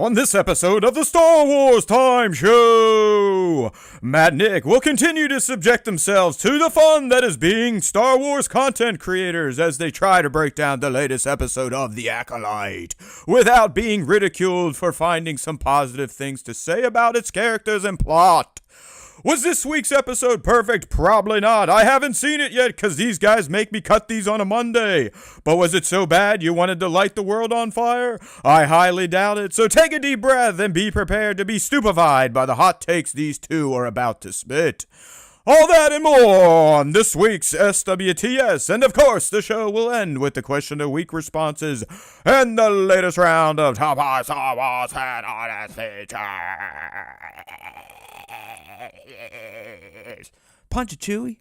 On this episode of the Star Wars Time Show, Matt and Nick will continue to subject themselves to the fun that is being Star Wars content creators as they try to break down the latest episode of The Acolyte without being ridiculed for finding some positive things to say about its characters and plot. Was this week's episode perfect? Probably not. I haven't seen it yet because these guys make me cut these on a Monday. But was it so bad you wanted to light the world on fire? I highly doubt it. So take a deep breath and be prepared to be stupefied by the hot takes these two are about to spit. All that and more on this week's SWTS. And of course, the show will end with the question of the week responses and the latest round of Top 5 Star Wars Head on Features. Punch it, Chewie.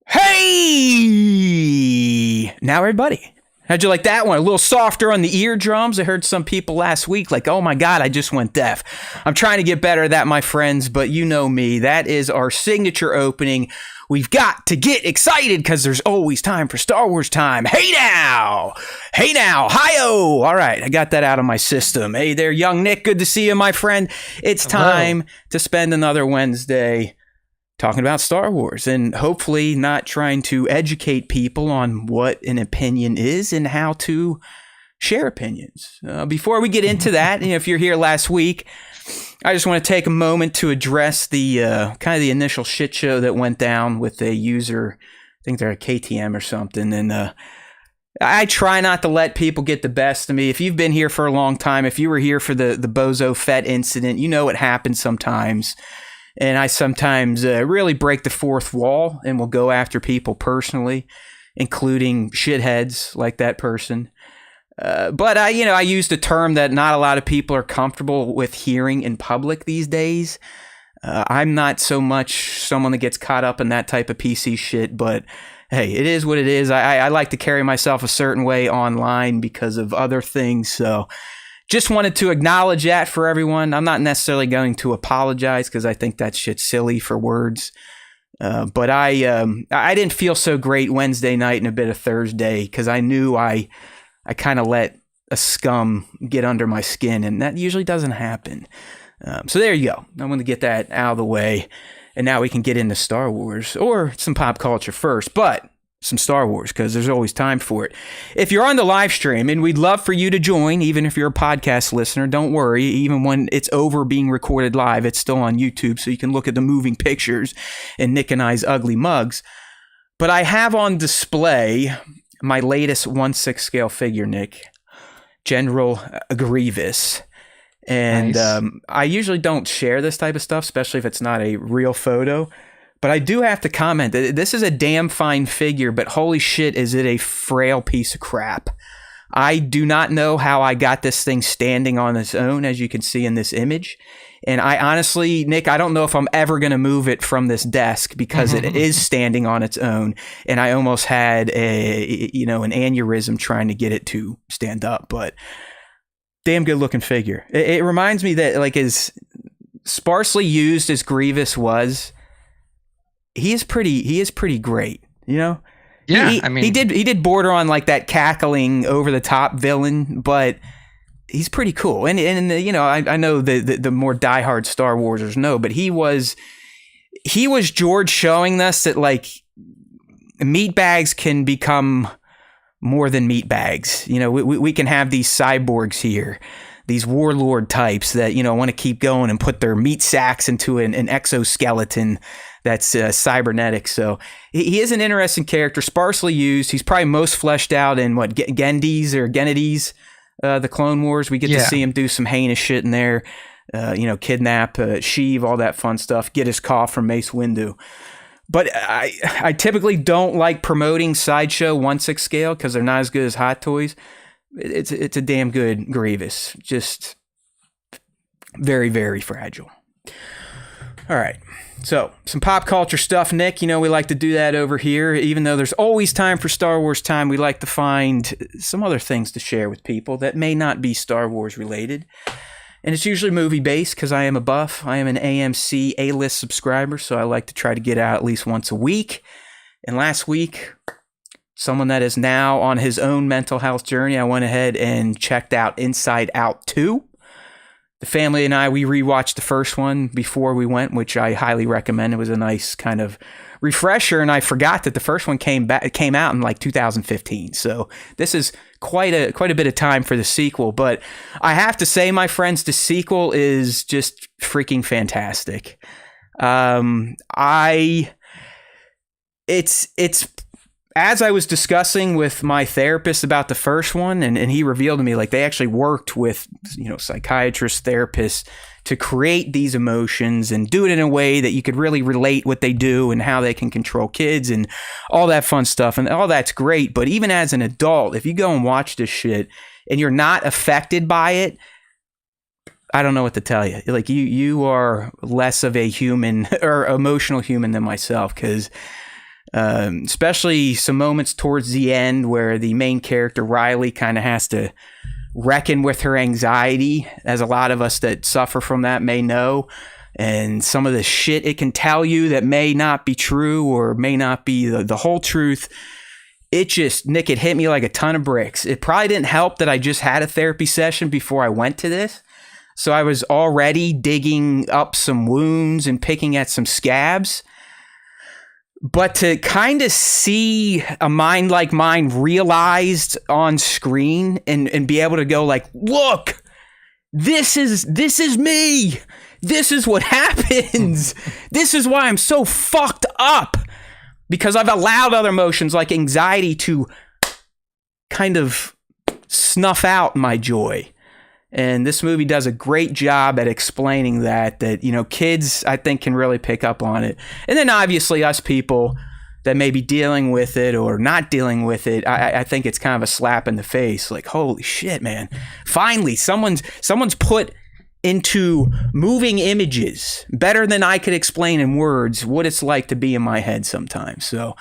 Hey! Now everybody, how'd you like that one? A little softer on the eardrums. I heard some people last week like, oh my God, I just went deaf. I'm trying to get better at that, my friends, but you know me. That is our signature opening. We've got to get excited because there's always time for Star Wars time. Hey now! Hey now! Hi-oh! All right, I got that out of my system. Hey there, young Nick. Good to see you, my friend. It's time to spend another Wednesday talking about Star Wars and hopefully not trying to educate people on what an opinion is and how to share opinions. Before we get into that, if you're here last week, I just want to take a moment to address the kind of the initial shit show that went down with a user. I think they're a KTM or something. And I try not to let people get the best of me. If you've been here for a long time, if you were here for the Bozo Fett incident, you know it happens sometimes. And I sometimes really break the fourth wall and will go after people personally, including shitheads like that person. But I used a term that not a lot of people are comfortable with hearing in public these days. I'm not so much someone that gets caught up in that type of PC shit, but hey, it is what it is. I like to carry myself a certain way online because of other things, so just wanted to acknowledge that for everyone. I'm not necessarily going to apologize because I think that shit's silly for words. But I didn't feel so great Wednesday night and a bit of Thursday because I knew I kind of let a scum get under my skin, and that usually doesn't happen. So there you go. I want to get that out of the way, and now we can get into Star Wars or some pop culture first, but some Star Wars because there's always time for it. If you're on the live stream, and we'd love for you to join, even if you're a podcast listener, don't worry. Even when it's over being recorded live, it's still on YouTube, so you can look at the moving pictures and Nick and I's ugly mugs. But I have on display my latest 1/6 scale figure, Nick, General Grievous. And nice. I usually don't share this type of stuff, especially if it's not a real photo. But I do have to comment that this is a damn fine figure, but holy shit, is it a frail piece of crap. I do not know how I got this thing standing on its own, as you can see in this image. And I honestly, Nick, I don't know if I'm ever going to move it from this desk because it is standing on its own. And I almost had an aneurysm trying to get it to stand up. But damn good looking figure. It reminds me that, like, as sparsely used as Grievous was, he is pretty great, you know? Yeah, he did border on like that cackling over the top villain, but he's pretty cool. And I know the more diehard Star Warsers know, but he was George showing us that like meatbags can become more than meatbags. You know, we can have these cyborgs here, these warlord types that, want to keep going and put their meat sacks into an exoskeleton that's cybernetic. So he is an interesting character, sparsely used. He's probably most fleshed out in Genndy's, the Clone Wars. We get to see him do some heinous shit in there, kidnap Sheev, all that fun stuff, get his call from Mace Windu. But I typically don't like promoting Sideshow 1/6 scale because they're not as good as Hot Toys. It's a damn good Grievous, just very, very fragile. All right. So, some pop culture stuff, Nick. You know, we like to do that over here. Even though there's always time for Star Wars time, we like to find some other things to share with people that may not be Star Wars related. And it's usually movie-based because I am a buff. I am an AMC A-list subscriber, so I like to try to get out at least once a week. And last week, someone that is now on his own mental health journey, I went ahead and checked out Inside Out 2. The family and I, we rewatched the first one before we went, which I highly recommend. It was a nice kind of refresher, and I forgot that the first one came out in like 2015. So this is quite a bit of time for the sequel. But I have to say, my friends, the sequel is just freaking fantastic. It's as I was discussing with my therapist about the first one, and he revealed to me, like, they actually worked with, you know, psychiatrists, therapists to create these emotions and do it in a way that you could really relate what they do and how they can control kids and all that fun stuff. And all that's great. But even as an adult, if you go and watch this shit and you're not affected by it, I don't know what to tell you. Like, you are less of a human or emotional human than myself, because especially some moments towards the end where the main character Riley kind of has to reckon with her anxiety, as a lot of us that suffer from that may know, and some of the shit it can tell you that may not be true or may not be the whole truth. It just, Nick, it hit me like a ton of bricks. It probably didn't help that I just had a therapy session before I went to this, so I was already digging up some wounds and picking at some scabs. But to kind of see a mind like mine realized on screen and be able to go like, look, this is me. This is what happens. This is why I'm so fucked up, because I've allowed other emotions like anxiety to kind of snuff out my joy. And this movie does a great job at explaining that, you know, kids, I think, can really pick up on it. And then obviously us people that may be dealing with it or not dealing with it, I think it's kind of a slap in the face. Like, holy shit, man. Finally, someone's put into moving images better than I could explain in words what it's like to be in my head sometimes. So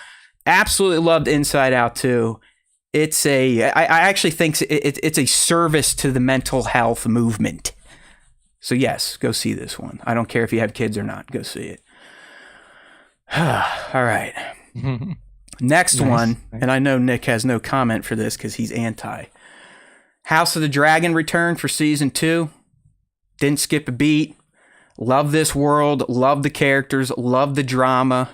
absolutely loved Inside Out 2. I actually think it's a service to the mental health movement. So yes, go see this one. I don't care if you have kids or not. Go see it. All right. Next one, and I know Nick has no comment for this because he's anti. House of the Dragon returned for season 2. Didn't skip a beat. Love this world. Love the characters. Love the drama.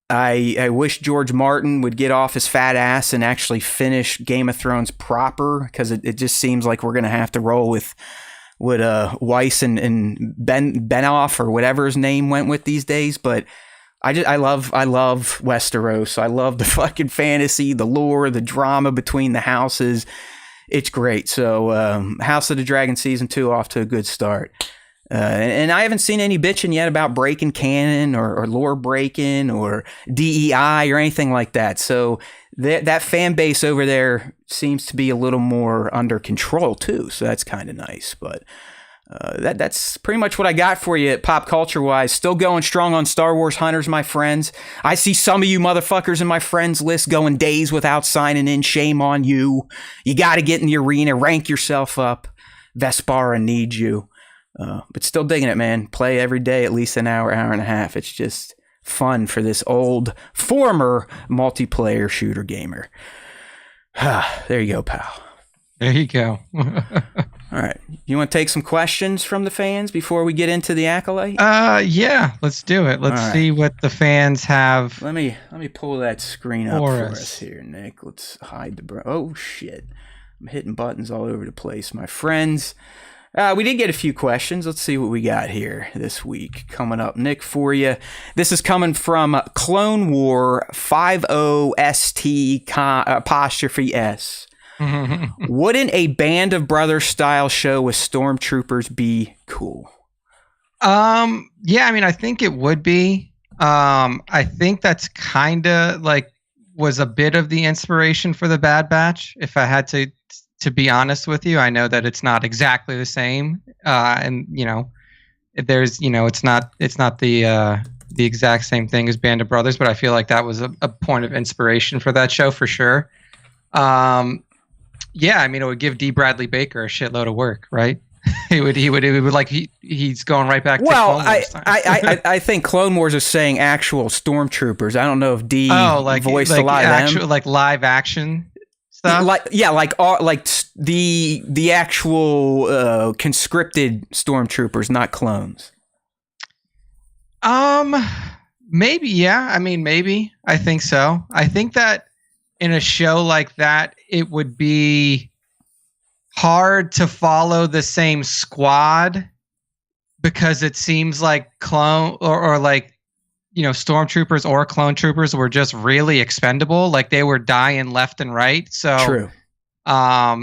I wish George Martin would get off his fat ass and actually finish Game of Thrones proper, because it just seems like we're going to have to roll with what Weiss and Benoff or whatever his name went with these days. But I love Westeros. I love the fucking fantasy, the lore, the drama between the houses. It's great. So House of the Dragon season 2 off to a good start. And I haven't seen any bitching yet about breaking canon or lore breaking or DEI or anything like that. So that fan base over there seems to be a little more under control too. So that's kind of nice. But that's pretty much what I got for you pop culture wise. Still going strong on Star Wars Hunters, my friends. I see some of you motherfuckers in my friends list going days without signing in. Shame on you. You got to get in the arena, rank yourself up. Vespara needs you. But still digging it, man. Play every day, at least an hour, hour and a half. It's just fun for this former multiplayer shooter gamer. There you go, pal. There you go. All right. You want to take some questions from the fans before we get into the Acolyte? Yeah, let's do it. Let's see what the fans have. Let me pull that screen up for us here, Nick. Let's hide the oh shit. I'm hitting buttons all over the place, my friends. We did get a few questions. Let's see what we got here this week. Coming up, Nick, for you. This is coming from Clone War 50ST apostrophe S. Wouldn't a Band of Brothers style show with stormtroopers be cool? Yeah, I mean, I think it would be. I think that's kind of like was a bit of the inspiration for the Bad Batch. If I had to be honest with you, I know that it's not exactly the same. And you know, there's, it's not the exact same thing as Band of Brothers, but I feel like that was a point of inspiration for that show for sure. Yeah, I mean, it would give D. Bradley Baker a shitload of work, right? He would like he's going right back to Clone Wars times. I think Clone Wars is saying actual stormtroopers. I don't know if D voiced a lot of them. Like live action stuff. Like the actual conscripted stormtroopers, not clones. Maybe, yeah. I mean, maybe. I think so. I think that in a show like that, it would be hard to follow the same squad because it seems like clone or like, stormtroopers or clone troopers were just really expendable. Like they were dying left and right. So true.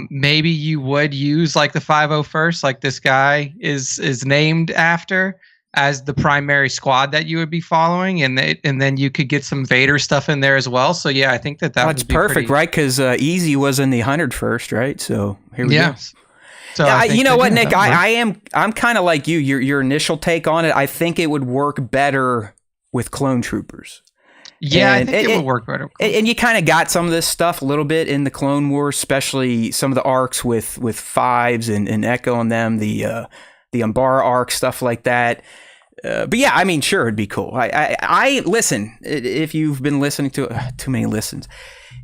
Maybe you would use like the 501st, like this guy is named after, as the primary squad that you would be following, and then you could get some Vader stuff in there as well. So yeah, I think that would be perfect, right? Because Easy was in the 101st, right? So here we go. So yeah, you know what, Nick? I'm kind of like you. Your initial take on it, I think it would work better with clone troopers. Yeah, I think it would work better. And you kind of got some of this stuff a little bit in the Clone Wars, especially some of the arcs with Fives and Echo on them, the Umbara arc, stuff like that. But yeah, I mean, sure, it'd be cool. I listen, if you've been listening to too many listens,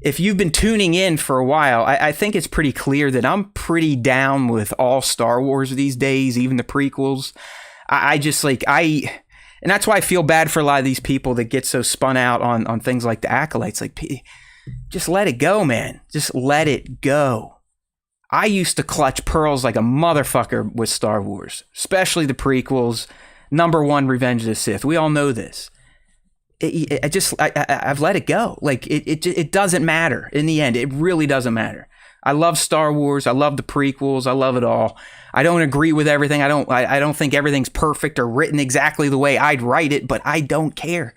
if you've been tuning in for a while, I think it's pretty clear that I'm pretty down with all Star Wars these days, even the prequels. And that's why I feel bad for a lot of these people that get so spun out on things like the Acolytes. Like, just let it go, man. Just let it go. I used to clutch pearls like a motherfucker with Star Wars, especially the prequels. Number one, Revenge of the Sith. We all know this. I've let it go. Like it doesn't matter in the end. It really doesn't matter. I love Star Wars. I love the prequels. I love it all. I don't agree with everything. I don't think everything's perfect or written exactly the way I'd write it, but I don't care.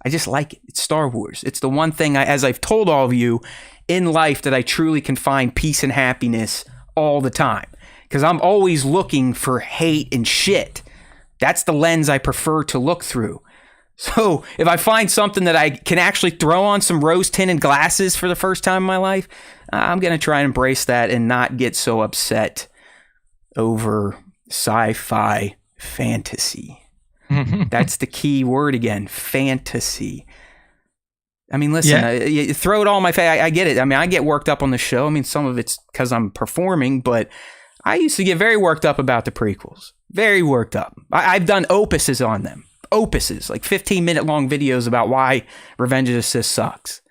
I just like it. It's Star Wars. It's the one thing, as I've told all of you, in life that I truly can find peace and happiness all the time. Because I'm always looking for hate and shit. That's the lens I prefer to look through. So if I find something that I can actually throw on some rose-tinted glasses for the first time in my life, I'm going to try and embrace that and not get so upset over sci-fi fantasy. That's the key word again, fantasy. I mean, listen, you throw it all in my face. I get it. I mean, I get worked up on the show. I mean, some of it's because I'm performing, but I used to get very worked up about the prequels. Very worked up. I've done opuses on them. Opuses, like 15-minute long videos about why Revenge of the Sith sucks.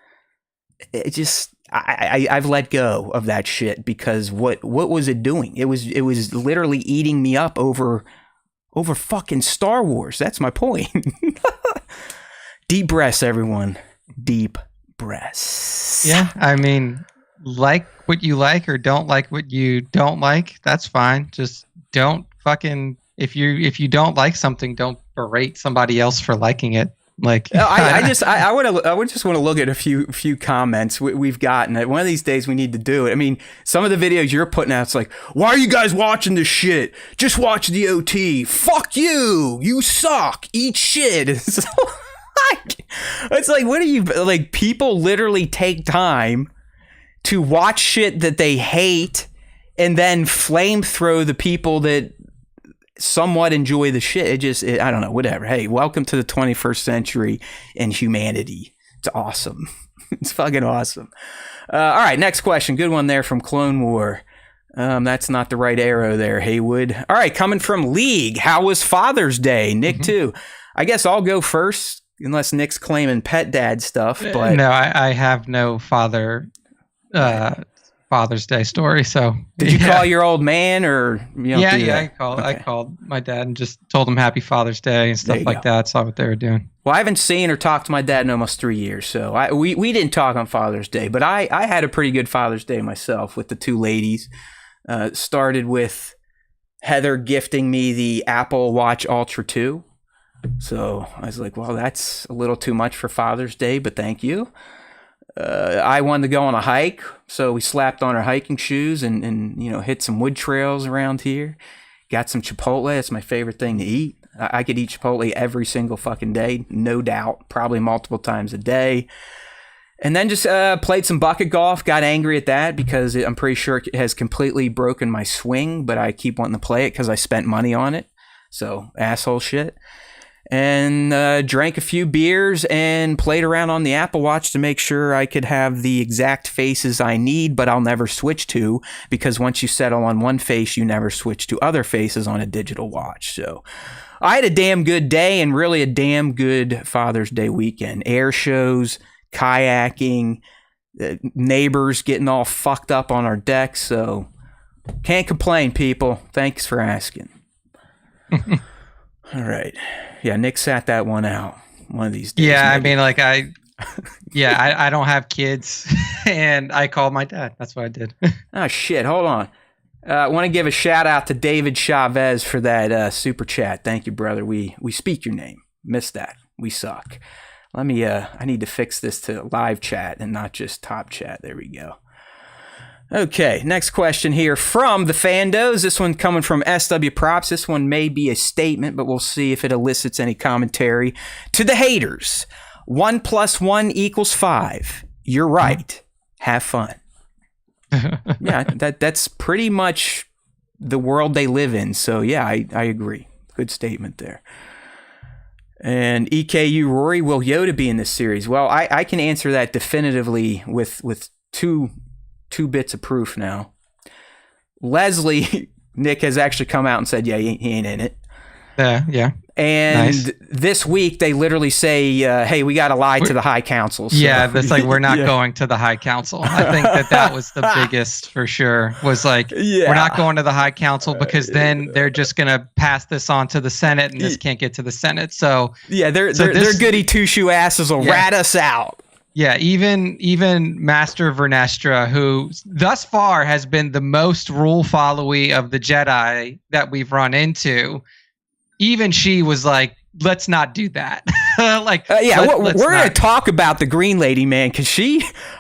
It just, I've let go of that shit because what was it doing? It was literally eating me up over fucking Star Wars. That's my point. Deep breaths, everyone. Deep breaths. Yeah, I mean, like what you like or don't like what you don't like, that's fine. Just don't fucking, if you don't like something, don't berate somebody else for liking it. Like, I would just want to look at a few comments we've gotten. One of these days we need to do it. I mean, some of the videos you're putting out, it's like, why are you guys watching this shit? Just watch the OT. Fuck you. You suck. Eat shit. It's like, what are you, like, people literally take time to watch shit that they hate and then flamethrow the people that somewhat enjoy the shit. I don't know, whatever. Hey, welcome to the 21st century and humanity. It's awesome. It's fucking awesome. All right, next question. Good one there from Clone War. That's not the right arrow there, Haywood. All right, coming from League. How was Father's Day? Nick, too. I guess I'll go first, unless Nick's claiming pet dad stuff. But no, I have no Father's Day story. So did you call your old man or I called my dad and just told him Happy Father's Day and stuff like that. Saw what they were doing. Well, I haven't seen or talked to my dad in almost 3 years, so we didn't talk on Father's Day, but I had a pretty good Father's Day myself with the two ladies. Started with Heather gifting me the Apple Watch Ultra 2. So I was like, well, that's a little too much for Father's Day, but thank you. I wanted to go on a hike, so we slapped on our hiking shoes and hit some wood trails around here. Got some Chipotle. It's my favorite thing to eat. I could eat Chipotle every single fucking day, no doubt, probably multiple times a day. And then just played some bucket golf, got angry at that because I'm pretty sure it has completely broken my swing, but I keep wanting to play it because I spent money on it. So, asshole shit. And drank a few beers and played around on the Apple Watch to make sure I could have the exact faces I need, but I'll never switch to, because once you settle on one face, you never switch to other faces on a digital watch. So I had a damn good day and really a damn good Father's Day weekend. Air shows, kayaking, neighbors getting all fucked up on our deck. So can't complain, people. Thanks for asking. All right. Yeah, Nick sat that one out one of these days. Yeah, maybe. I mean, like I don't have kids, and I called my dad. That's what I did. Oh, shit. Hold on. I want to give a shout out to David Chavez for that super chat. Thank you, brother. We speak your name. Missed that. We suck. Let me, I need to fix this to live chat and not just top chat. There we go. Okay, next question here from the Fandos. This one coming from SW Props. This one may be a statement, but we'll see if it elicits any commentary. To the haters, 1 + 1 = 5. You're right. Have fun. Yeah, that's pretty much the world they live in. So yeah, I agree. Good statement there. And EKU Rory, will Yoda be in this series? Well, I can answer that definitively with two bits of proof now. Leslie, Nick, has actually come out and said, yeah, he ain't in it. Yeah. And nice. This week they literally say, hey, we got to lie to the High Council. So. Yeah, that's like, we're not going to the High Council. I think that was the biggest for sure, was like, we're not going to the High Council because then they're just going to pass this on to the Senate and this can't get to the Senate. So yeah, their goody two-shoe asses will rat us out. Yeah, even Master Vernestra, who thus far has been the most rule-followy of the Jedi that we've run into, even she was like, let's not do that. We're going to talk about the Green Lady, man, because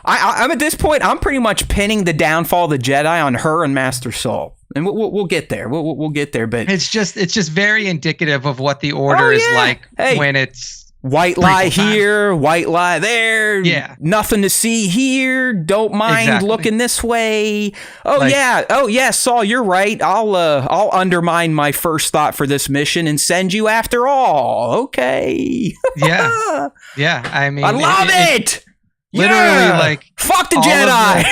I'm at this point, I'm pretty much pinning the downfall of the Jedi on her and Master Soul. And we'll get there. We'll get there, but it's just very indicative of what the Order is like when it's white lie here, white lie there. Yeah. Nothing to see here. Don't mind looking this way. Oh yeah, Saul, you're right. I'll undermine my first thought for this mission and send you after all. Okay. Yeah. I mean, I love it. Literally, like, fuck the Jedi.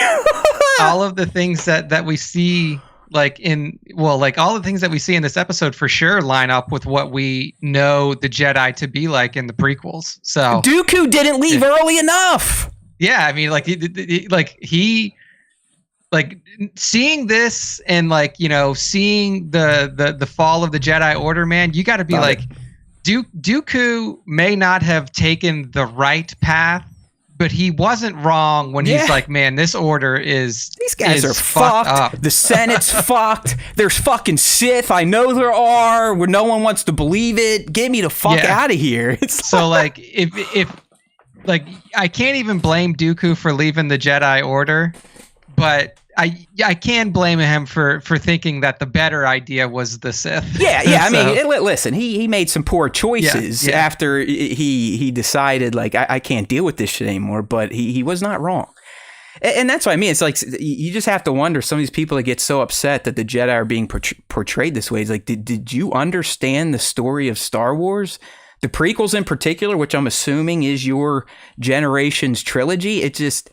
All of the things that we see. All the things that we see in this episode for sure line up with what we know the Jedi to be like in the prequels. So Dooku didn't leave early enough. Yeah, I mean, seeing this and seeing the fall of the Jedi Order, man, you got to be Dooku may not have taken the right path, but he wasn't wrong when he's like, man, this Order these guys are fucked up. The Senate's fucked. There's fucking Sith. I know there are, where no one wants to believe it. Get me the fuck out of here. So if I can't even blame Dooku for leaving the Jedi Order, but I can blame him for thinking that the better idea was the Sith. Yeah. I mean, listen, he made some poor choices after he decided, like, I can't deal with this shit anymore, but he was not wrong. And that's what I mean. It's like, you just have to wonder, some of these people that get so upset that the Jedi are being portrayed this way. It's like, did you understand the story of Star Wars? The prequels in particular, which I'm assuming is your generation's trilogy. It just...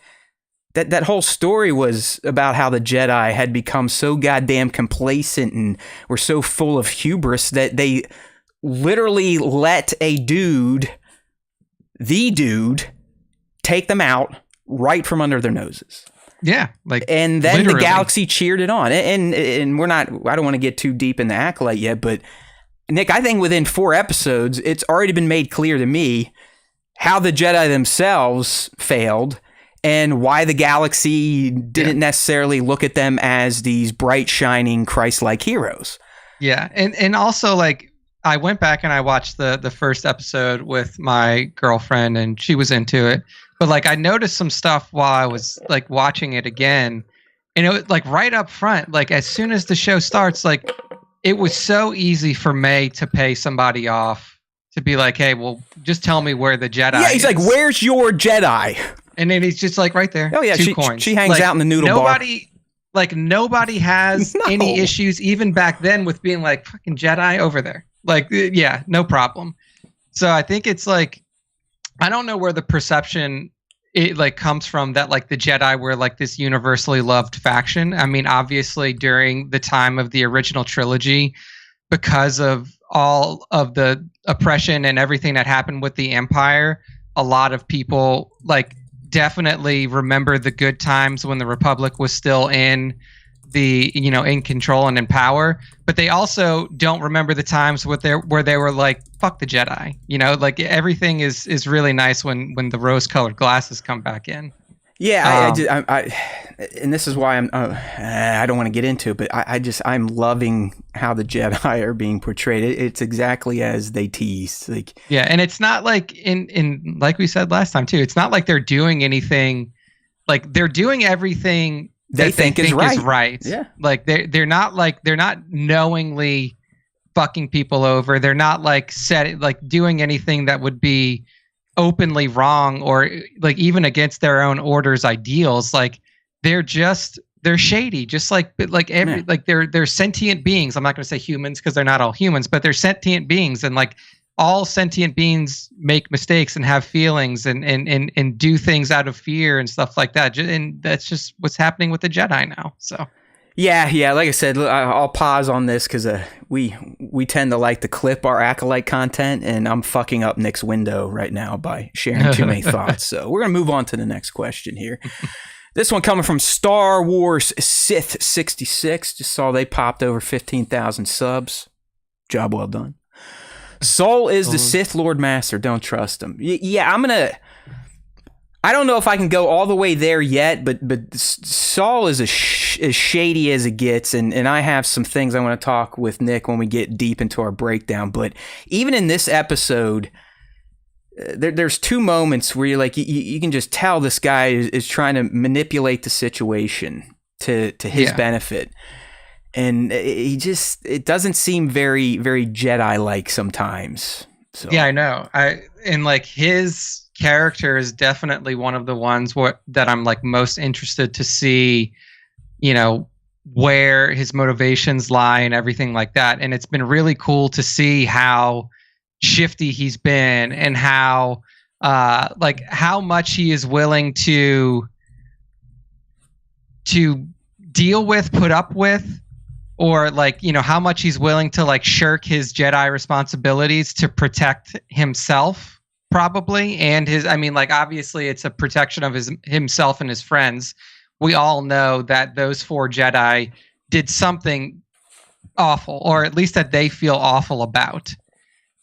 That whole story was about how the Jedi had become so goddamn complacent and were so full of hubris that they literally let the dude, take them out right from under their noses. Yeah, and then literally. The galaxy cheered it on. And we're not. I don't want to get too deep in the Acolyte yet, but Nick, I think within 4 episodes, it's already been made clear to me how the Jedi themselves failed. And why the galaxy didn't necessarily look at them as these bright, shining, Christ-like heroes. Yeah, and also, I went back and I watched the first episode with my girlfriend, and she was into it. But, I noticed some stuff while I was, watching it again. And it was, right up front, as soon as the show starts, it was so easy for May to pay somebody off to be like, hey, well, just tell me where the Jedi Yeah, he's like, where's your Jedi? And then he's just like, right there. Oh, yeah, 2 coins. She hangs out in the noodle bar. Nobody has No. any issues, even back then, with being like, fucking Jedi over there. Like, yeah, no problem. So I think it's like, I don't know where the perception it like comes from that like the Jedi were like this universally loved faction. I mean, obviously during the time of the original trilogy, because of all of the oppression and everything that happened with the Empire, a lot of people like definitely remember the good times when the Republic was still in the, you know, in control and in power, but they also don't remember the times where they were like, fuck the Jedi, you know, like everything is really nice when the rose-colored glasses come back in. Yeah, and this is why I don't want to get into it, but I'm loving how the Jedi are being portrayed. It's exactly as they teased. Like, yeah, and it's not like in like we said last time too. It's not like they're doing anything. Like they're doing everything they think is right. Yeah, like they're not knowingly fucking people over. They're not like doing anything that would be openly wrong or like even against their own order's ideals. Like they're shady, just like they're sentient beings. I'm not going to say humans because they're not all humans, but they're sentient beings, and like all sentient beings make mistakes and have feelings and do things out of fear and stuff like that. And that's just what's happening with the Jedi now. So yeah. Like I said, I'll pause on this because we tend to like to clip our Acolyte content, and I'm fucking up Nick's window right now by sharing too many thoughts. So we're gonna move on to the next question here. This one coming from Star Wars Sith 66. Just saw they popped over 15,000 subs. Job well done. Saul is the Sith Lord Master. Don't trust him. Yeah, I don't know if I can go all the way there yet, but Saul is as shady as it gets, and I have some things I want to talk with Nick when we get deep into our breakdown. But even in this episode, there's 2 moments where you're like, you can just tell this guy is trying to manipulate the situation to his benefit. And it doesn't seem very, very Jedi-like sometimes. So. Yeah, I know. And like his character is definitely one of the ones that I'm like most interested to see, you know, where his motivations lie and everything like that. And it's been really cool to see how shifty he's been and how how much he is willing to deal with, put up with, or like, you know, how much he's willing to like shirk his Jedi responsibilities to protect himself, probably. And obviously it's a protection of himself and his friends. We all know that those 4 Jedi did something awful, or at least that they feel awful about.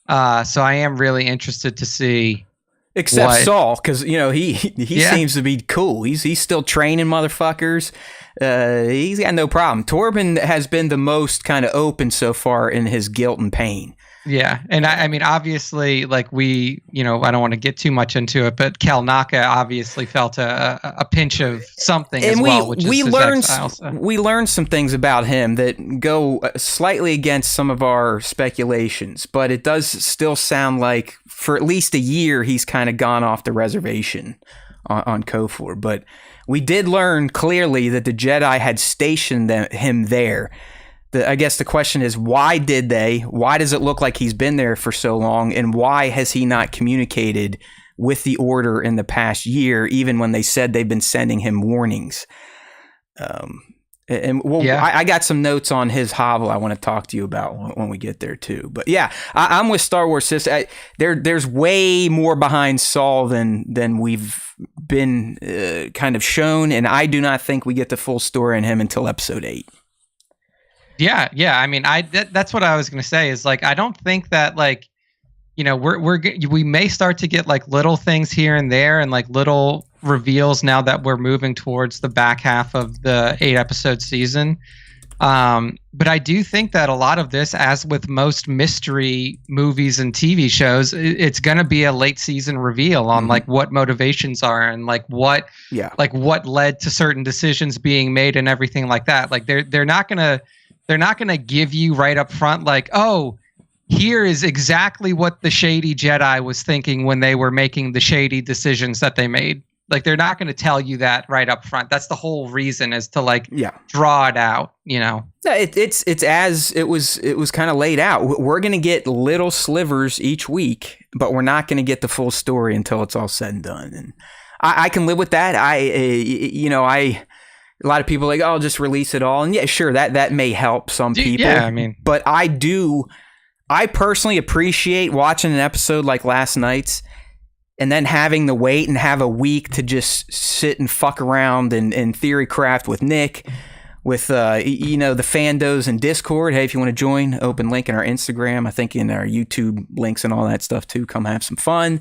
So I am really interested to see. Except Saul, because, you know, he seems to be cool. He's still training motherfuckers. He's got no problem. Torben has been the most kind of open so far in his guilt and pain. Yeah, and I mean, obviously, like I don't want to get too much into it, but Cal Naka obviously felt a pinch of something as well, which is his exile, so. We learned some things about him that go slightly against some of our speculations, but it does still sound like for at least a year he's kind of gone off the reservation on Kofor. But we did learn clearly that the Jedi had stationed him there. I guess the question is, why did they? Why does it look like he's been there for so long? And why has he not communicated with the Order in the past year, even when they said they've been sending him warnings? I got some notes on his hovel I want to talk to you about when we get there too. But yeah, I'm with Star Wars Sis. There's way more behind Saul than we've been kind of shown, and I do not think we get the full story on him until episode 8. Yeah. I mean, that's what I was going to say is like, I don't think that like, you know, we may start to get like little things here and there and like little reveals now that we're moving towards the back half of the 8-episode season. But I do think that a lot of this, as with most mystery movies and TV shows, it's going to be a late season reveal on like what motivations are and like what led to certain decisions being made and everything like that. Like they're not going to they're not going to give you right up front, like, oh, here is exactly what the shady Jedi was thinking when they were making the shady decisions that they made. Like, they're not going to tell you that right up front. That's the whole reason, is to like draw it out, you know. It's as it was kind of laid out. We're going to get little slivers each week, but we're not going to get the full story until it's all said and done. And I can live with that. A lot of people are like, oh, I'll just release it all. And yeah, sure, that may help some people. Yeah, I mean, but I personally appreciate watching an episode like last night's and then having to wait and have a week to just sit and fuck around and theory craft with Nick, with the fandos and Discord. Hey, if you want to join, open link in our Instagram. I think in our YouTube links and all that stuff too. Come have some fun.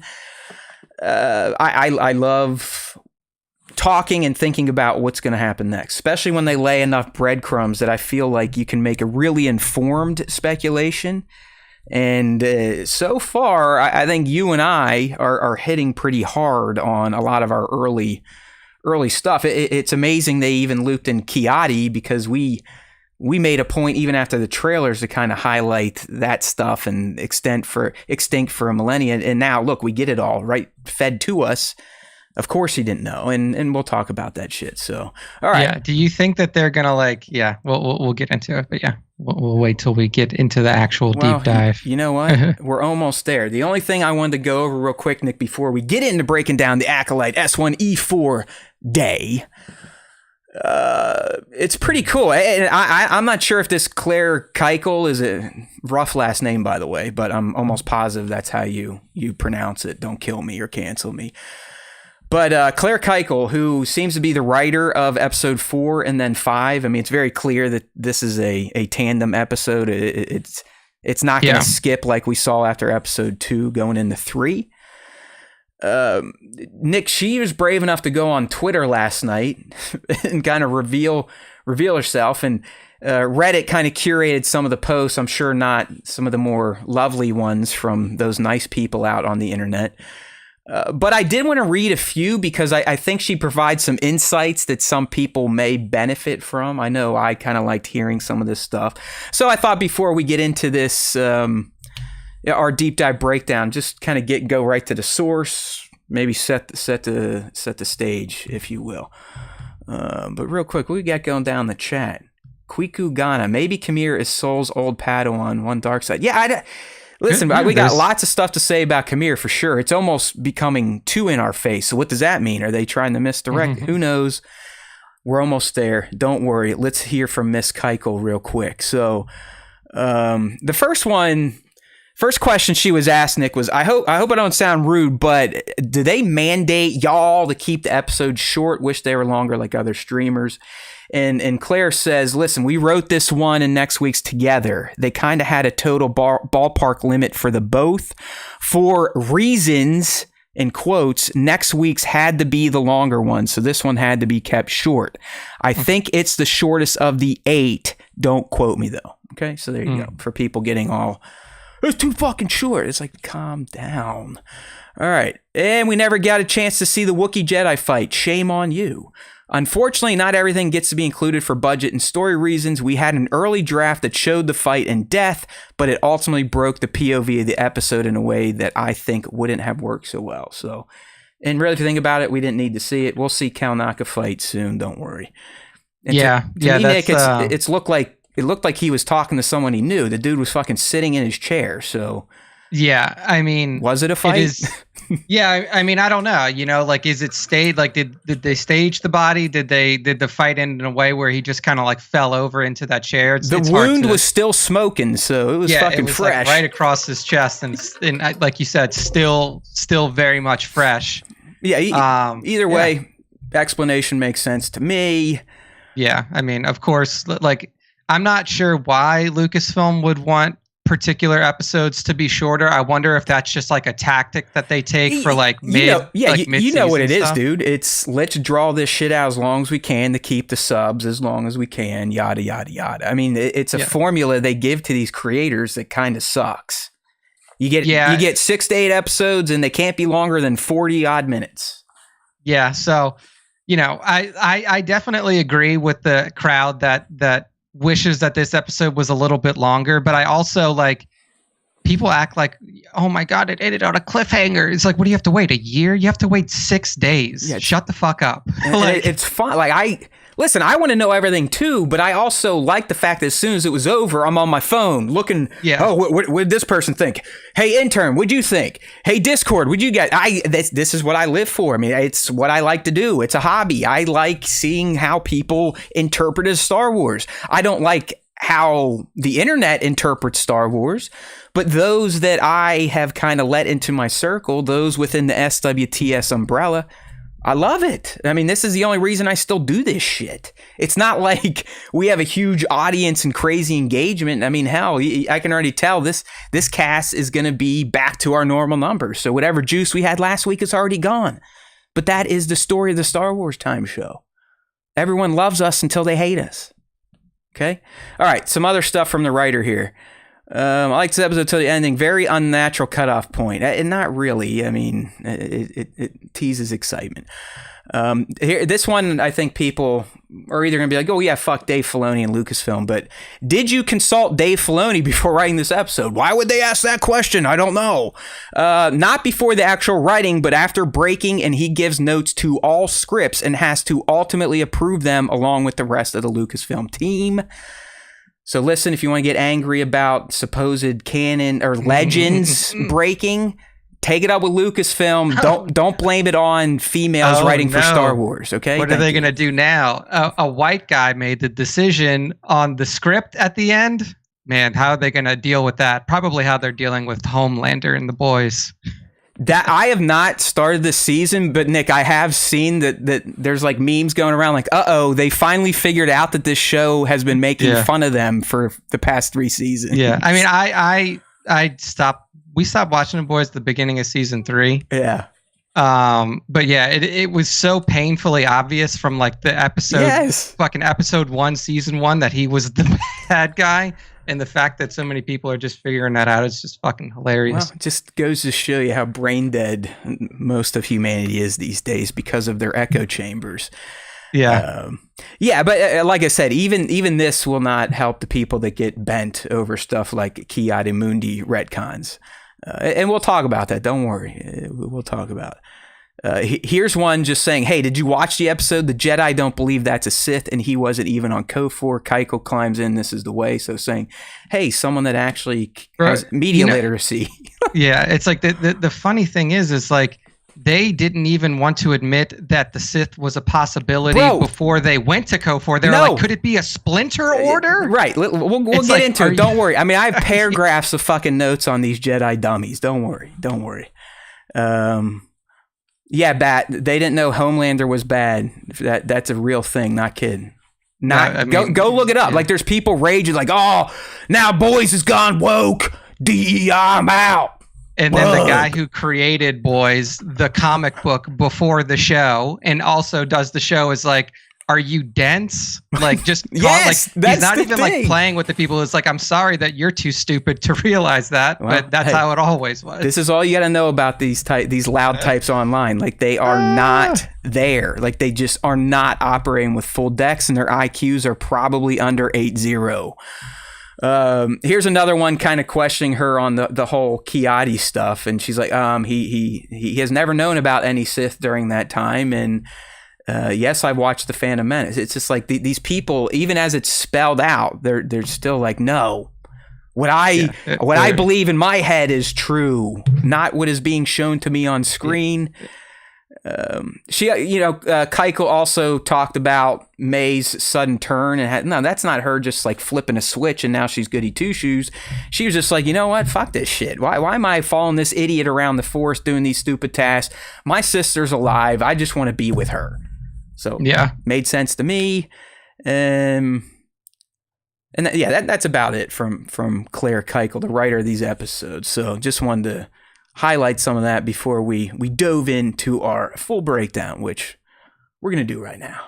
I love talking and thinking about what's going to happen next, especially when they lay enough breadcrumbs that I feel like you can make a really informed speculation. And so far, I think you and I are hitting pretty hard on a lot of our early stuff. It's amazing they even looped in Kiadi, because we made a point even after the trailers to kind of highlight that stuff and Extinct for a Millennia. And now, look, we get it all right fed to us. Of course he didn't know, and we'll talk about that shit. So, all right. Yeah. Do you think that they're gonna we'll get into it, but yeah, we'll wait till we get into the actual deep dive. You know what? We're almost there. The only thing I wanted to go over real quick, Nick, before we get into breaking down the Acolyte S1E4 day, it's pretty cool. And I'm not sure if this Claire Keichel is a rough last name, by the way, but I'm almost positive that's how you pronounce it. Don't kill me or cancel me. But Claire Keichel, who seems to be the writer of episode 4 and then 5, I mean, it's very clear that this is a tandem episode. It's not going to skip like we saw after episode 2 going into 3. Nick, she was brave enough to go on Twitter last night and kind of reveal herself. And Reddit kind of curated some of the posts. I'm sure not some of the more lovely ones from those nice people out on the internet. But I did want to read a few, because I think she provides some insights that some people may benefit from. I know I kind of liked hearing some of this stuff. So I thought before we get into this, our deep dive breakdown, just kind of go right to the source, maybe set the stage, if you will. But real quick, what we got going down the chat? Kwiku Ghana, maybe Kamir is Soul's old Padawan, one dark side. Yeah, listen, we got lots of stuff to say about Kamir for sure. It's almost becoming too in our face. So what does that mean? Are they trying to misdirect? Who knows? We're almost there. Don't worry. Let's hear from Miss Keichel real quick. So the first question she was asked, Nick, was, I hope I don't sound rude, but do they mandate y'all to keep the episodes short? Wish they were longer like other streamers. And Claire says, listen, we wrote this one and next week's together. They kind of had a total ballpark limit for the both. For reasons, in quotes, next week's had to be the longer one. So this one had to be kept short. I think it's the shortest of the 8. Don't quote me, though. Okay, so there you go. For people getting all, it's too fucking short. It's like, calm down. All right. And we never got a chance to see the Wookiee Jedi fight. Shame on you. Unfortunately, not everything gets to be included for budget and story reasons. We had an early draft that showed the fight and death, but it ultimately broke the POV of the episode in a way that I think wouldn't have worked so well. So, and really, if you think about it, we didn't need to see it. We'll see Kalnaka fight soon. Don't worry. And to me, Nick, it looked like he was talking to someone he knew. The dude was fucking sitting in his chair. So, yeah, I mean, was it a fight? It is. Yeah, I mean, I don't know. You know, like, is it staged? Like, did they stage the body? Did the fight end in a way where he just kind of like fell over into that chair? The wound was still smoking, so it was fucking fresh, like right across his chest, and like you said, still very much fresh. Yeah. Either way, explanation makes sense to me. Yeah, I mean, of course, like, I'm not sure why Lucasfilm would want particular episodes to be shorter. I wonder if that's just like a tactic that they take for like you know what it is, dude. It's let's draw this shit out as long as we can to keep the subs as long as we can, yada yada yada. I mean, it's a formula they give to these creators that kind of sucks. You get 6 to 8 episodes and they can't be longer than 40 odd minutes. Yeah, so I definitely agree with the crowd that wishes that this episode was a little bit longer, but I also like people act like, oh my God, it ended on a cliffhanger. It's like, what do you have to wait? A year? You have to wait 6 days. Yeah, shut the fuck up. Like, it's fun. Like I want to know everything too, but I also like the fact that as soon as it was over, I'm on my phone looking. Yeah. Oh, what did this person think? Hey, intern, what'd you think? Hey, Discord, what'd you get? This is what I live for. I mean, it's what I like to do. It's a hobby. I like seeing how people interpret Star Wars. I don't like how the internet interprets Star Wars, but those that I have kind of let into my circle, those within the SWTS umbrella, I love it. I mean, this is the only reason I still do this shit. It's not like we have a huge audience and crazy engagement. I mean, hell, I can already tell this cast is going to be back to our normal numbers. So whatever juice we had last week is already gone. But that is the story of the Star Wars Time Show. Everyone loves us until they hate us. Okay? All right, some other stuff from the writer here. I like this episode till the ending. Very unnatural cutoff point. And not really. I mean, it teases excitement. This one, I think people are either going to be like, oh yeah, fuck Dave Filoni and Lucasfilm. But did you consult Dave Filoni before writing this episode? Why would they ask that question? I don't know. Not before the actual writing, but after breaking, and he gives notes to all scripts and has to ultimately approve them along with the rest of the Lucasfilm team. So listen, if you want to get angry about supposed canon or legends breaking, take it up with Lucasfilm. Don't blame it on females writing for Star Wars, okay? What are they going to do now? A white guy made the decision on the script at the end. Man, how are they going to deal with that? Probably how they're dealing with Homelander and the boys. That I have not started this season, but Nick, I have seen that there's like memes going around like, they finally figured out that this show has been making fun of them for the past 3 seasons. Yeah, I mean, we stopped watching the boys at the beginning of season 3. Yeah. But yeah, it was so painfully obvious from like the episode, fucking episode 1, season 1, that he was the bad guy. And the fact that so many people are just figuring that out is just fucking hilarious. Well, it just goes to show you how brain dead most of humanity is these days because of their echo chambers. Yeah. But like I said, even this will not help the people that get bent over stuff like Ki-Adi-Mundi retcons. And we'll talk about that. Don't worry. We'll talk about it. Here's one just saying, hey, did you watch the episode? The Jedi don't believe that's a Sith, and he wasn't even on KOFOR. Keiko climbs in, this is the way. So saying, hey, someone that actually has media literacy. Yeah, it's like the funny thing is like they didn't even want to admit that the Sith was a possibility before they went to KOFOR. They were like, could it be a splinter order? Right. We'll get into it. Don't worry. I mean, I have paragraphs of fucking notes on these Jedi dummies. Don't worry. Yeah, Bat. They didn't know Homelander was bad. That's a real thing. Not kidding. Go look it up. Yeah. Like there's people raging like, oh, now boys has gone woke. DEI, I'm out. And then the guy who created Boys, the comic book before the show, and also does the show is like, are you dense? Like just yes, like he's not even like playing with the people. It's like, I'm sorry that you're too stupid to realize that, but that's how it always was. This is all you got to know about these loud types online. Like they are not there. Like they just are not operating with full decks, and their IQs are probably under 8.0. Here's another one kind of questioning her on the whole Ki-Adi stuff, and she's like, he has never known about any Sith during that time, and yes, I watched The Phantom Menace. It's just like these people, even as it's spelled out, they're still like, no, what I believe in my head is true, not what is being shown to me on screen. Keiko also talked about May's sudden turn and that's not her just like flipping a switch and now she's goody two shoes. She was just like, you know what? Fuck this shit. Why am I following this idiot around the forest doing these stupid tasks? My sister's alive. I just want to be with her. So made sense to me. That's about it from Claire Keuchel, the writer of these episodes. So just wanted to highlight some of that before we dove into our full breakdown, which we're going to do right now.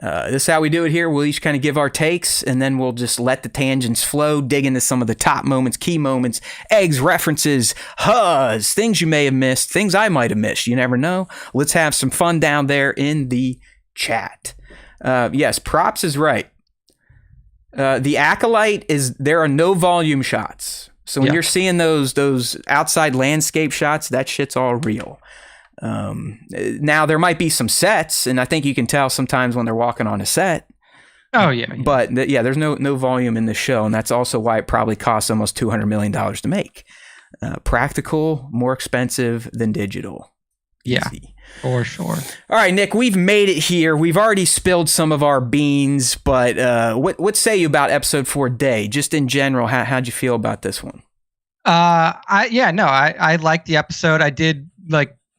This is how we do it here. We'll each kind of give our takes, and then we'll just let the tangents flow, dig into some of the top moments, key moments, eggs, references, things you may have missed, things I might have missed. You never know. Let's have some fun down there in the chat. Yes, Props is right. The Acolyte there are no volume shots. So when you're seeing those outside landscape shots, that shit's all real. Now there might be some sets, and I think you can tell sometimes when they're walking on a set. Oh yeah. But there's no volume in the show, and that's also why it probably costs almost $200 million to make. Practical, more expensive than digital. Yeah, Easy. For sure. All right, Nick, we've made it here. We've already spilled some of our beans, but what say you about episode 4 Day? Just in general, how'd you feel about this one? I liked the episode. I did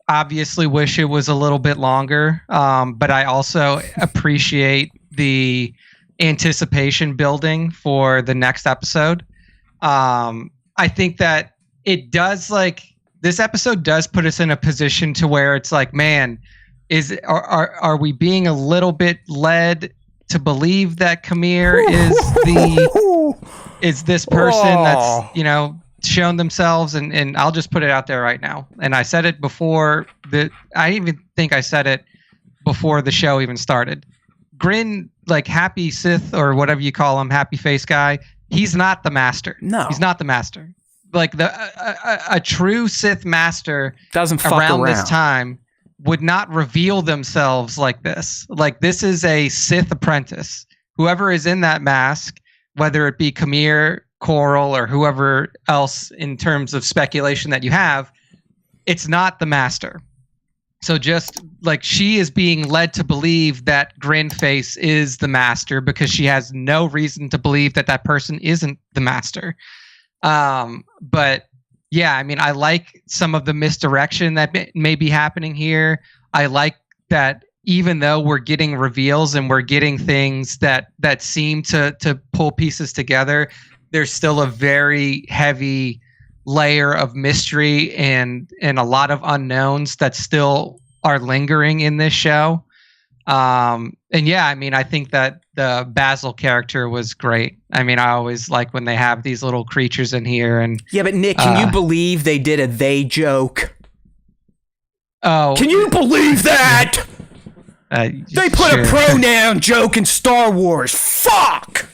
obviously wish it was a little bit longer, but I also appreciate the anticipation building for the next episode. I think that it does this episode does put us in a position to where it's like, man, are we being a little bit led to believe that Kamir is this person that's shown themselves, and I'll just put it out there right now. And I said it before I even think I said it before the show even started. Grin, happy Sith or whatever you call him, happy face guy, he's not the master. No, he's not the master. A true Sith master doesn't fuck around this time would not reveal themselves like this. This is a Sith apprentice. Whoever is in that mask, whether it be Kamir, Coral, or whoever else in terms of speculation that you have, it's not the master. So just she is being led to believe that Grinface is the master because she has no reason to believe that person isn't the master. But yeah, I mean, I like some of the misdirection that may be happening here. I like that even though we're getting reveals and we're getting things that seem to pull pieces together, there's still a very heavy layer of mystery and a lot of unknowns that still are lingering in this show. And yeah, I mean, I think that the Basil character was great. I mean, I always like when they have these little creatures in here. And yeah, but Nick, can you believe they did a they joke? Oh, can you believe that? They put a pronoun joke in Star Wars. Fuck.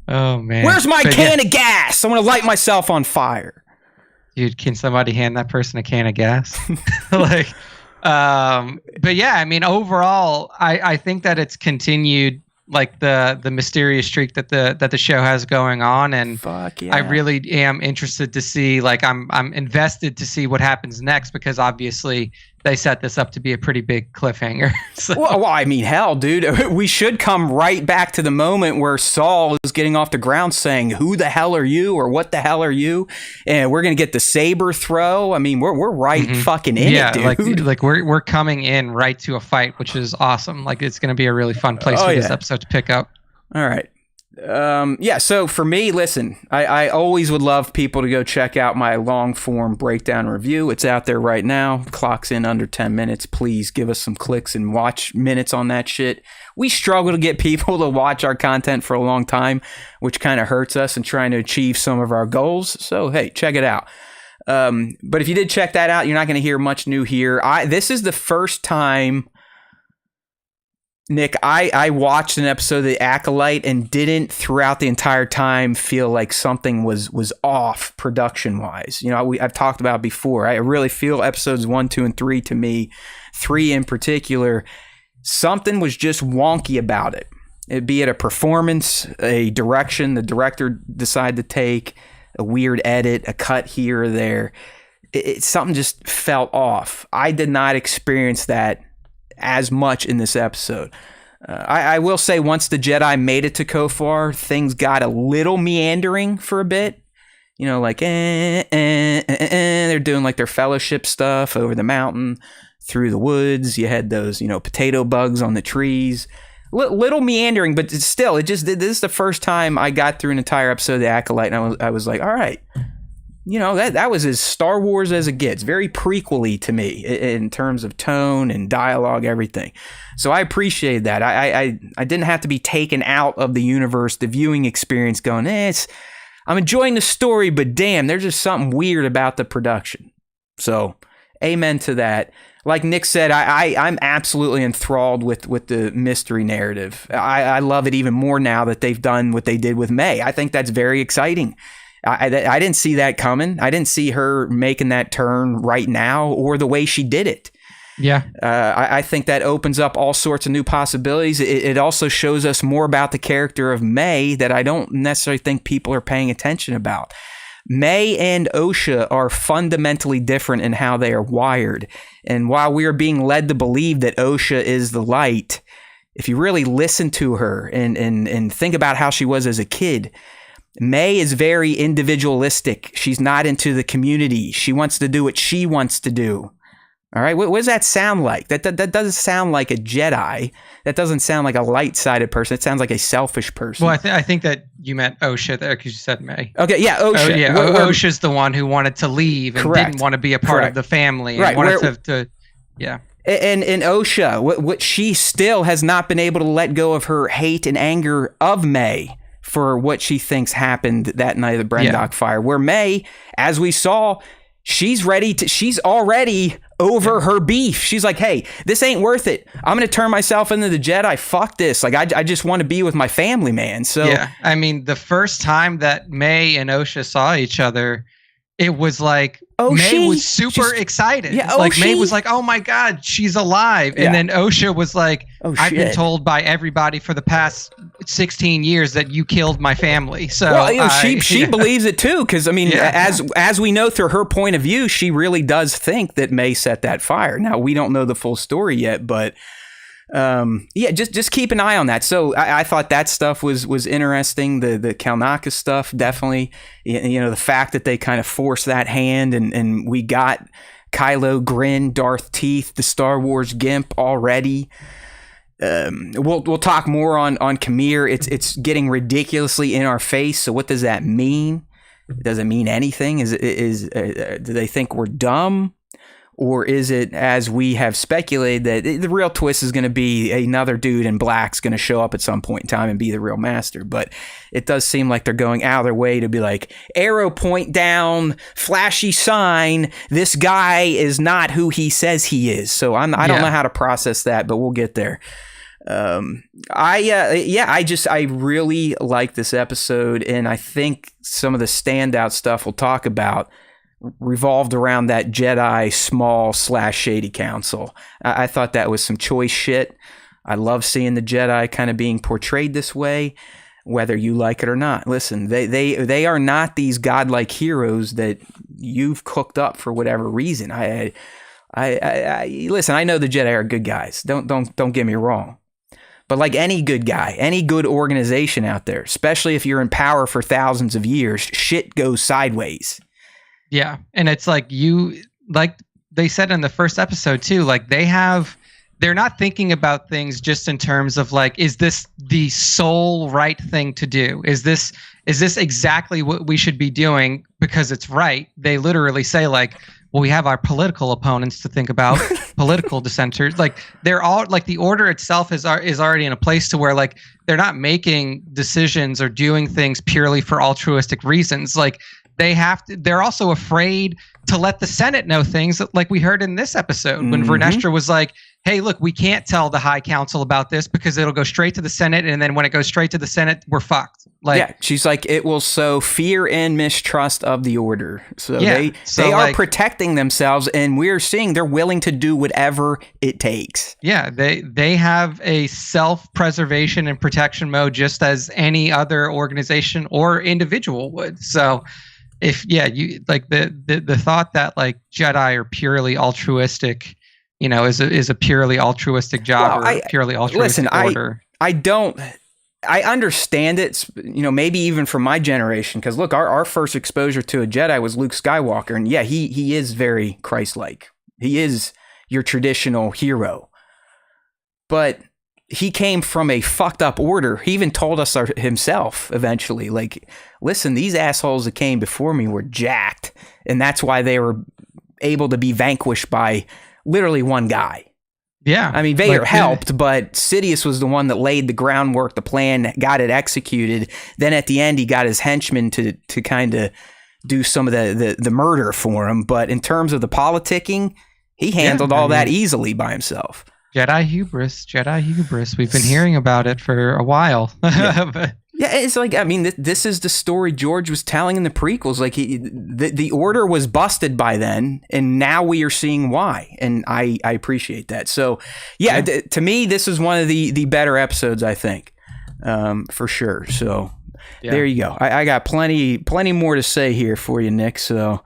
Oh man, where's my can of gas? I want to light myself on fire. Dude, can somebody hand that person a can of gas? But yeah, I mean, overall, I think that it's continued the mysterious streak that the show has going on, and fuck yeah. I really am interested to see. I'm invested to see what happens next because obviously they set this up to be a pretty big cliffhanger. So. Well, I mean, hell, dude, we should come right back to the moment where Saul is getting off the ground saying, "Who the hell are you?" or "What the hell are you?" And we're gonna get the saber throw. I mean, we're right fucking in it, dude. We're coming in right to a fight, which is awesome. It's gonna be a really fun place for this episode to pick up. All right. Yeah, so for me, listen, I always would love people to go check out my long form breakdown review. It's out there right now. Clock's in under 10 minutes. Please give us some clicks and watch minutes on that shit. We struggle to get people to watch our content for a long time, which kind of hurts us in trying to achieve some of our goals. So, hey, check it out. But if you did check that out, you're not going to hear much new here. This is the first time, Nick, I watched an episode of The Acolyte and didn't throughout the entire time feel like something was off production-wise. I've talked about it before. I really feel episodes 1, 2, and 3 to me, 3 in particular, something was just wonky about it. Be it a performance, a direction the director decided to take, a weird edit, a cut here or there. Something just felt off. I did not experience that as much in this episode. I will say once the Jedi made it to Kofar, things got a little meandering for a bit. They're doing their fellowship stuff over the mountain, through the woods. You had those, potato bugs on the trees. Little meandering, but still, this is the first time I got through an entire episode of The Acolyte, and I was like, all right. That was as Star Wars as it gets. Very prequel-y to me in terms of tone and dialogue, everything. So I appreciate that. I didn't have to be taken out of the universe, the viewing experience going, I'm enjoying the story, but damn, there's just something weird about the production. So, Amen to that. Like Nick said, I'm absolutely enthralled with the mystery narrative. I love it even more now that they've done what they did with May. I think that's very exciting. I didn't see that coming. I didn't see her making that turn right now or the way she did it. Yeah. I think that opens up all sorts of new possibilities. It also shows us more about the character of May that I don't necessarily think people are paying attention about. May and Osha are fundamentally different in how they are wired. And while we are being led to believe that Osha is the light, if you really listen to her and think about how she was as a kid, May is very individualistic. She's not into the community. She wants to do what she wants to do. All right, what does that sound like? That doesn't sound like a Jedi. That doesn't sound like a light-sided person. It sounds like a selfish person. Well, I think that you meant Osha there because you said May. Okay, yeah, Osha. Oh, yeah, Osha's the one who wanted to leave and didn't want to be a part of the family. And wanted to yeah. And Osha, what she still has not been able to let go of her hate and anger of May for what she thinks happened that night of the Brendock fire. Where May, as we saw, she's already over her beef. She's like, hey, this ain't worth it. I'm going to turn myself into the Jedi. Fuck this. Like, I just want to be with my family, man. So yeah, I mean, the first time that May and Osha saw each other, it was like May was super excited. Yeah, like May was like, "Oh my God, she's alive!" And then Osha was like, "I've been told by everybody for the past 16 years that you killed my family." So she believes it too, because I mean, as we know through her point of view, she really does think that May set that fire. Now we don't know the full story yet, but just keep an eye on that. So I thought that stuff was interesting. The Kalnaka stuff, definitely, the fact that they kind of forced that hand and we got Kylo Grin, Darth Teeth, the Star Wars Gimp already. We'll talk more on Khmer. It's getting ridiculously in our face. So what does that mean? Does it mean anything? Do they think we're dumb? Or is it, as we have speculated, that the real twist is going to be another dude in black's going to show up at some point in time and be the real master? But it does seem like they're going out of their way to be like, arrow point down, flashy sign, this guy is not who he says he is. So I don't know how to process that, but we'll get there. I really like this episode, and I think some of the standout stuff we'll talk about revolved around that Jedi small / Shady council. I thought that was some choice shit. I love seeing the Jedi kind of being portrayed this way, whether you like it or not. Listen, they are not these godlike heroes that you've cooked up for whatever reason. I listen, I know the Jedi are good guys. Don't get me wrong. But like any good guy, any good organization out there, especially if you're in power for thousands of years, shit goes sideways. Yeah. And it's like like they said in the first episode too, like they're not thinking about things just in terms of like, is this the sole right thing to do? Is this exactly what we should be doing because it's right? They literally say like, well, we have our political opponents to think about, political dissenters. Like they're all like the order itself is already in a place to where like they're not making decisions or doing things purely for altruistic reasons. Like they're also afraid to let the Senate know things like we heard in this episode when Vernestra was like, hey, look, we can't tell the High Council about this because it'll go straight to the Senate. And then when it goes straight to the Senate, we're fucked. Like, she's like, it will sow fear and mistrust of the order. So they are protecting themselves, and we're seeing they're willing to do whatever it takes. Yeah, they have a self-preservation and protection mode just as any other organization or individual would. So if you like the thought that like Jedi are purely altruistic, is a purely altruistic job or purely altruistic order. I understand it, maybe even from my generation, because look, our first exposure to a Jedi was Luke Skywalker, and yeah, he is very Christ-like. He is your traditional hero, but he came from a fucked up order. He even told us himself eventually, like, listen, these assholes that came before me were jacked, and that's why they were able to be vanquished by literally one guy. Yeah. I mean, Vader helped, but Sidious was the one that laid the groundwork, the plan, got it executed. Then at the end, he got his henchmen to kind of do some of the murder for him. But in terms of the politicking, He handled all that easily by himself. Jedi hubris. We've been hearing about it for a while. Yeah, it's like, I mean, this is the story George was telling in the prequels. Like, the order was busted by then, and now we are seeing why. And I appreciate that. So, yeah. To me, this is one of the better episodes, I think, for sure. So, there you go. I got plenty more to say here for you, Nick. So,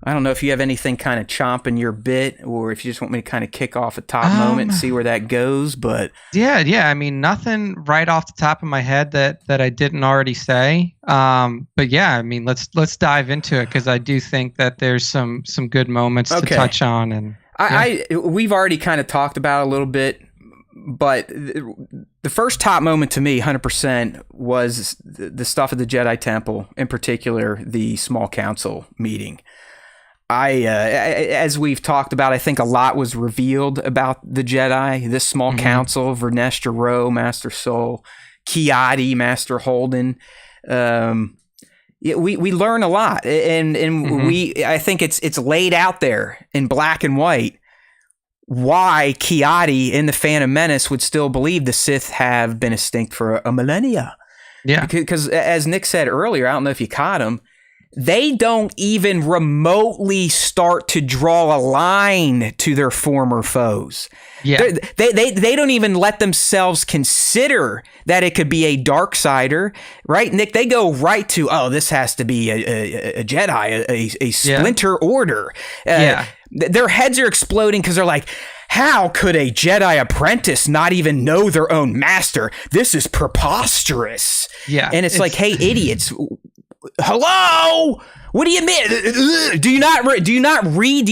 I don't know if you have anything kind of chomping your bit, or if you just want me to kind of kick off a top moment and see where that goes. But yeah. I mean, nothing right off the top of my head that I didn't already say. But yeah, I mean, let's dive into it, because I do think that there's some good moments to touch on. And we've already kind of talked about it a little bit, but the first top moment to me, 100%, was the stuff at the Jedi Temple, in particular the small council meeting. As we've talked about, I think a lot was revealed about the Jedi, this small council, Vernestra Rwoh, Master Soul, Kiadi, Master Holden. We learn a lot, and I think it's laid out there in black and white why Kiadi in the Phantom Menace would still believe the Sith have been extinct for a millennia. Yeah, because as Nick said earlier, I don't know if you caught him, they don't even remotely start to draw a line to their former foes. Yeah, they don't even let themselves consider that it could be a Darksider, right, Nick? They go right to, oh, this has to be a Jedi, a splinter order. Their heads are exploding because they're like, how could a Jedi apprentice not even know their own master? This is preposterous. Yeah, and it's like, hey, idiots. Hello? What do you mean? Do you not read? Do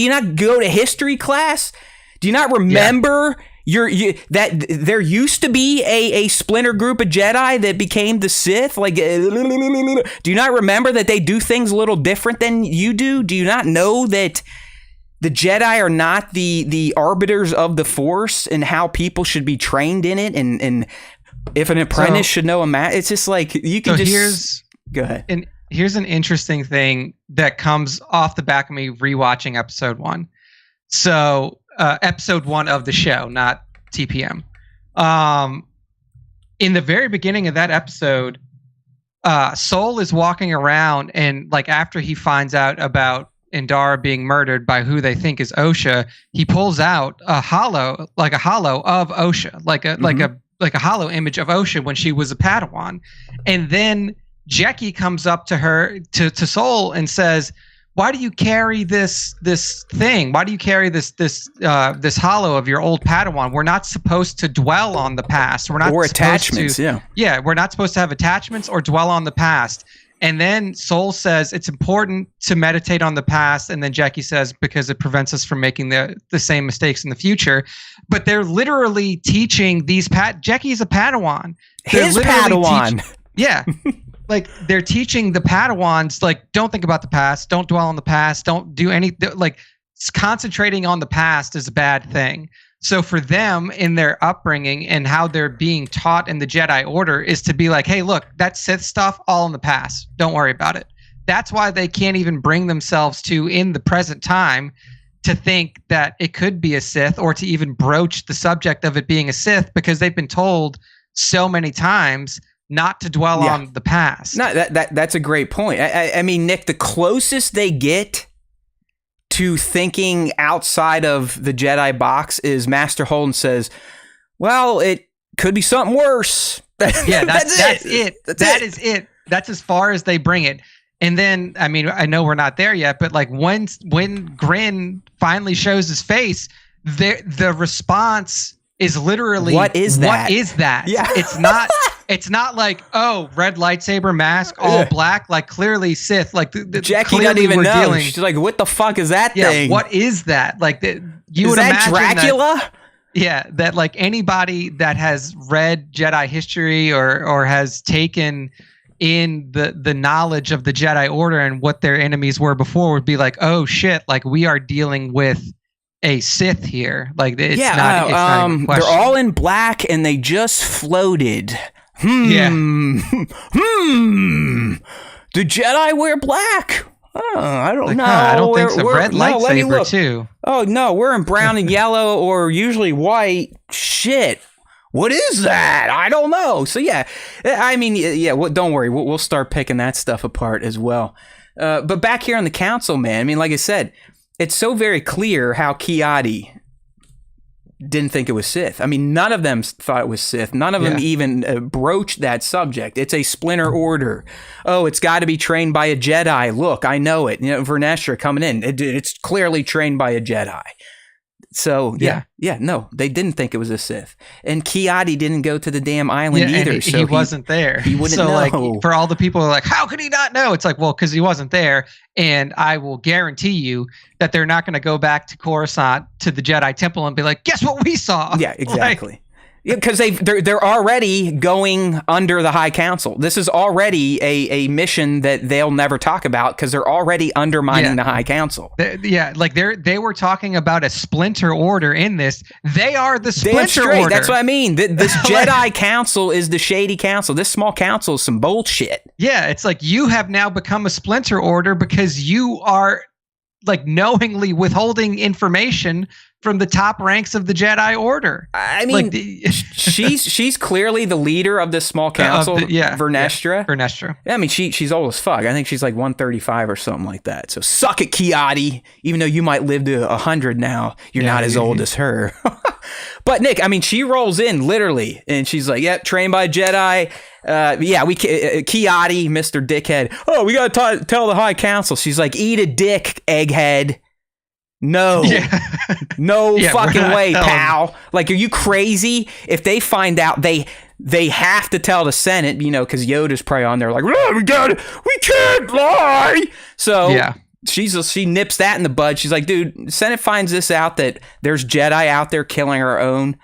you not go to history class? Do you not remember that there used to be a splinter group of Jedi that became the Sith? Like, do you not remember that they do things a little different than you do? Do you not know that the Jedi are not the arbiters of the Force and how people should be trained in it? And if an apprentice should know it's just like, you can go ahead. Here's an interesting thing that comes off the back of me rewatching episode 1. So, episode 1 of the show, not TPM. In the very beginning of that episode, Soul is walking around, and like after he finds out about Indara being murdered by who they think is Osha, he pulls out a hollow of Osha, like a hollow image of Osha when she was a Padawan, and then Jecki comes up to her, to Soul, and says, "Why do you carry this thing? Why do you carry this hollow of your old Padawan? We're not supposed to dwell on the past. We're not attachments. We're not supposed to have attachments or dwell on the past." And then Soul says it's important to meditate on the past, and then Jecki says because it prevents us from making the same mistakes in the future. But they're literally teaching these Jecki's a Padawan. His Padawan. Like, they're teaching the Padawans, like, don't think about the past, don't dwell on the past, don't do anything, like, concentrating on the past is a bad thing. So for them, in their upbringing and how they're being taught in the Jedi Order, is to be like, hey, look, that Sith stuff, all in the past, don't worry about it. That's why they can't even bring themselves to, in the present time, to think that it could be a Sith, or to even broach the subject of it being a Sith, because they've been told so many times not to dwell on the past. No, that's a great point. I mean, Nick, the closest they get to thinking outside of the Jedi box is Master Holden says, well, it could be something worse. That's it. That is it. That's as far as they bring it. And then, I mean, I know we're not there yet, but like when Grin finally shows his face, the response is literally, what is that? What is that? Yeah. It's not like, oh, red lightsaber mask, all black, like clearly Sith. Like Jackie doesn't even know. She's like, what the fuck is that thing? What is that? Like, you would imagine Dracula? That like anybody that has read Jedi history or has taken in the knowledge of the Jedi Order and what their enemies were before would be like, oh shit, like we are dealing with a Sith here. Like it's not even a question. They're all in black and they just floated. The Jedi wear black. Oh, I don't Like, know. I don't think so. Red let me lightsaber look. too. Oh no, we're in brown and yellow, or usually white. Shit. What is that? I don't know. So yeah, I mean, yeah. Well, don't worry. We'll start picking that stuff apart as well. But back here on the council, man. I mean, like I said, it's so very clear how Kiadi didn't think it was Sith. I mean, none of them thought it was Sith. None of them even broached that subject. It's a splinter order. Oh, it's got to be trained by a Jedi. Look, I know it. You know, Vernestra coming in. It's clearly trained by a Jedi. So, no, they didn't think it was a Sith. And Kiadi didn't go to the damn island either. And so he wasn't there. He wouldn't know. Like, for all the people who are like, how could he not know? It's like, well, because he wasn't there. And I will guarantee you that they're not going to go back to Coruscant to the Jedi Temple and be like, guess what we saw? Yeah, exactly. Because they're already going under the High Council. This is already a mission that they'll never talk about because they're already undermining the High Council. They were talking about a splinter order in this. They are the splinter order. That's what I mean. This Jedi Council is the Shady Council. This small council is some bullshit. Yeah, it's like you have now become a splinter order because you are like knowingly withholding information from the top ranks of the Jedi Order. I mean, she's clearly the leader of this small council, Vernestra. Vernestra. I mean, she's old as fuck. I think she's like 135 or something like that. So suck it, Kiadi. Even though you might live to 100 now, you're not as old as her. But Nick, I mean, she rolls in literally, and she's like, "Yep, trained by Jedi." Kiadi, Mr. Dickhead. Oh, we gotta tell the High Council. She's like, "Eat a dick, egghead." No, no fucking way, pal. Like, are you crazy? If they find out, they have to tell the Senate, you know, because Yoda's probably on there like, oh, we can't lie. So she nips that in the bud. She's like, dude, Senate finds this out that there's Jedi out there killing our own.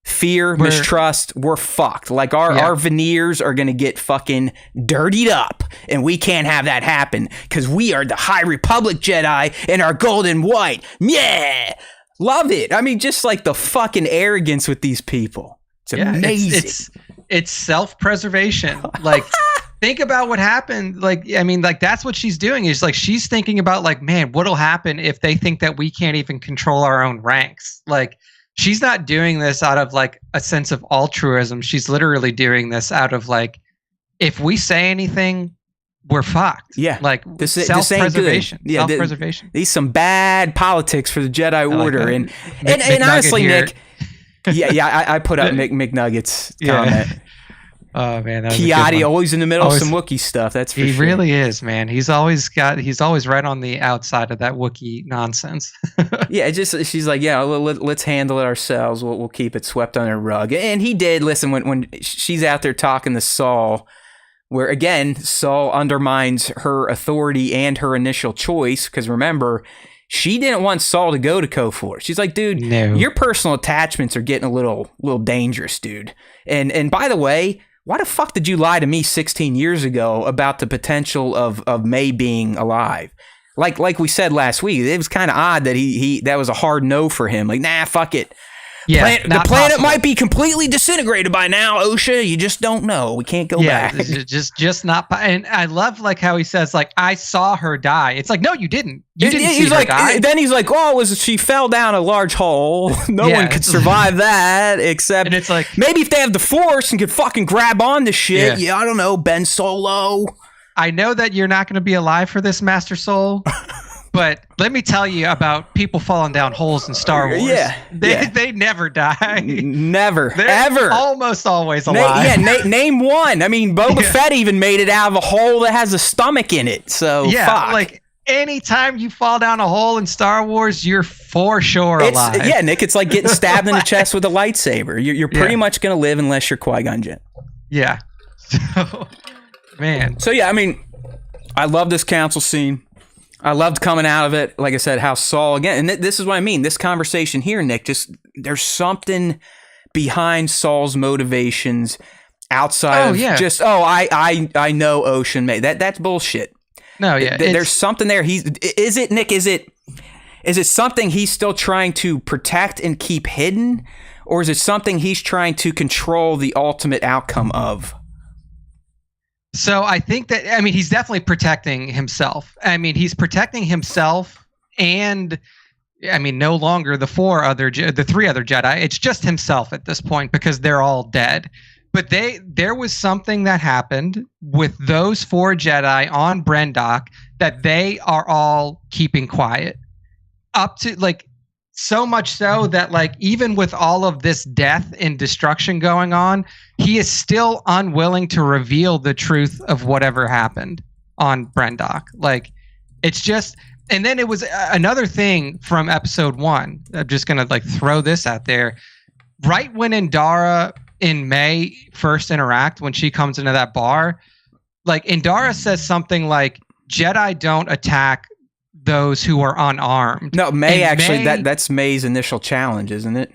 Fear, mistrust, we're fucked. Like our veneers are going to get fucking dirtied up, and we can't have that happen because we are the High Republic Jedi in our golden white. Yeah. Love it. I mean, just like the fucking arrogance with these people. It's amazing. It's self-preservation. Like, think about what happened. Like, I mean, like that's what she's doing is like, she's thinking about like, man, what'll happen if they think that we can't even control our own ranks? Like, she's not doing this out of like a sense of altruism. She's literally doing this out of like, if we say anything, we're fucked. Yeah. Like self-preservation. Yeah, self-preservation. These some bad politics for the Jedi Order. Like and honestly, Nick, I put up McNuggets comment. Oh man, Kiadi always in the middle of some Wookiee stuff. That's for sure. He really is, man. He's always right on the outside of that Wookiee nonsense. Yeah, she's like, yeah, let's handle it ourselves. We'll keep it swept under the rug. And he did. Listen, when she's out there talking to Saul, where again Saul undermines her authority and her initial choice, because remember, she didn't want Saul to go to KOTOR. She's like, dude, your personal attachments are getting a little dangerous, dude. And by the way, why the fuck did you lie to me 16 years ago about the potential of May being alive? Like we said last week, it was kind of odd that he that was a hard no for him. Like, nah, fuck it. Yeah, the planet might be completely disintegrated by now, OSHA. You just don't know. We can't go back. Just not. And I love like how he says like, I saw her die. It's like, no, you didn't. You didn't see her die. Then he's like, oh, she fell down a large hole. No one could survive that except. And it's like, maybe if they have the Force and could fucking grab on to shit. Yeah, I don't know, Ben Solo. I know that you're not going to be alive for this, Master Soul. But let me tell you about people falling down holes in Star Wars. They never die. Never. They're ever. Almost always alive. Name one. I mean, Boba Fett even made it out of a hole that has a stomach in it. So, fuck. Like, anytime you fall down a hole in Star Wars, you're for sure alive. Yeah, Nick, it's like getting stabbed in the chest with a lightsaber. You're pretty much going to live unless you're Qui-Gon Jinn. Yeah. So, man. So, yeah, I mean, I love this council scene. I loved coming out of it. Like I said, how Saul, again, and this is what I mean. This conversation here, Nick, just there's something behind Saul's motivations outside of just, I know Ocean May. That's bullshit. No, yeah. There's something there. Is it something he's still trying to protect and keep hidden? Or is it something he's trying to control the ultimate outcome of? So I think that, I mean, he's definitely protecting himself. I mean, he's protecting himself and, I mean, no longer the three other Jedi. It's just himself at this point because they're all dead. But there was something that happened with those 4 Jedi on Brendok that they are all keeping quiet. Up to, like, so much so that, like, even with all of this death and destruction going on, he is still unwilling to reveal the truth of whatever happened on Brendok. Like, it's just, and then it was another thing from episode 1. I'm just going to, like, throw this out there. Right when Indara and May first interact, when she comes into that bar, like, Indara says something like, Jedi don't attack those who are unarmed. No, May actually, that's May's initial challenge, isn't it?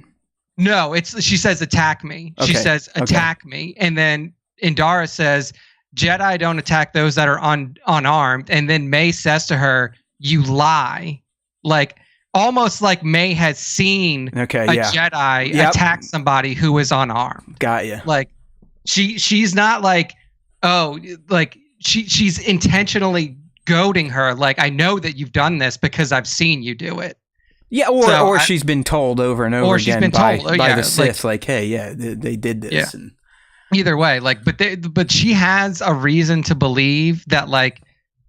No, she says attack me. She says attack me. And then Indara says Jedi don't attack those that are unarmed. And then May says to her, you lie. Like, almost like May has seen a Jedi attack somebody who is unarmed. Got you. Like, she's not like, oh, like she's intentionally goading her. Like, I know that you've done this because I've seen you do it. Yeah, or she's been told over and over again by the Sith, like, hey, yeah, they did this. Yeah. And either way, like, but she has a reason to believe that, like,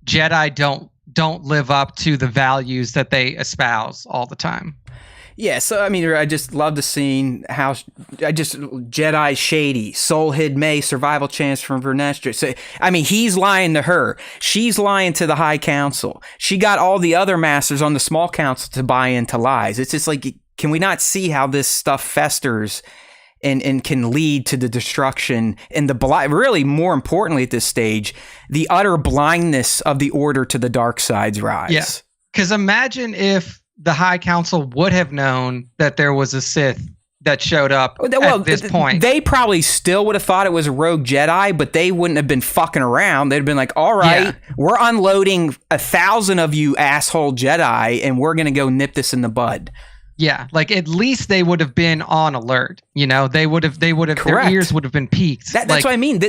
Jedi don't live up to the values that they espouse all the time. Yeah, so I mean, I just love the scene. Jedi Shady, soul hid May, survival chance from Vernestra. So I mean, he's lying to her. She's lying to the High Council. She got all the other masters on the Small Council to buy into lies. It's just like, can we not see how this stuff festers and can lead to the destruction and really more importantly at this stage, the utter blindness of the Order to the dark side's rise. Yeah, because imagine if the High Council would have known that there was a Sith that showed up at this point. They probably still would have thought it was a rogue Jedi, but they wouldn't have been fucking around. They'd have been like, all right, we're unloading 1,000 of you asshole Jedi, and we're going to go nip this in the bud. Yeah, like, at least they would have been on alert. You know, they would have, their ears would have been peaked. That's what I mean.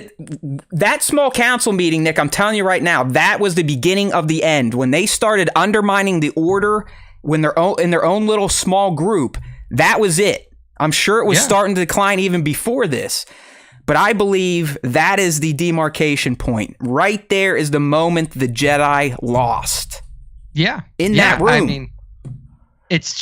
That Small Council meeting, Nick, I'm telling you right now, that was the beginning of the end. When they started undermining the Order when they're in their own little small group, that was it. I'm sure it was starting to decline even before this. But I believe that is the demarcation point. Right there is the moment the Jedi lost. Yeah. In that room. I mean, it's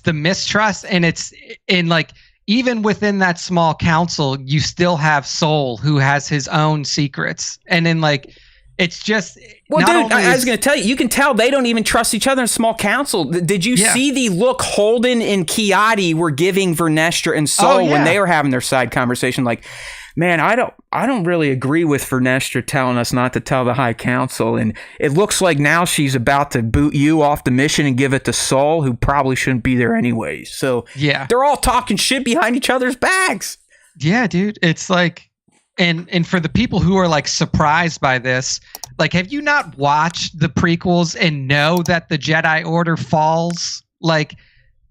the mistrust, and it's in, like, even within that small council, you still have Soul, who has his own secrets. And then, like, it's just... Well, dude, I was going to tell you, you can tell they don't even trust each other in a small council. Did you see the look Holden and Kiadi were giving Vernestra and Soul when they were having their side conversation? Like, man, I don't really agree with Vernestra telling us not to tell the High Council, and it looks like now she's about to boot you off the mission and give it to Soul, who probably shouldn't be there anyways. So they're all talking shit behind each other's backs. Yeah, dude. It's like... And for the people who are, like, surprised by this, like, have you not watched the prequels and know that the Jedi Order falls? Like,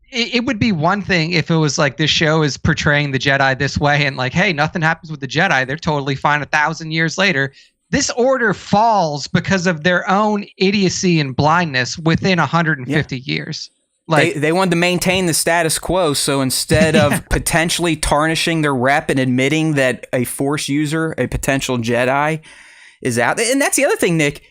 it would be one thing if it was like this show is portraying the Jedi this way and, like, hey, nothing happens with the Jedi. They're totally fine 1,000 years later. This Order falls because of their own idiocy and blindness within 150 years. Like, they wanted to maintain the status quo, so instead of potentially tarnishing their rep and admitting that a Force user, a potential Jedi, is out. And that's the other thing, Nick.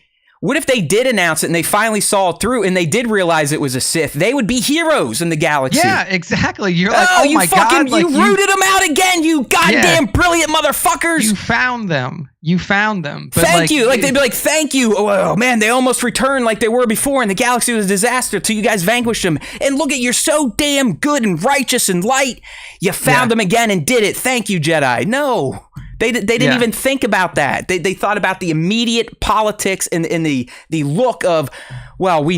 What if they did announce it and they finally saw it through and they did realize it was a Sith? They would be heroes in the galaxy. Yeah, exactly. You're like, oh my God. Like, you rooted them out again, you goddamn brilliant motherfuckers. You found them. But thank you. Like, they'd be like, thank you. Oh, man, they almost returned like they were before and the galaxy was a disaster till you guys vanquished them. And look at, you're so damn good and righteous and light. You found them again and did it. Thank you, Jedi. No. They didn't even think about that. They thought about the immediate politics and the look of, we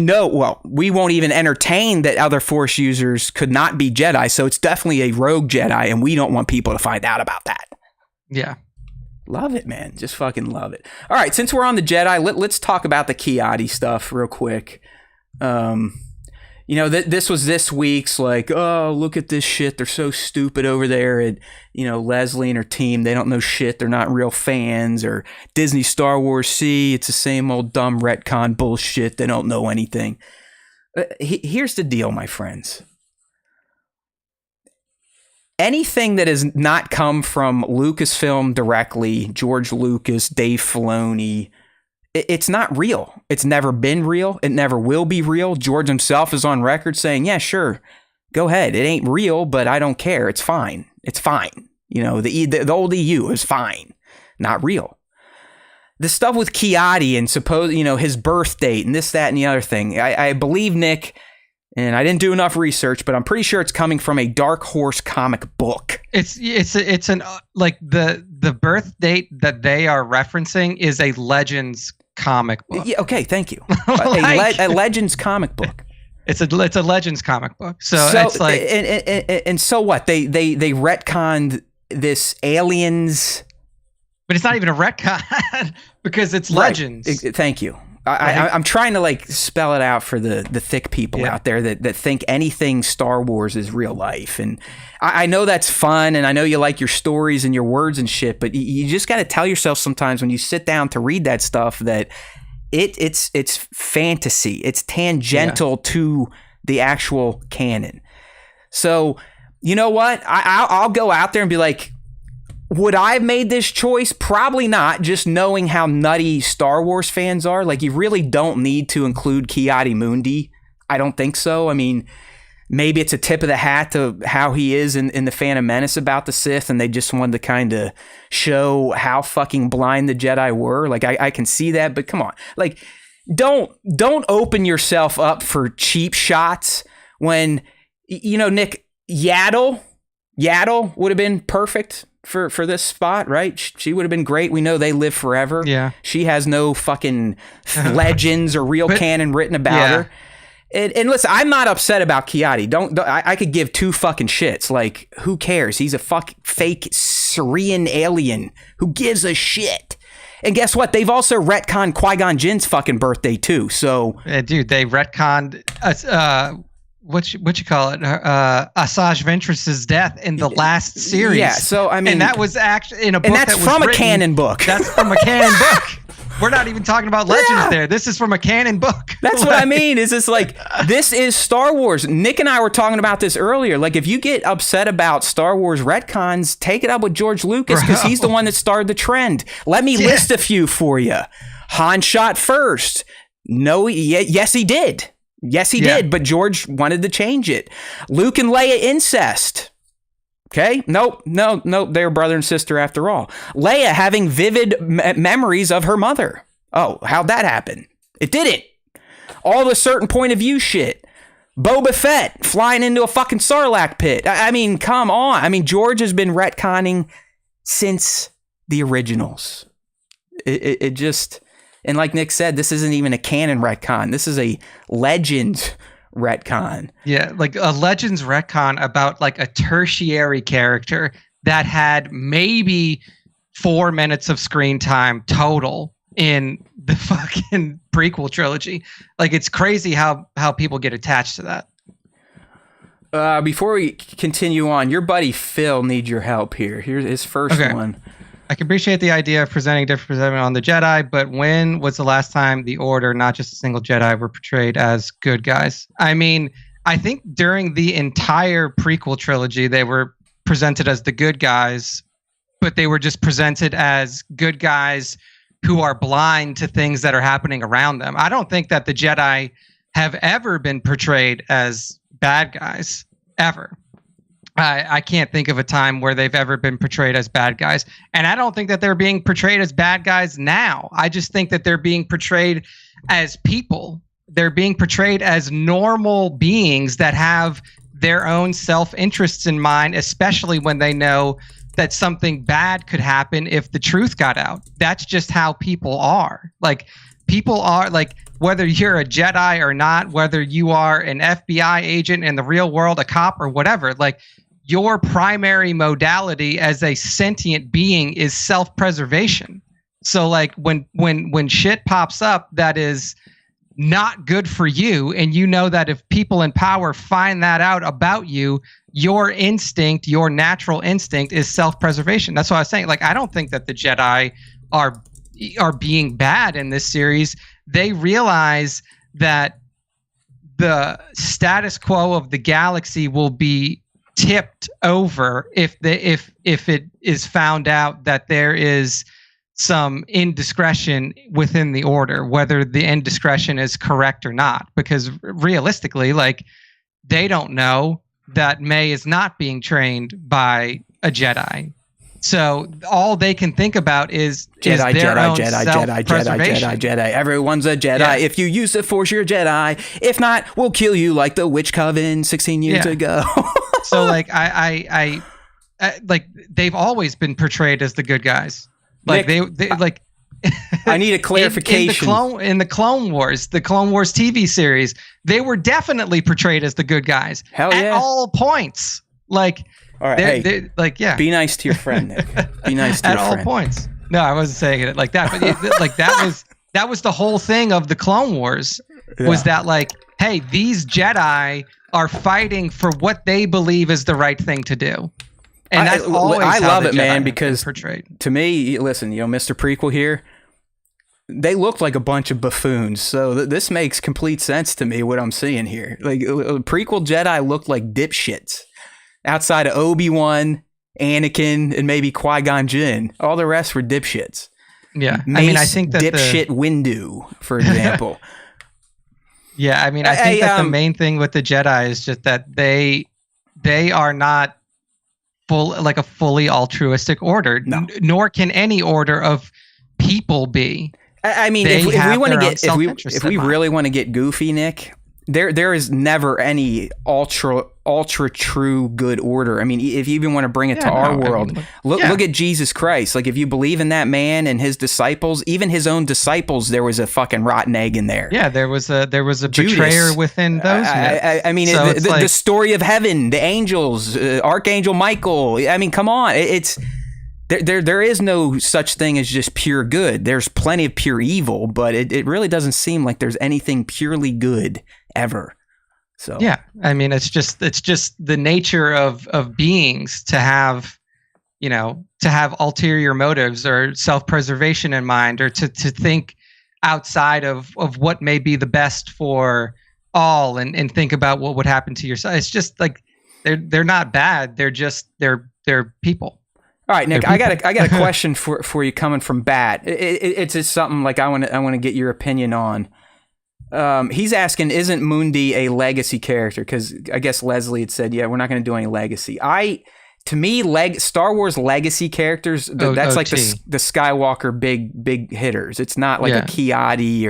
won't even entertain that other Force users could not be Jedi, so it's definitely a rogue Jedi, and we don't want people to find out about that. Yeah. Love it, man. Just fucking love it. All right, since we're on the Jedi, let's talk about the Kiadi stuff real quick. this was this week's like, oh, look at this shit. They're so stupid over there at, Leslie and her team. They don't know shit. They're not real fans. Or Disney Star Wars, see, it's the same old dumb retcon bullshit. They don't know anything. Here's the deal, my friends. Anything that has not come from Lucasfilm directly, George Lucas, Dave Filoni, it's not real. It's never been real. It never will be real. George himself is on record saying, yeah, sure, go ahead. It ain't real, but I don't care. It's fine. It's fine. The old EU is fine. Not real. The stuff with Chiadi and his birth date and this, that, and the other thing. I believe, Nick, and I didn't do enough research, but I'm pretty sure it's coming from a Dark Horse comic book. It's an like the birth date that they are referencing is a Legends comic book. Yeah, okay, thank you. A Legends comic book. It's a Legends comic book. So it's like and so what? They retconned this aliens, but it's not even a retcon because it's Legends. Thank you. I'm trying to spell it out for the thick people out there that think anything Star Wars is real life. And I know that's fun, and I know you like your stories and your words and shit, but you just got to tell yourself sometimes when you sit down to read that stuff that it's fantasy. It's tangential to the actual canon. So you know what? I'll go out there and be like, would I have made this choice? Probably not, just knowing how nutty Star Wars fans are. You really don't need to include Ki-Adi-Mundi. I don't think so. I mean, maybe it's a tip of the hat to how he is in The Phantom Menace about the Sith, and they just wanted to kind of show how fucking blind the Jedi were. I can see that, but come on. Don't open yourself up for cheap shots when, Nick, Yaddle would have been perfect for this spot, right? She would have been great. We know they live forever. Yeah. She has no fucking legends or real canon written about her. And listen, I'm not upset about Chiadi. I could give two fucking shits. Who cares? He's a fake Syrian alien. Who gives a shit? And guess what? They've also retconned Qui-Gon Jinn's fucking birthday too. So, dude, they retconned what you call it? Asajj Ventress's death in the last series. Yeah, so I mean, and that was actually in a book, and that's from a canon book. That's from a canon book. We're not even talking about Legends there. This is from a canon book. That's what I mean. Is this this is Star Wars? Nick and I were talking about this earlier. If you get upset about Star Wars retcons, take it up with George Lucas because he's the one that started the trend. Let me list a few for you. Han shot first. No, yes, he did. Yes, he did, but George wanted to change it. Luke and Leia incest. Okay? Nope, they're brother and sister after all. Leia having vivid memories of her mother. Oh, how'd that happen? It didn't. All the certain point of view shit. Boba Fett flying into a fucking Sarlacc pit. I mean, come on. I mean, George has been retconning since the originals. It just... And like Nick said, this isn't even a canon retcon. This is a Legends retcon. Yeah, a Legends retcon about a tertiary character that had maybe 4 minutes of screen time total in the fucking prequel trilogy. It's crazy how people get attached to that. Before we continue on, your buddy Phil needs your help here. Here's his first one. I can appreciate the idea of presenting different perspectives on the Jedi, but when was the last time the Order, not just a single Jedi, were portrayed as good guys? I mean, I think during the entire prequel trilogy, they were presented as the good guys, but they were just presented as good guys who are blind to things that are happening around them. I don't think that the Jedi have ever been portrayed as bad guys, ever. I can't think of a time where they've ever been portrayed as bad guys. And I don't think that they're being portrayed as bad guys now. I just think that they're being portrayed as people. They're being portrayed as normal beings that have their own self-interests in mind, especially when they know that something bad could happen if the truth got out. That's just how people are. People are whether you're a Jedi or not, whether you are an FBI agent in the real world, a cop or whatever, your primary modality as a sentient being is self-preservation. So when shit pops up that is not good for you, and you know that if people in power find that out about you, your instinct, your natural instinct is self-preservation. That's what I was saying. Like, I don't think that the Jedi are being bad in this series. They realize that the status quo of the galaxy will be tipped over if it is found out that there is some indiscretion within the order, whether the indiscretion is correct or not. Because realistically, like, they don't know that May is not being trained by a Jedi. So all they can think about is their own self-preservation. Jedi. Everyone's a Jedi. Yeah. If you use the Force, you're a Jedi. If not, we'll kill you like the Witch Coven 16 years ago. So like I like they've always been portrayed as the good guys. Like Nick, they like. I need a clarification. In the Clone Wars TV series, they were definitely portrayed as the good guys. Hell yeah. At all points. Like, all right, they're like, yeah. Be nice to your friend, Nick. Be nice to At your all friend. points. No, I wasn't saying it like that. But like that was the whole thing of the Clone Wars. Was that like, hey, these Jedi are fighting for what they believe is the right thing to do. And that's always I how love the it, Jedi man, have been because portrayed. To me, listen, Mr. Prequel here, they looked like a bunch of buffoons. So this makes complete sense to me, what I'm seeing here. Like, prequel Jedi looked like dipshits. Outside of Obi-Wan, Anakin, and maybe Qui-Gon Jinn. All the rest were dipshits. Yeah. Mace, I mean, I think that dipshit Windu, for example. Yeah, I mean, I think that the main thing with the Jedi is just that they are not like a fully altruistic order, nor can any order of people be. I mean, if we want to get, if we really want to get goofy, Nick, there is never any ultra true good order. I mean, if you even want to bring it to our world, look at Jesus Christ. Like, if you believe in that man and his disciples, even his own disciples, there was a fucking rotten egg in there. Yeah, there was a betrayer within those. I mean, so the story of heaven, the angels, Archangel Michael. I mean, come on, it's. There is no such thing as just pure good. There's plenty of pure evil, but it really doesn't seem like there's anything purely good ever. So yeah, I mean, it's just the nature of beings to have, ulterior motives or self-preservation in mind, or to think outside of what may be the best for all, and think about what would happen to yourself. It's just like they're not bad. They're people. All right, Nick, I got a question for you coming from Bat. It's just something like I want to get your opinion on. He's asking, isn't Mundi a legacy character? Because I guess Leslie had said, yeah, we're not going to do any legacy. To me, Star Wars legacy characters, that's like the Skywalker big hitters. It's not like a Kiadi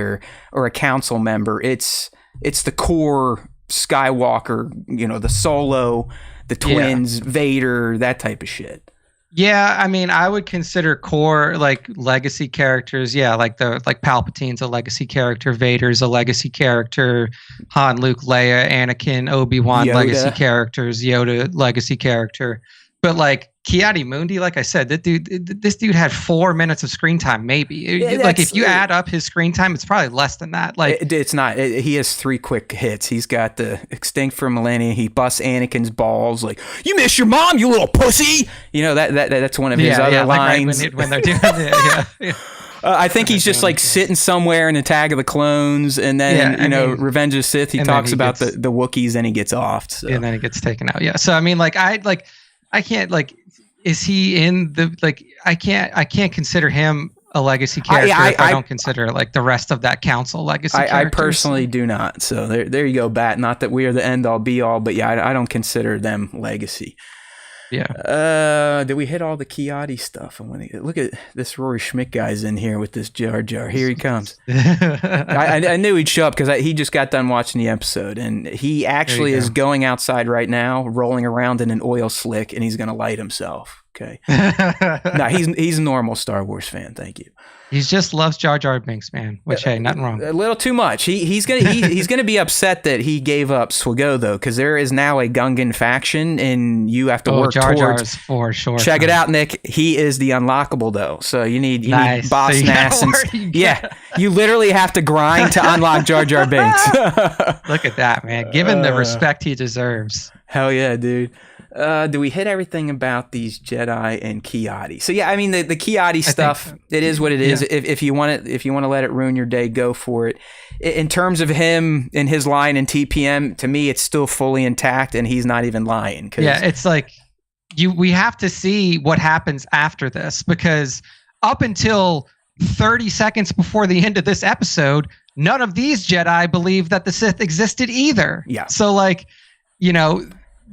or a council member. It's the core Skywalker, the Solo, the twins, Vader, that type of shit. Yeah, I mean, I would consider core like legacy characters. Yeah, like Palpatine's a legacy character, Vader's a legacy character, Han, Luke, Leia, Anakin, Obi-Wan, Yoda. Legacy characters, Yoda, legacy character. But like Ki-Adi-Mundi, like I said, this dude had 4 minutes of screen time, maybe. Like, if you add up his screen time, it's probably less than that. Like, it's not. He has 3 quick hits. He's got the Extinct for Millennia. He busts Anakin's balls like, "You miss your mom, you little pussy." That's one of his other lines. Like when they're doing it. Yeah. I think he's just like sitting somewhere in Attack of the Clones, and then Revenge of the Sith. He talks about the Wookiees, and he gets off. So. And then he gets taken out. Yeah. So I mean, I can't is he in the I can't consider him a legacy character if I don't consider like the rest of that council legacy characters. I personally do not. So there you go, Bat. Not that we are the end all be all, but yeah, I don't consider them legacy. Yeah. Did we hit all the Kiadi stuff? Look at this Rory Schmidt guy's in here with this Jar Jar. Here he comes. I knew he'd show up because he just got done watching the episode, and he actually is going outside right now, rolling around in an oil slick, and he's going to light himself. Okay. No, he's a normal Star Wars fan. Thank you. He just loves Jar Jar Binks, man. Which, hey, nothing wrong. A little too much. He's gonna be upset that he gave up Swago though, because there is now a Gungan faction, and you have to work Jar towards. Jar's for sure. Check it out, Nick. He is the unlockable though, so you need Nice. Boss So you Nass. gotta Yeah, you literally have to grind to unlock Jar Jar Binks. Look at that, man. Given the respect he deserves. Hell yeah, dude. Do we hit everything about these Jedi and Kiadi? So yeah, I mean the Kiadi stuff. It is what it is. Yeah. If you want to let it ruin your day, go for it. In terms of him and his line in TPM, to me, it's still fully intact, and he's not even lying. Yeah, it's like we have to see what happens after this, because up until 30 seconds before the end of this episode, none of these Jedi believe that the Sith existed either. Yeah. So like,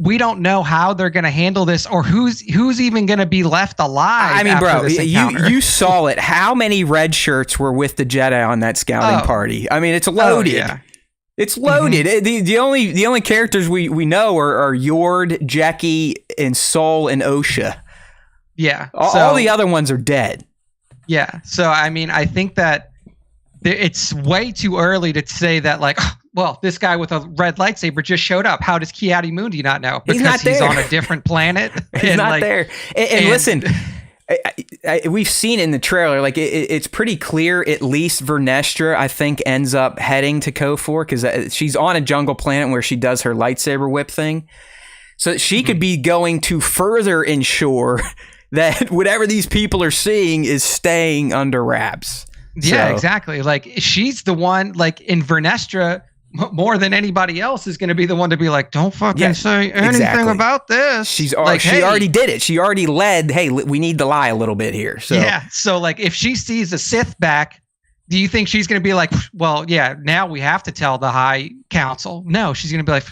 we don't know how they're going to handle this, or who's even going to be left alive. I mean, after bro, this encounter. you saw it. How many red shirts were with the Jedi on that scouting party? I mean, it's loaded. Yeah. It's loaded. Mm-hmm. The only characters we know are Yord, Jeki, and Sol and Osha. Yeah. All the other ones are dead. Yeah. So I mean, I think that it's way too early to say that, like, well, this guy with a red lightsaber just showed up. How does Kiadi Mundi not know? Because he's on a different planet. He's not there. And listen, we've seen in the trailer, like it's pretty clear. At least Vernestra, I think, ends up heading to KOTOR because she's on a jungle planet where she does her lightsaber whip thing. So she could be going to further ensure that whatever these people are seeing is staying under wraps. Yeah, exactly. Like she's the one, like in Vernestra, more than anybody else is going to be the one to be like, don't fucking say anything about this. She like, already did it. She already led. Hey, we need to lie a little bit here. So yeah. So like, if she sees a Sith back, do you think she's going to be like, well, yeah, now we have to tell the High Council? No, she's going to be like,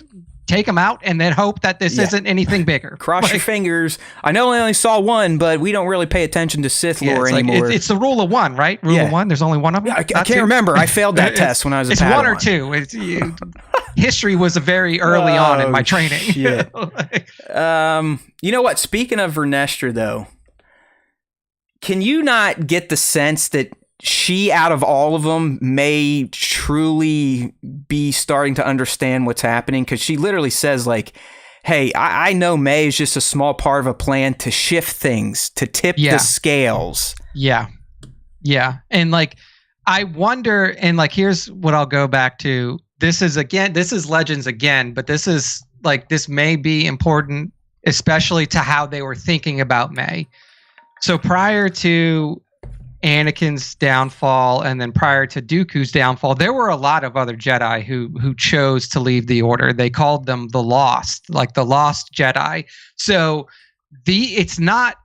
take them out and then hope that this isn't anything bigger. Cross your fingers. I know I only saw one, but we don't really pay attention to Sith lore anymore. Like, it's the rule of one, right? Rule of one. There's only one of them. I can't remember. I failed that test when I was a Padawan. It's one or two. History was a very early on in my training. Shit. You know what? Speaking of Vernestra, though, can you not get the sense that she, out of all of them, may truly be starting to understand what's happening? Because she literally says, like, hey, I know May is just a small part of a plan to shift things, to tip the scales. Yeah. Yeah. And, like, I wonder, and, like, here's what I'll go back to. This is Legends again, but this may be important, especially to how they were thinking about May. So prior to Anakin's downfall, and then prior to Dooku's downfall, there were a lot of other Jedi who chose to leave the Order. They called them the Lost, like the Lost Jedi. So it's not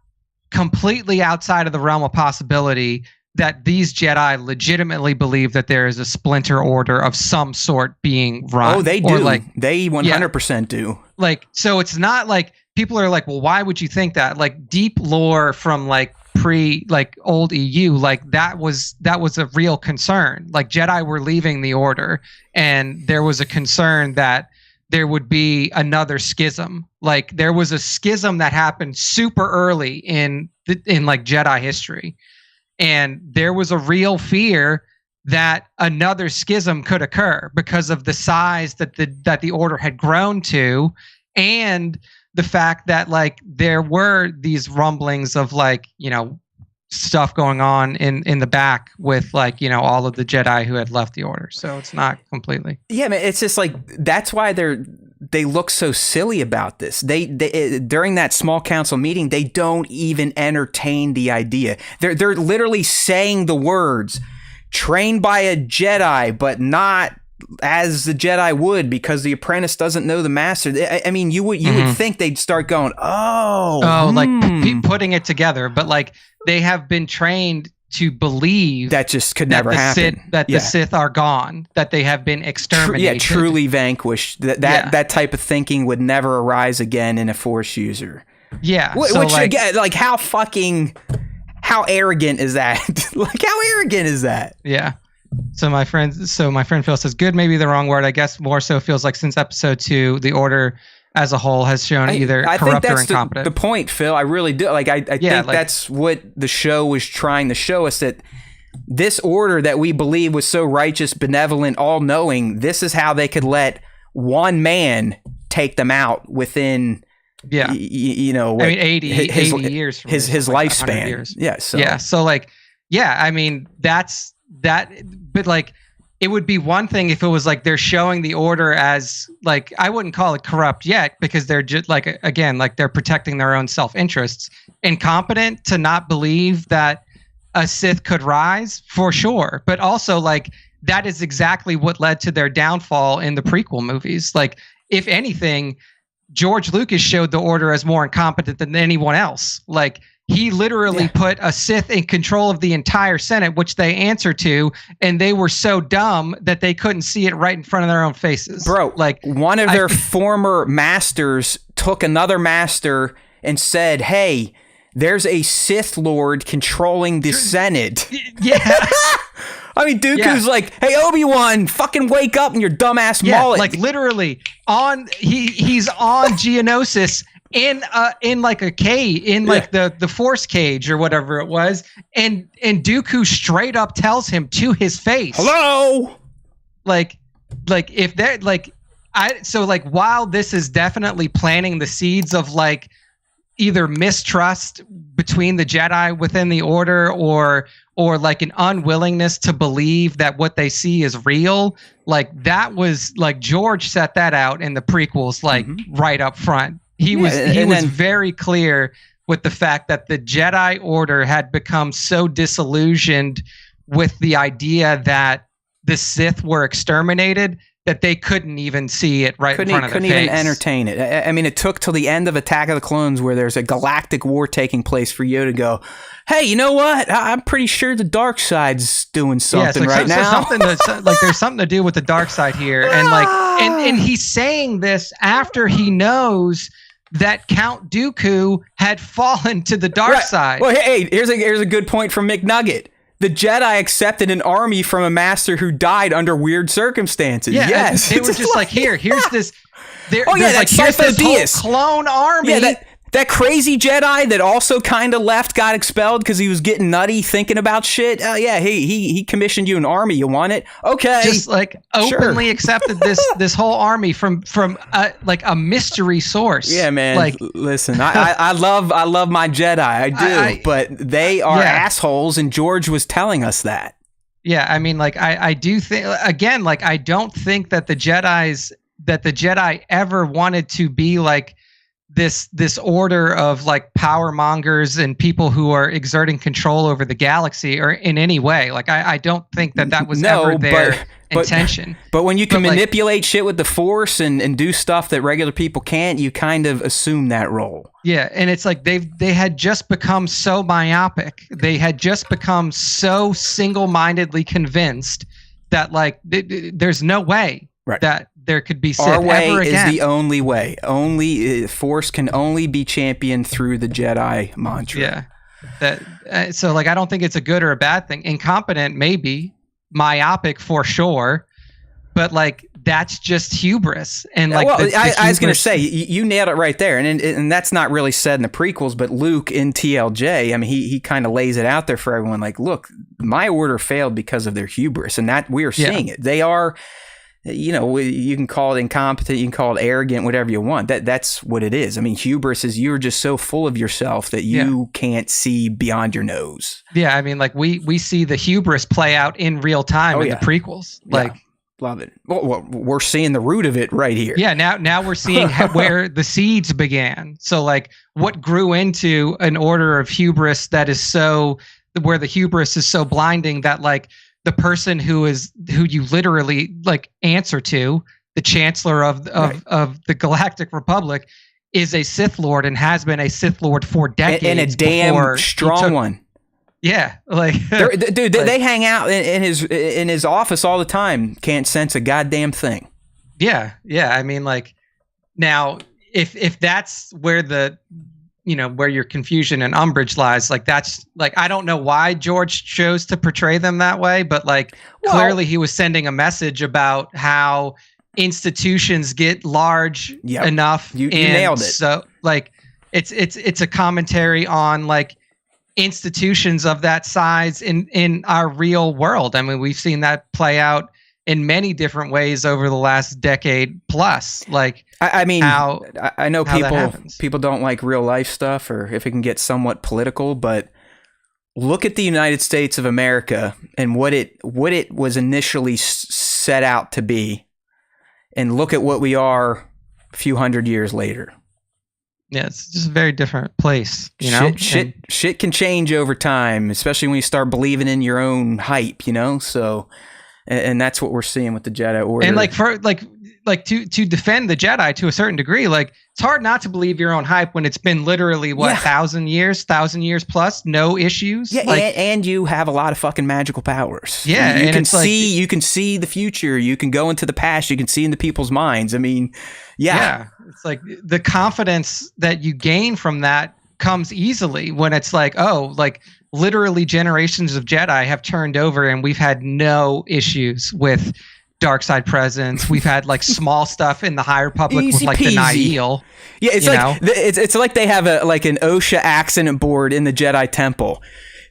completely outside of the realm of possibility that these Jedi legitimately believe that there is a splinter order of some sort being run. Oh, they do. They 100% do. Like, so it's not like people are like, well, why would you think that? Like, deep lore from like old EU, like that was a real concern. Like, Jedi were leaving the Order, and there was a concern that there would be another schism. Like, there was a schism that happened super early in like Jedi history, and there was a real fear that another schism could occur because of the size that the Order had grown to, and the fact that, like, there were these rumblings of, like, stuff going on in the back with, like, all of the Jedi who had left the Order. So it's not completely. Yeah, man, it's just like, that's why they look so silly about this. They during that small council meeting, they don't even entertain the idea. They're literally saying the words, trained by a Jedi, but not as the Jedi would, because the apprentice doesn't know the master. I mean, you would think they'd start going, like putting it together, but like they have been trained to believe that just could never happen. The Sith are gone, that they have been exterminated. Truly vanquished. That type of thinking would never arise again in a Force user. Yeah, which again, like, how arrogant is that? Like, how arrogant is that? Yeah. So my friend Phil says, good may be the wrong word. I guess more so feels like since episode 2, the Order as a whole has shown either I corrupt think that's or incompetent. The point, Phil. I really do. Like, I think that's what the show was trying to show us, that this order that we believe was so righteous, benevolent, all-knowing, this is how they could let one man take them out within, you know, what, 80 years from his like lifespan. Years. Yeah. So. Yeah. So like, yeah, I mean, that's that, but like, it would be one thing if it was like they're showing the order as like, I wouldn't call it corrupt yet, because they're just like, again, like they're protecting their own self-interests. Incompetent to not believe that a Sith could rise, for sure. But also like that is exactly what led to their downfall in the prequel movies. Like, if anything, George Lucas showed the order as more incompetent than anyone else. Like, he literally put a Sith in control of the entire Senate, which they answer to, and they were so dumb that they couldn't see it right in front of their own faces. Bro, like one of their former masters took another master and said, hey, there's a Sith Lord controlling the Senate. Yeah. I mean, Dooku's like, hey, Obi-Wan, fucking wake up in your dumbass mullet. Like literally he's on Geonosis in like a cage, in like the Force cage or whatever it was, and Dooku straight up tells him to his face, hello. Like if they're like, so like while this is definitely planting the seeds of like either mistrust between the Jedi within the Order or like an unwillingness to believe that what they see is real, like that was like George set that out in the prequels, like right up front. He was very clear with the fact that the Jedi Order had become so disillusioned with the idea that the Sith were exterminated that they couldn't even see it in front of their face. Couldn't even entertain it. I mean, it took till the end of Attack of the Clones, where there's a galactic war taking place, for Yoda to go, hey, you know what? I'm pretty sure the dark side's doing something now. So something like there's something to do with the dark side here, and like, and he's saying this after he knows that Count Dooku had fallen to the dark side. Well, hey, here's a good point from McNugget. The Jedi accepted an army from a master who died under weird circumstances. Yeah, yes. They were just like, here's this. Here's SWTS. this whole clone army. Yeah, that crazy Jedi that also kind of left, got expelled because he was getting nutty thinking about shit. Oh yeah, he commissioned you an army. You want it? Okay. Just like openly accepted this whole army from like a mystery source. Yeah, man. Like, listen, I love my Jedi. I do, but they are assholes, and George was telling us that. Yeah, I mean, like I do think, again, like I don't think that the Jedi ever wanted to be like this order of like power mongers and people who are exerting control over the galaxy, or in any way. Like I don't think that was ever their intention. But when you can manipulate shit with the Force and do stuff that regular people can't, you kind of assume that role. Yeah, and it's like they had just become so myopic. They had just become so single-mindedly convinced that like there's no way that there could be Sith ever again. Our way is the only way. Force can only be championed through the Jedi mantra. Yeah. That so like I don't think it's a good or a bad thing. Incompetent, maybe. Myopic, for sure. But like that's just hubris. And like I was going to say, you nailed it right there. And that's not really said in the prequels, but Luke in TLJ, I mean, he kind of lays it out there for everyone. Like, look, my order failed because of their hubris, and that we are seeing it. They are. You know, you can call it incompetent, you can call it arrogant, whatever you want. That's what it is. I mean, hubris is you're just so full of yourself that you can't see beyond your nose. Yeah, I mean, like we see the hubris play out in real time in the prequels. Like, love it. Well, we're seeing the root of it right here. Yeah, now we're seeing where the seeds began. So, like, what grew into an order of hubris that is so, where the hubris is so blinding that like the person who you literally like answer to, the Chancellor of the Galactic Republic, is a Sith Lord and has been a Sith Lord for decades, and a damn strong one. Yeah, like dude, they hang out in his office all the time. Can't sense a goddamn thing. Yeah. I mean, like, now if that's where where your confusion and umbrage lies, like that's like, I don't know why George chose to portray them that way, but like clearly he was sending a message about how institutions get large enough. You nailed it. So like it's a commentary on like institutions of that size in our real world. I mean, we've seen that play out in many different ways over the last decade plus. Like, I mean, how, I know how people don't like real life stuff, or if it can get somewhat political, but look at the United States of America and what it was initially set out to be, and look at what we are a few hundred years later. Yeah, it's just a very different place, you know? Shit can change over time, especially when you start believing in your own hype, you know? So, and that's what we're seeing with the Jedi Order. And like to defend the Jedi to a certain degree, like it's hard not to believe your own hype when it's been literally 1,000 years plus, no issues. Yeah, like, and you have a lot of fucking magical powers. Yeah, you and can it's see you can see the future. You can go into the past. You can see into people's minds. I mean, yeah, it's like the confidence that you gain from that comes easily when it's like, oh, like literally generations of Jedi have turned over and we've had no issues with dark side presence. We've had like small stuff in the High Republic with like the Nihil. Yeah, it's like it's like they have an OSHA accident board in the Jedi Temple.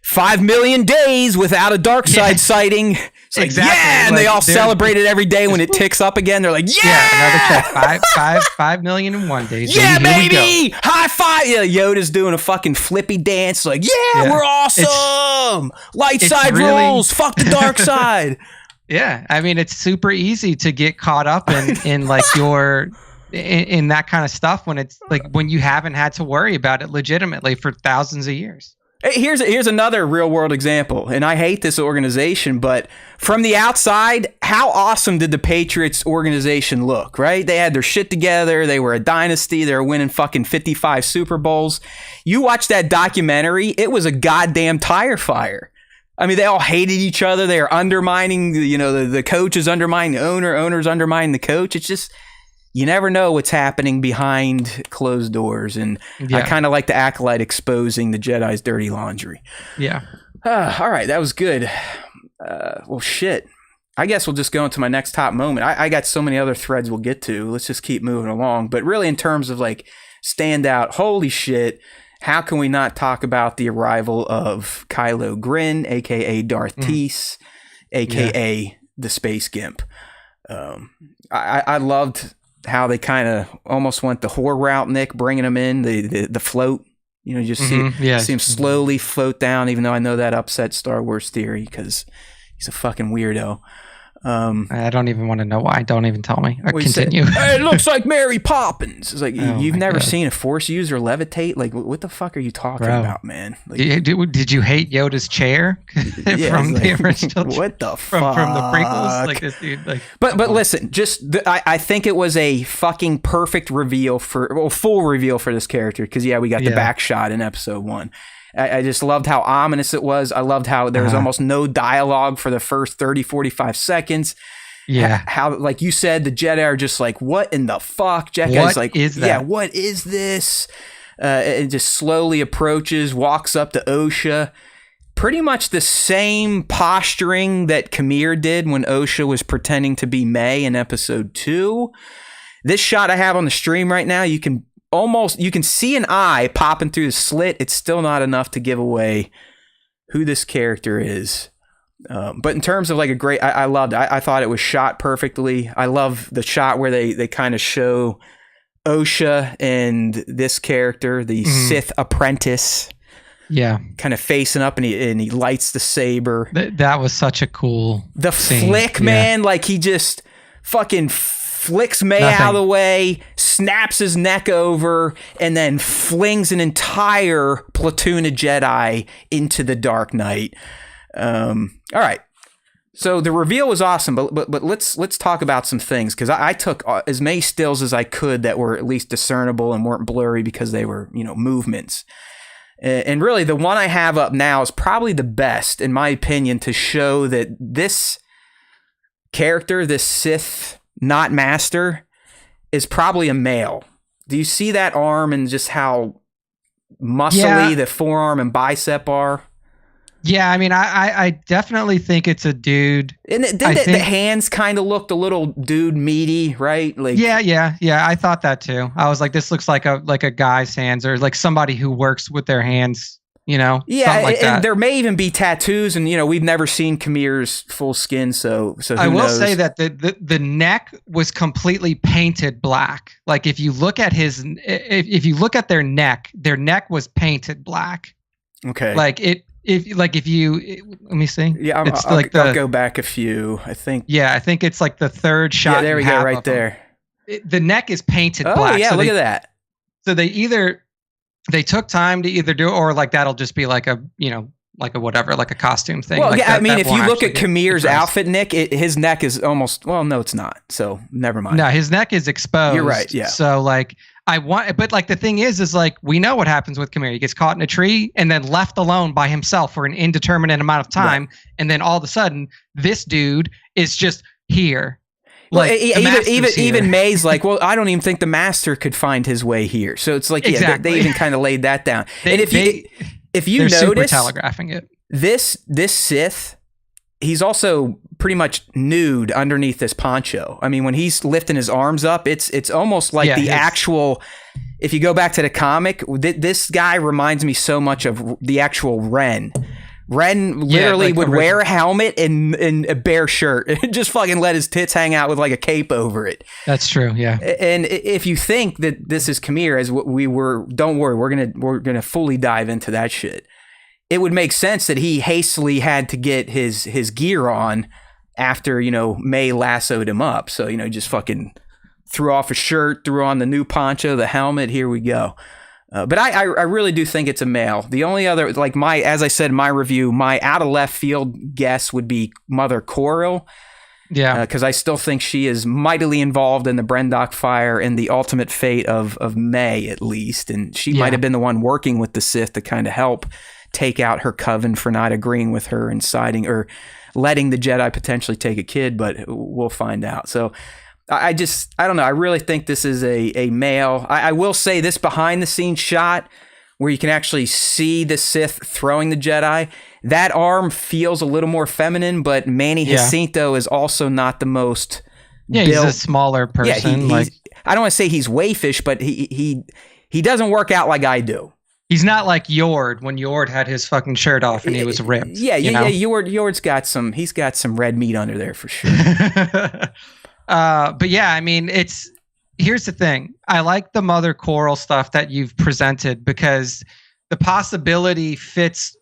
5 million days without a dark side sighting. It's like, exactly. Yeah, and they all celebrate it every day when it ticks up again. They're like, another check. 5 million in 1 day. Yeah, baby! High five! Yeah, Yoda's doing a fucking flippy dance. Like, we're awesome! Light side rules! Fuck the dark side! Yeah, I mean, it's super easy to get caught up in like in that kind of stuff when it's like when you haven't had to worry about it legitimately for thousands of years. Here's another real world example, and I hate this organization, but from the outside, how awesome did the Patriots organization look, right? They had their shit together. They were a dynasty. They were winning fucking 55 Super Bowls. You watch that documentary, it was a goddamn tire fire. I mean, they all hated each other. They are undermining, the coach is undermining the owner's undermining the coach. It's just, you never know what's happening behind closed doors. And I kind of like the Acolyte exposing the Jedi's dirty laundry. Yeah. All right. That was good. Well, shit. I guess we'll just go into my next top moment. I got so many other threads we'll get to. Let's just keep moving along. But really, in terms of like standout, holy shit, how can we not talk about the arrival of Kylo Grin, a.k.a. Darth Tease, a.k.a. the Space Gimp? I loved how they kind of almost went the whore route, Nick, bringing him in, the float. You just see him slowly float down, even though I know that upset Star Wars theory because he's a fucking weirdo. I don't even want to know why. Don't even tell me. Continue. Hey, it looks like Mary Poppins. It's like, you've never seen a Force user levitate? Like, what the fuck are you talking about, man? Like, did you hate Yoda's chair from the original? What the fuck? From the prequels? Like this dude. Like, but listen, I think it was a fucking perfect reveal full reveal for this character because we got the back shot in episode 1. I just loved how ominous it was. I loved how there was almost no dialogue for the first 30, 45 seconds. Yeah. How, like you said, the Jedi are just like, what in the fuck? Jedi's like, is that? Yeah, what is this? It just slowly approaches, walks up to Osha. Pretty much the same posturing that Kamir did when Osha was pretending to be May in episode 2. This shot I have on the stream right now, you can see an eye popping through the slit. It's still not enough to give away who this character is. But in terms of like a great, I loved it. I thought it was shot perfectly. I love the shot where they kind of show Osha and this character, the Sith Apprentice. Yeah. Kind of facing up and he lights the saber. That was such a cool scene. Flick, man. Like he just fucking flicks May out of the way, snaps his neck over, and then flings an entire platoon of Jedi into the dark night. All right. So the reveal was awesome, but let's talk about some things because I took as many stills as I could that were at least discernible and weren't blurry because they were movements. And really, the one I have up now is probably the best, in my opinion, to show that this character, this Sith not master, is probably a male. Do you see that arm and just how muscly the forearm and bicep are? Yeah, I mean, I definitely think it's a dude. And the hands kind of looked a little dude meaty, right? Like, yeah. I thought that too. I was like, this looks like a guy's hands, or like somebody who works with their hands. Yeah, something like that. And there may even be tattoos, and we've never seen Khmer's full skin, so who I will knows? say that the neck was completely painted black. Like if you look at if you look at their neck was painted black. Okay. Like if you let me see. Yeah, I'll go back a few. I think. Yeah, I think it's like the third shot. Yeah, there we go, right there. The neck is painted black. Oh yeah, look at that. So they took time to either do it, or like that'll just be like a like a whatever, like a costume thing. Well, like yeah, that, I mean, if you look at Khmer's dress. outfit, Nick, his neck is almost, well, no, it's not. So never mind. No, his neck is exposed. You're right. Yeah. So like but like the thing is like we know what happens with Khmer. He gets caught in a tree and then left alone by himself for an indeterminate amount of time, right. And then all of a sudden, this dude is just here. Well, even May's like, well, I don't even think the master could find his way here. So it's like, exactly. They even kind of laid that down. And if you notice, super telegraphing it. This Sith, he's also pretty much nude underneath this poncho. I mean, when he's lifting his arms up, it's almost like actual. If you go back to the comic, this guy reminds me so much of the actual Ren. Ren literally would wear a helmet and a bare shirt and just fucking let his tits hang out with like a cape over it. That's true, yeah. And if you think that this is Khmer, as we were, don't worry, we're gonna fully dive into that shit. It would make sense that he hastily had to get his gear on after May lassoed him up. So just fucking threw off a shirt, threw on the new poncho, the helmet. Here we go. But I really do think it's a male. The only other, like as I said in my review, my out of left field guess would be Mother Corel. Yeah. Because I still think she is mightily involved in the Brendok fire and the ultimate fate of May, at least. And she might have been the one working with the Sith to kind of help take out her coven for not agreeing with her and siding or letting the Jedi potentially take a kid, but we'll find out. So I don't know. I really think this is a male. I will say this behind the scenes shot where you can actually see the Sith throwing the Jedi. That arm feels a little more feminine, but Manny Jacinto is also not the most built. He's a smaller person. Yeah, I don't want to say he's waifish, but he doesn't work out like I do. He's not like Yord when Yord had his fucking shirt off and he was ripped. Yeah. Yord's got some red meat under there for sure. But yeah, I mean, here's the thing. I like the Mother Corel stuff that you've presented because the possibility fits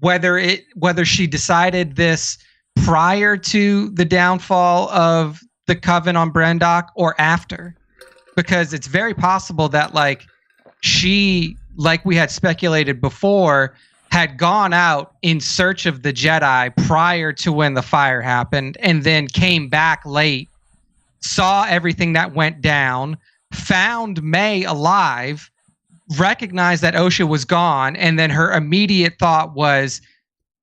whether she decided this prior to the downfall of the Coven on Brendok or after, because it's very possible that like she, like we had speculated before, had gone out in search of the Jedi prior to when the fire happened and then came back late, saw everything that went down, found May alive, recognized that Osha was gone, and then her immediate thought was,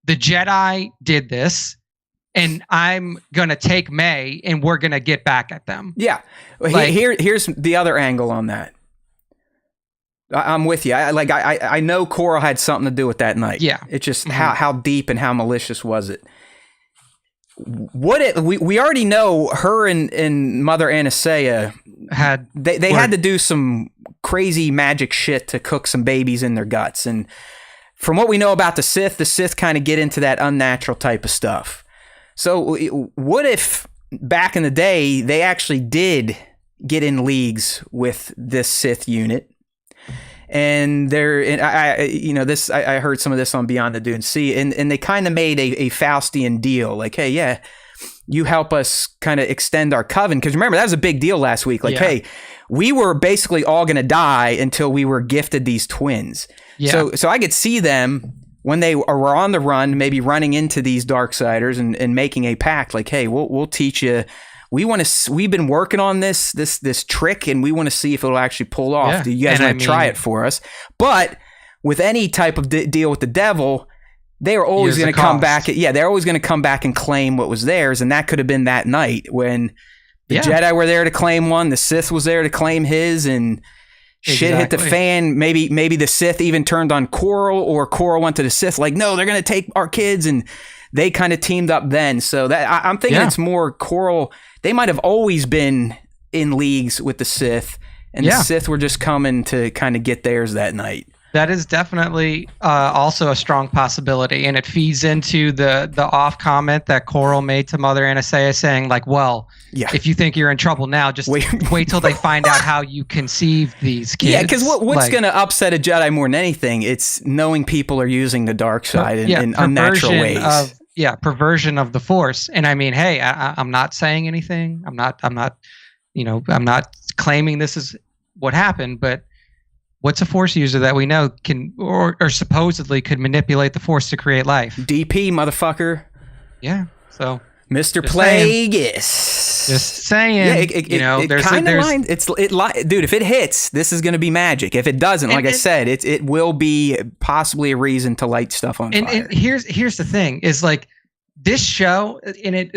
the Jedi did this, and I'm going to take May, and we're going to get back at them. Yeah. Here's the other angle on that. I'm with you. I know Corel had something to do with that night. Yeah. It's just how deep and how malicious was it? We already know her and Mother Anastasia had to do some crazy magic shit to cook some babies in their guts. And from what we know about the Sith kind of get into that unnatural type of stuff. So what if back in the day they actually did get in leagues with this Sith unit? And I heard some of this on Beyond the Dune Sea, and they kind of made a Faustian deal, like, hey, yeah, you help us kind of extend our coven. Because remember, that was a big deal last week. Like, hey, we were basically all going to die until we were gifted these twins. Yeah. So I could see them when they were on the run, maybe running into these Darksiders and making a pact, like, hey, we'll teach you. We've been working on this trick, and we want to see if it'll actually pull off. Yeah. Do you guys want to try it for us? But with any type of deal with the devil, they are always going to come back. Yeah, they're always going to come back and claim what was theirs, and that could have been that night when the Jedi were there to claim one, the Sith was there to claim his, and shit hit the Exactly. fan. Maybe the Sith even turned on Coral, or Coral went to the Sith like, no, they're gonna take our kids, and they kind of teamed up then. So that I'm thinking it's more Coral. They might have always been in leagues with the Sith, and the Sith were just coming to kind of get theirs that night. That is definitely also a strong possibility, and it feeds into the off comment that Coral made to Mother Anastasia, saying like, "Well, if you think you're in trouble now, just wait till they find out how you conceived these kids." Yeah, because what's going to upset a Jedi more than anything? It's knowing people are using the dark side in unnatural ways. Perversion of the Force. And I mean, hey, I'm not saying anything. I'm not claiming this is what happened, but what's a Force user that we know can or supposedly could manipulate the Force to create life? DP, motherfucker. Yeah. So Mr. Plagueis. Just saying. Yeah, there's kind of line. Dude, if it hits, this is going to be magic. If it doesn't, like I said, it will be possibly a reason to light stuff on fire. And here's the thing: is like this show, and it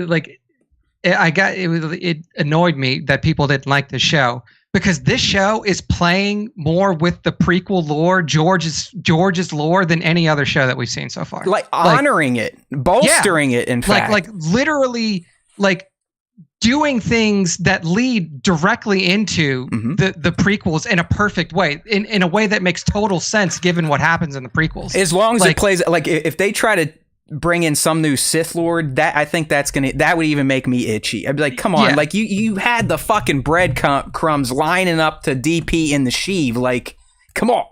annoyed me that people didn't like the show. Because this show is playing more with the prequel lore, George's lore, than any other show that we've seen so far. Like honoring it, bolstering it, in fact. Like literally, like doing things that lead directly into the prequels in a perfect way, in a way that makes total sense given what happens in the prequels. As long as it plays, like if they try to bring in some new Sith Lord, that I think that would even make me itchy. I'd be like, come on, like you had the fucking breadcrumbs lining up to DP in the sheave, like, come on.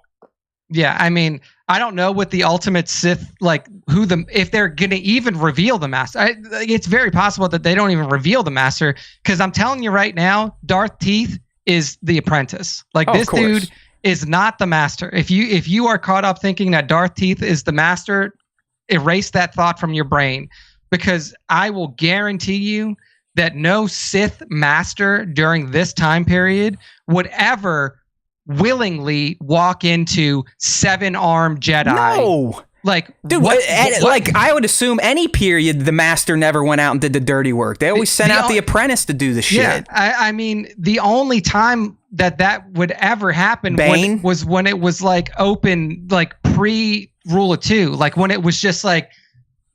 Yeah, I mean, I don't know what the ultimate Sith, like if they're gonna even reveal the Master. It's very possible that they don't even reveal the Master, because I'm telling you right now, Darth Teeth is the Apprentice. Like this dude is not the Master. If you are caught up thinking that Darth Teeth is the Master, erase that thought from your brain, because I will guarantee you that no Sith master during this time period would ever willingly walk into 7-armed Jedi. No. Like, dude, like I would assume any period the master never went out and did the dirty work. They always sent out the apprentice to do the shit. Yeah, I mean, the only time that would ever happen was when it was like open, like pre-Rule of Two, like when it was just like,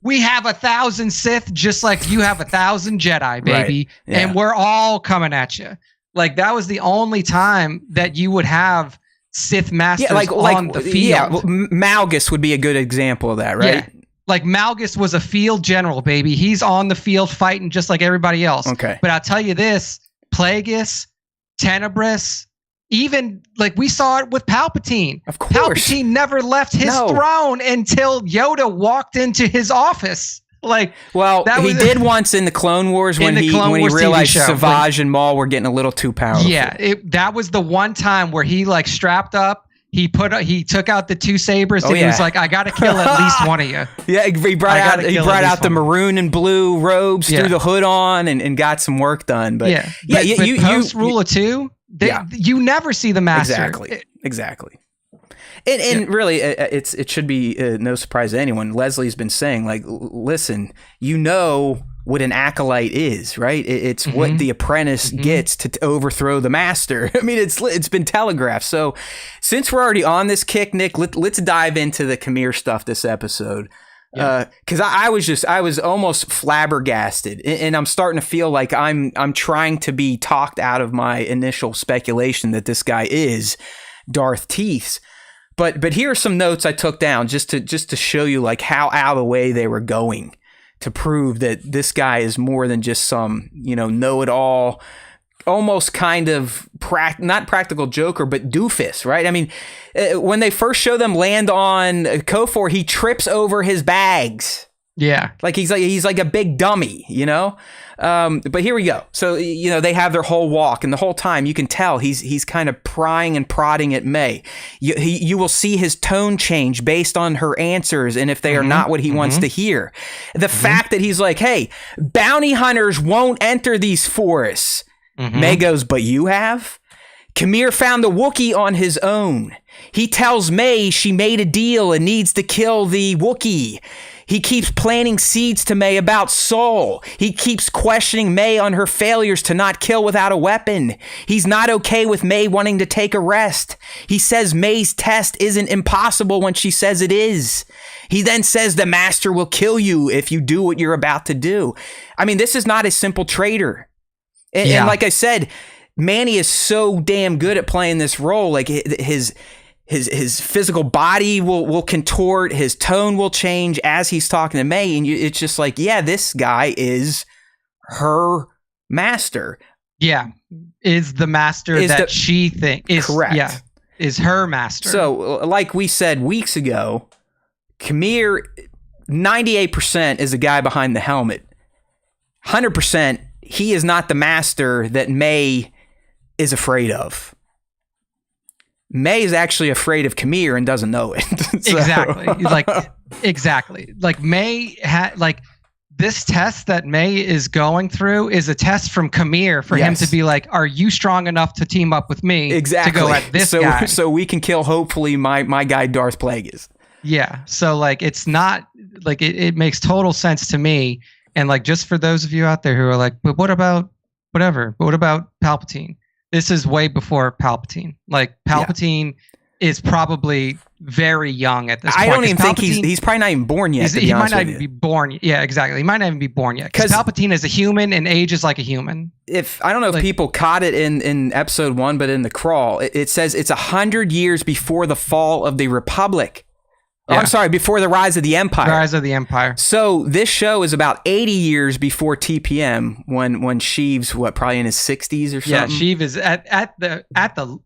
we have 1,000 Sith just like you have 1,000 Jedi, baby, right. Yeah. and we're all coming at you. Like that was the only time that you would have Sith masters on the field. Yeah, Malgus would be a good example of that, right? Yeah. Like Malgus was a field general, baby. He's on the field fighting just like everybody else. Okay. But I'll tell you this, Plagueis, Tenebris, even like we saw it with Palpatine. Of course. Palpatine never left his throne until Yoda walked into his office. Like, well, he did once in the Clone Wars when he realized Savage and Maul were getting a little too powerful. Yeah, that was the one time where he like strapped up. He took out the 2 sabers and he was like, I got to kill at least one of you. Yeah, he brought out the maroon and blue robes, threw the hood on, and got some work done. But but post Rule of Two, you never see the master. Exactly. And really, it should be no surprise to anyone. Leslie's been saying, like, listen, you know what an acolyte is, right? It's what the apprentice gets to overthrow the master. I mean, it's been telegraphed. So since we're already on this kick, Nick, let's dive into the Khmer stuff this episode. Because I was almost flabbergasted, and I'm starting to feel like I'm trying to be talked out of my initial speculation that this guy is Darth Teeths. But here are some notes I took down just to show you like how out of the way they were going to prove that this guy is more than just some, know-it-all, almost kind of not practical joker, but doofus, right? I mean, when they first show them land on Kofor, he trips over his bags. Yeah, like he's like a big dummy, But here we go. So they have their whole walk, and the whole time you can tell he's kind of prying and prodding at May. You will see his tone change based on her answers, and if they are not what he wants to hear. The fact that he's like, "Hey, bounty hunters won't enter these forests." May goes, "But you have." Kamir found the Wookiee on his own. He tells May she made a deal and needs to kill the Wookiee. He keeps planting seeds to May about Soul. He keeps questioning May on her failures to not kill without a weapon. He's not okay with May wanting to take a rest. He says May's test isn't impossible when she says it is. He then says the master will kill you if you do what you're about to do. I mean, this is not a simple traitor. And like I said, Manny is so damn good at playing this role. Like his physical body will contort, his tone will change as he's talking to May, and it's just like, yeah, this guy is her master. Yeah, is the master that she thinks is correct. Yeah, is her master. So, like we said weeks ago, Kamir, 98% is the guy behind the helmet. 100%, he is not the master that May is afraid of. May is actually afraid of Kamir and doesn't know it. So. Exactly. Like May had this test that May is going through is a test from Kamir for him to be like, are you strong enough to team up with me to go at this guy? So we can kill, hopefully, my guy Darth Plagueis. Yeah. So like, it's not like it makes total sense to me. And like, just for those of you out there who are like, but what about whatever? But what about Palpatine? This is way before Palpatine. Like Palpatine is probably very young at this point. I don't even think he's probably not even born yet. He might not even be born. Yeah, exactly. He might not even be born yet. Because Palpatine is a human and ages like a human. If I don't know if people caught it in episode 1, but in the crawl, it says it's 100 years before the fall of the Republic. Yeah. Oh, I'm sorry, before the rise of the Empire. The rise of the Empire. So this show is about 80 years before TPM, when Sheev's probably in his 60s or something. Yeah, Sheev is at the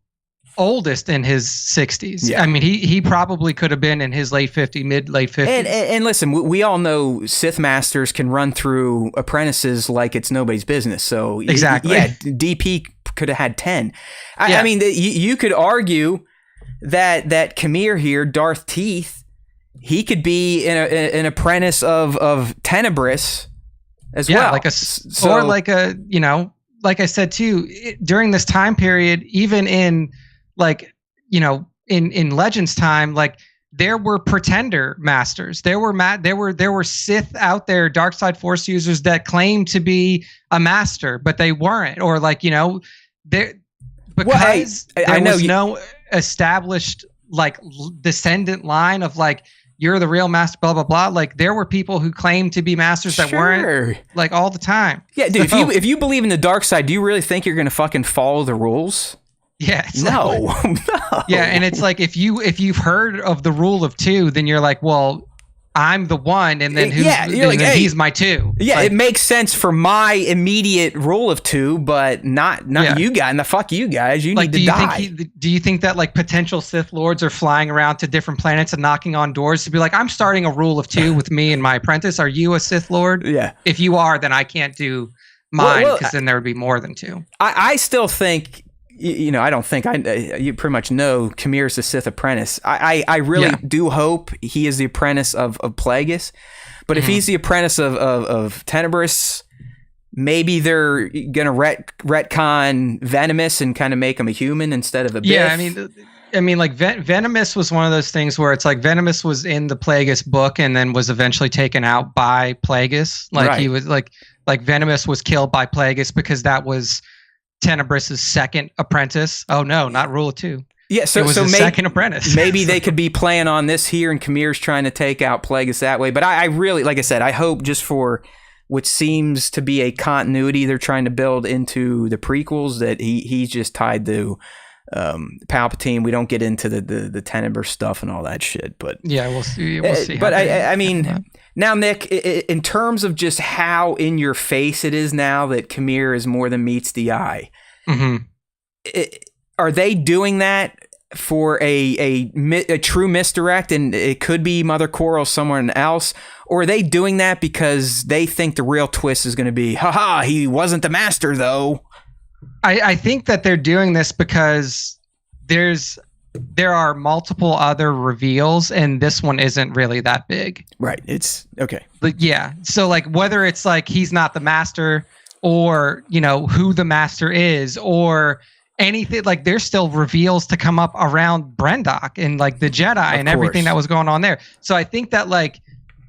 oldest in his 60s. Yeah. I mean, he probably could have been in his late 50s. And listen, we all know Sith Masters can run through apprentices like it's nobody's business. So exactly, DP could have had 10. I mean, you could argue that Kamir here, Darth Teeth, he could be an apprentice of Tenebris as well. Or like I said too, during this time period, even in in Legends time, like there were pretender masters. There were Sith out there, dark side Force users that claimed to be a master, but they weren't. Or there was no established descendant line of you're the real master, blah blah blah. Like there were people who claimed to be masters that weren't all the time. Yeah, dude. If you believe in the dark side, do you really think you're going to fucking follow the rules? Yeah. No. Yeah, and it's like if you've heard of the rule of 2, then you're like, well, I'm the one, and then he's my 2. Yeah, it makes sense for my immediate rule of 2, but not you guys. And the fuck you guys, you need to die. Do you think that potential Sith Lords are flying around to different planets and knocking on doors to be like, I'm starting a rule of 2 with me and my apprentice? Are you a Sith Lord? Yeah. If you are, then I can't do mine because then there would be more than 2. I still think. I don't think you pretty much know Kamir's the Sith apprentice. I really do hope he is the apprentice of Plagueis, but if he's the apprentice of Tenebris, maybe they're gonna retcon Venomous and kind of make him a human instead of a Biff. Yeah, I mean, Venomous was one of those things where it's like Venomous was in the Plagueis book and then was eventually taken out by Plagueis. He was like Venomous was killed by Plagueis because that was Tenebris's second apprentice. Oh no, not rule of 2. Yeah, so it was his second apprentice. Maybe they could be playing on this here, and Kamir's trying to take out Plagueis that way. But I really, like I said, I hope just for what seems to be a continuity they're trying to build into the prequels that he's just tied to Palpatine. We don't get into the Tenebris stuff and all that shit. But yeah, we'll see. But I mean. Now, Nick, in terms of just how in your face it is now that Kamir is more than meets the eye, are they doing that for a true misdirect, and it could be Mother Coral someone else, or are they doing that because they think the real twist is going to be, haha, he wasn't the master though? I think that they're doing this because there are multiple other reveals, and this one isn't really that big. Right. It's okay. Yeah. So whether it's he's not the master, or who the master is, or anything, like there's still reveals to come up around Brendok and like the Jedi and everything that was going on there. So I think that like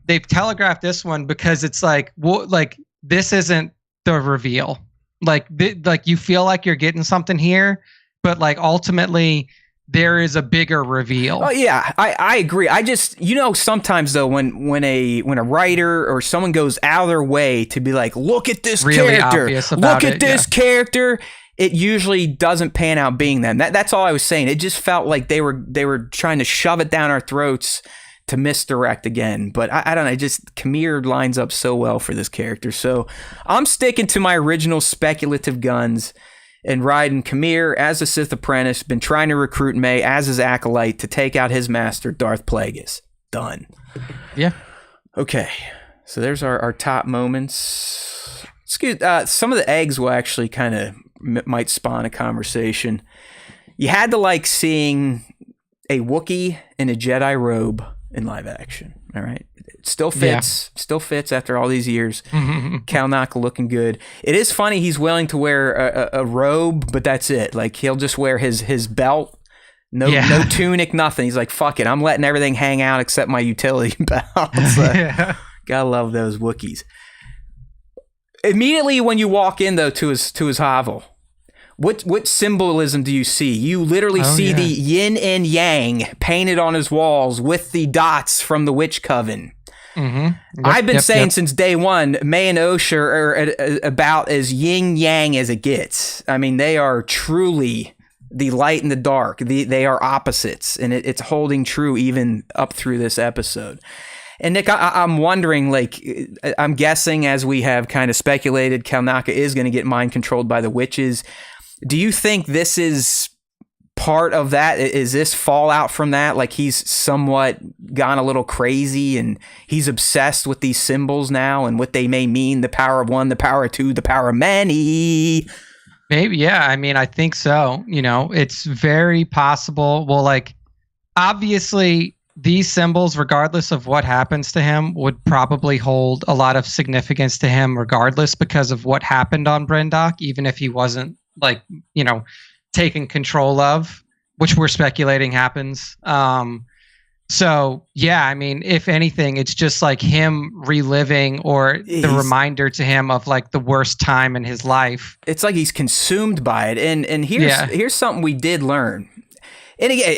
they've telegraphed this one because it's like, well, like this isn't the reveal. Like, like you feel like you're getting something here, but like ultimately there is a bigger reveal. Oh yeah, I agree. I just, sometimes though when a writer or someone goes out of their way to be like, look at this really character, look at this yeah. character, it usually doesn't pan out being them. That's all I was saying. It just felt like they were trying to shove it down our throats to misdirect again. But I don't know, just Kamir lines up so well for this character. So I'm sticking to my original speculative guns and riding Kamir as a Sith apprentice, been trying to recruit May as his acolyte to take out his master, Darth Plagueis. Done. Yeah. Okay. So there's our top moments. Some of the eggs will actually kind of might spawn a conversation. You had to like seeing a Wookiee in a Jedi robe in live action. All right. It still fits after all these years. Kalnaka looking good. It is funny he's willing to wear a robe, but that's it. Like he'll just wear his belt, no tunic, nothing. He's like, fuck it, I'm letting everything hang out except my utility belt. Gotta love those Wookiees. Immediately when you walk in though to his hovel, what symbolism do you see? You literally see the yin and yang painted on his walls with the dots from the Witch Coven. Yep, I've been saying since day one, May and Osha are about as yin yang as it gets. I mean, they are truly the light and the dark. They are opposites, and it's holding true even up through this episode. And Nick, I'm wondering, like, I'm guessing as we have kind of speculated, Kalnaka is going to get mind controlled by the witches. Do you think this is part of that? Is this fallout from that? Like he's somewhat gone a little crazy and he's obsessed with these symbols now and what they may mean, the power of one, the power of two, the power of many. Maybe, yeah. I mean, I think so. It's very possible. Well, like, obviously, these symbols, regardless of what happens to him, would probably hold a lot of significance to him regardless because of what happened on Brendok, even if he wasn't, like, taken control of, which we're speculating happens. So yeah, I mean, if anything, it's just like him reliving or the reminder to him of like the worst time in his life. It's like he's consumed by it. And here's something we did learn. And again,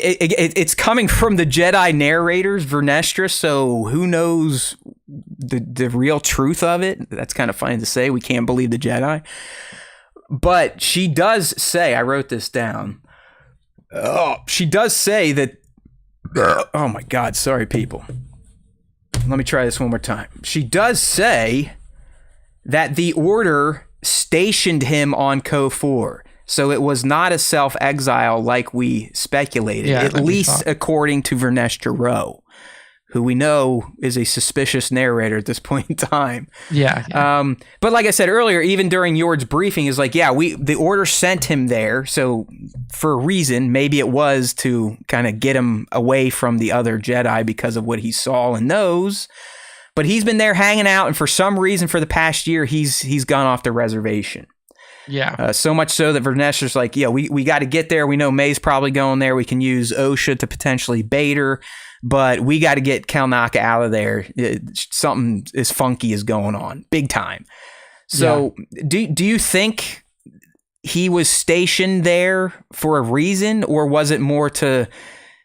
it's coming from the Jedi narrators, Vernestra, so who knows the real truth of it? That's kind of funny to say. We can't believe the Jedi. But she does say, I wrote this down. She does say that, oh my God, sorry people. Let me try this one more time. She does say that the Order stationed him on Ko-4. So it was not a self-exile like we speculated, at least according to Vernestra Rowe, who we know is a suspicious narrator at this point in time. Yeah. But like I said earlier, even during Yord's briefing, is like, the Order sent him there. So for a reason, maybe it was to kind of get him away from the other Jedi because of what he saw and knows. But he's been there hanging out, and for some reason, for the past year, he's gone off the reservation. Yeah. So much so that Vernestra's like, we got to get there. We know May's probably going there. We can use Osha to potentially bait her. But we got to get Kalnaka out of there. Something as funky is going on, big time. So, do you think he was stationed there for a reason, or was it more to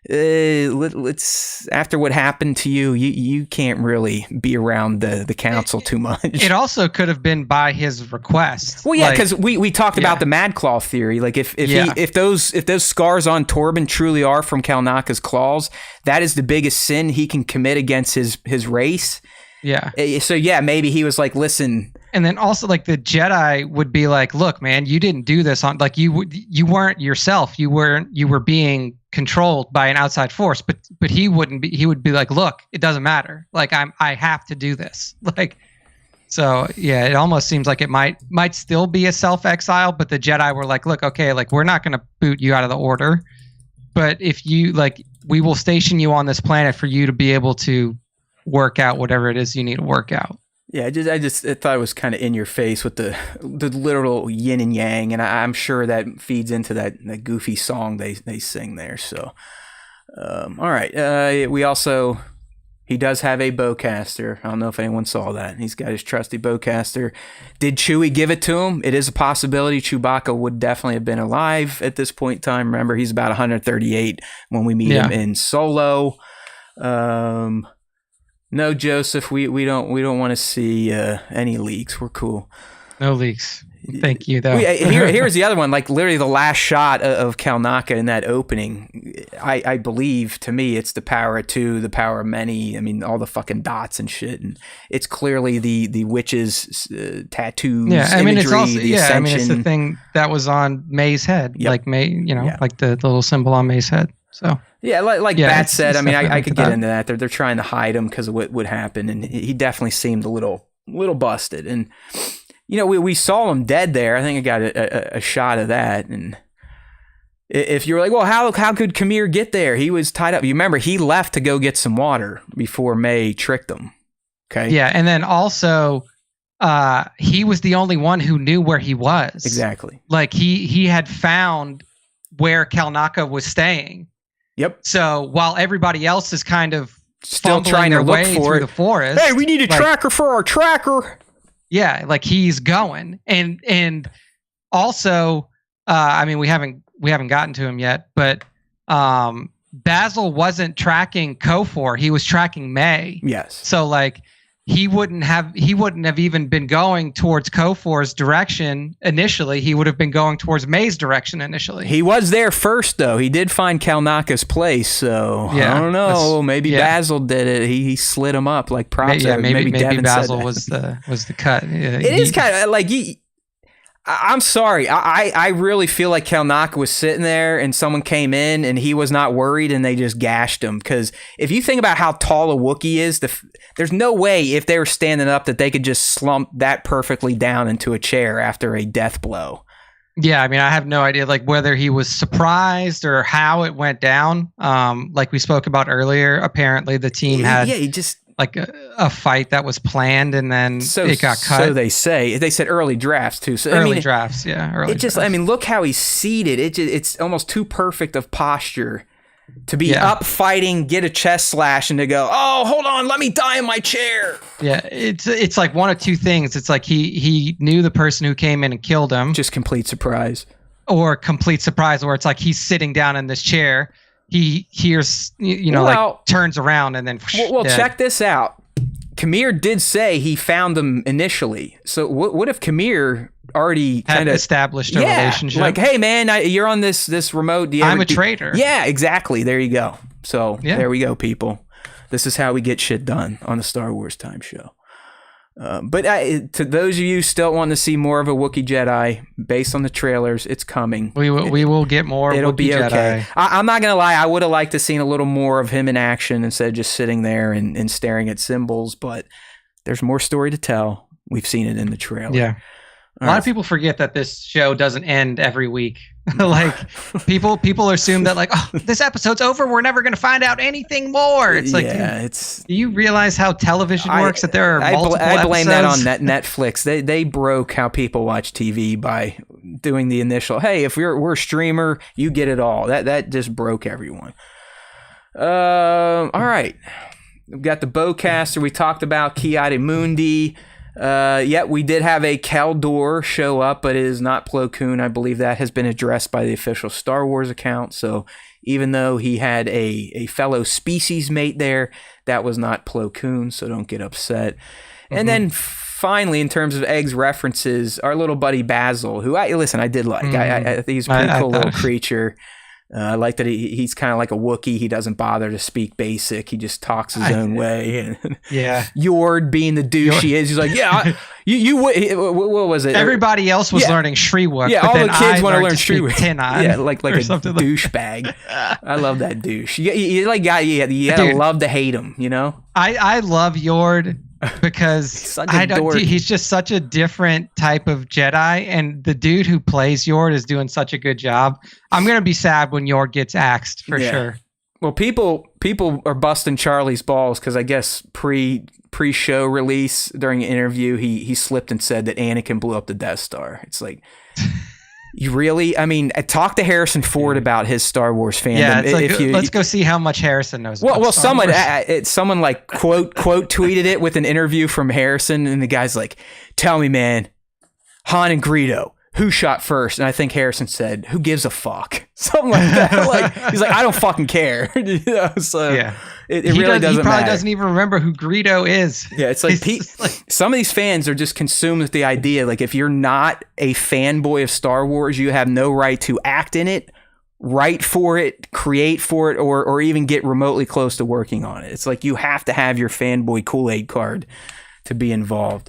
let's after what happened to you, you can't really be around the council too much? It also could have been by his request. Well, yeah, because we talked about the Mad Claw theory. Like if those scars on Torben truly are from Kalnaka's claws, that is the biggest sin he can commit against his race. Yeah. So maybe he was like, listen. And then also like the Jedi would be like, look, man, you didn't do this on, like you weren't yourself. You were being controlled by an outside force, but he wouldn't be. He would be like, look, it doesn't matter. Like I have to do this. Like, so yeah, it almost seems like it might still be a self-exile, but the Jedi were like, look, okay, like we're not going to boot you out of the Order, but if you like, we will station you on this planet for you to be able to work out whatever it is you need to work out. Yeah, I thought it was kind of in your face with the literal yin and yang, and I'm sure that feeds into that goofy song they sing there. So, all right. He does have a bowcaster. I don't know if anyone saw that. He's got his trusty bowcaster. Did Chewie give it to him? It is a possibility. Chewbacca would definitely have been alive at this point in time. Remember, he's about 138 when we meet him in Solo. No, Joseph, we don't want to see any leaks. We're cool. No leaks. Thank you, though. Here's the other one. Like literally the last shot of Kalnaka in that opening. I believe, to me, it's the power of two, the power of many. I mean, all the fucking dots and shit, and it's clearly the witches' tattoos. Yeah, I mean, imagery, it's also the I mean, it's ascension. the thing that was on May's head, like May, like the little symbol on May's head. So yeah, like Bat said, I mean, I could get that. into that. They're trying to hide him because of what would happen, and he definitely seemed a little busted. And we saw him dead there. I think I got a shot of that. And if you were like, well, how could Kamir get there? He was tied up. You remember he left to go get some water before May tricked him. Okay. Yeah, and then also, he was the only one who knew where he was. Exactly. Like he had found where Kalnaka was staying. Yep. So while everybody else is kind of still trying to their look way for through it. the forest, Hey, we need a tracker for our tracker. Yeah, like he's going, and also, I mean, we haven't gotten to him yet, but Basil wasn't tracking Kofor; he was tracking May. Yes. So like he wouldn't have even been going towards Kofor's direction initially. He would have been going towards May's direction initially. He was there first, though. He did find Kalnaka's place, so I don't know. Maybe Basil did it. He slid him up like props. Maybe Devin Basil said was the cut. It is kind of like I'm sorry. I really feel like Kalnaka was sitting there and someone came in and he was not worried and they just gashed him. Because if you think about how tall a Wookiee is, there's no way if they were standing up that they could just slump that perfectly down into a chair after a death blow. Yeah, I mean, I have no idea like whether he was surprised or how it went down. Like we spoke about earlier, apparently the team had he just like a fight that was planned and then it got cut. So they say. They said early drafts too. So early drafts. I mean, look how he's seated. It's almost too perfect of posture to be up fighting, get a chest slash, and to go, oh, hold on, let me die in my chair. Yeah, it's like one of two things. It's like he knew the person who came in and killed him. Just complete surprise. Or complete surprise, where it's like he's sitting down in this chair. He hears, like turns around and then. Well, check this out. Kamir did say he found them initially. So what if Kamir already kind of established a relationship? Like, hey man, you're on this remote. I'm a traitor. Yeah, exactly. There you go. So there we go, people. This is how we get shit done on the Star Wars Time Show. But to those of you still wanting to see more of a Wookiee Jedi, based on the trailers, it's coming. We will get more. It'll Wookiee be okay. Jedi. I'm not gonna lie. I would have liked to seen a little more of him in action instead of just sitting there and staring at symbols. But there's more story to tell. We've seen it in the trailer. Yeah. A lot of people forget that this show doesn't end every week. Like people assume that like, oh, this episode's over. We're never going to find out anything more. It's like, do you realize how television works? That there are multiple episodes? I blame that on Netflix. They broke how people watch TV by doing the initial. Hey, if we're a streamer, you get it all. That just broke everyone. All right, we've got the bowcaster. We talked about Ki-Adi-Mundi. We did have a Keldor show up, but it is not Plo Koon. I believe that has been addressed by the official Star Wars account. So even though he had a fellow species mate there, that was not Plo Koon, so don't get upset. Mm-hmm. And then finally, in terms of Eggs references, our little buddy Basil, who I did like. I think he's a pretty cool little creature. I like that he's kind of like a Wookiee. He doesn't bother to speak basic. He just talks his own way. And Yord being the douche he is, he's like, what was it? Everybody else was learning Shriwook. Yeah, all the kids want to learn Shriwook. Yeah, like a douchebag. I love that douche. You gotta love to hate him, you know? I love Yord. Because he's just such a different type of Jedi, and the dude who plays Yord is doing such a good job. I'm gonna be sad when Yord gets axed for sure. Well, people are busting Charlie's balls because I guess pre pre-show release during an interview, he slipped and said that Anakin blew up the Death Star. It's like, you really? I mean, talk to Harrison Ford about his Star Wars fandom. Yeah, it's like, let's go see how much Harrison knows. Well, someone like quote tweeted it with an interview from Harrison, and the guy's like, "Tell me, man, Han and Greedo, who shot first?" And I think Harrison said, "Who gives a fuck?" Something like that. Like, he's like, "I don't fucking care." So yeah. It really doesn't matter. He probably doesn't even remember who Greedo is. Yeah, it's like, some of these fans are just consumed with the idea, like, if you're not a fanboy of Star Wars, you have no right to act in it, write for it, create for it, or even get remotely close to working on it. It's like you have to have your fanboy Kool-Aid card to be involved.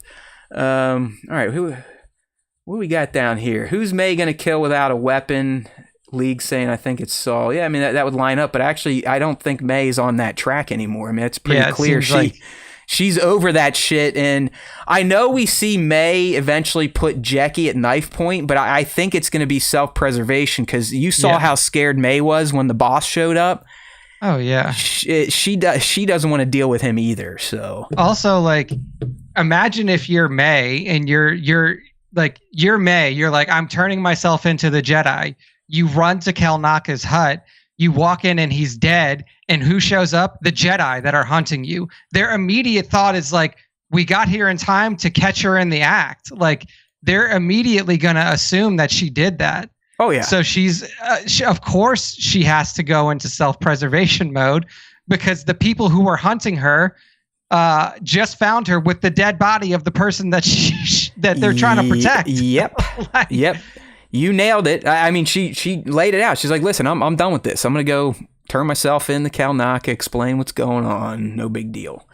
All right, what we got down here? Who's May going to kill without a weapon? League saying, I think it's Saul. Yeah, I mean, that would line up, but actually, I don't think May is on that track anymore. I mean, it's pretty clear. She's over that shit, and I know we see May eventually put Jackie at knife point, but I think it's going to be self-preservation, because you saw how scared May was when the boss showed up. Oh, yeah. She doesn't want to deal with him either, so. Also, like, imagine if you're May, and you're May, you're like, I'm turning myself into the Jedi. You run to Kelnaka's hut, you walk in and he's dead, and who shows up? The Jedi that are hunting you. Their immediate thought is like, we got here in time to catch her in the act. Like, they're immediately going to assume that she did that. Oh, yeah. So of course she has to go into self-preservation mode, because the people who were hunting her just found her with the dead body of the person that that they're trying to protect. Yep. Yep. You nailed it. I mean, she laid it out. She's like, listen, I'm done with this. I'm going to go turn myself in to Kelnaka, explain what's going on. No big deal.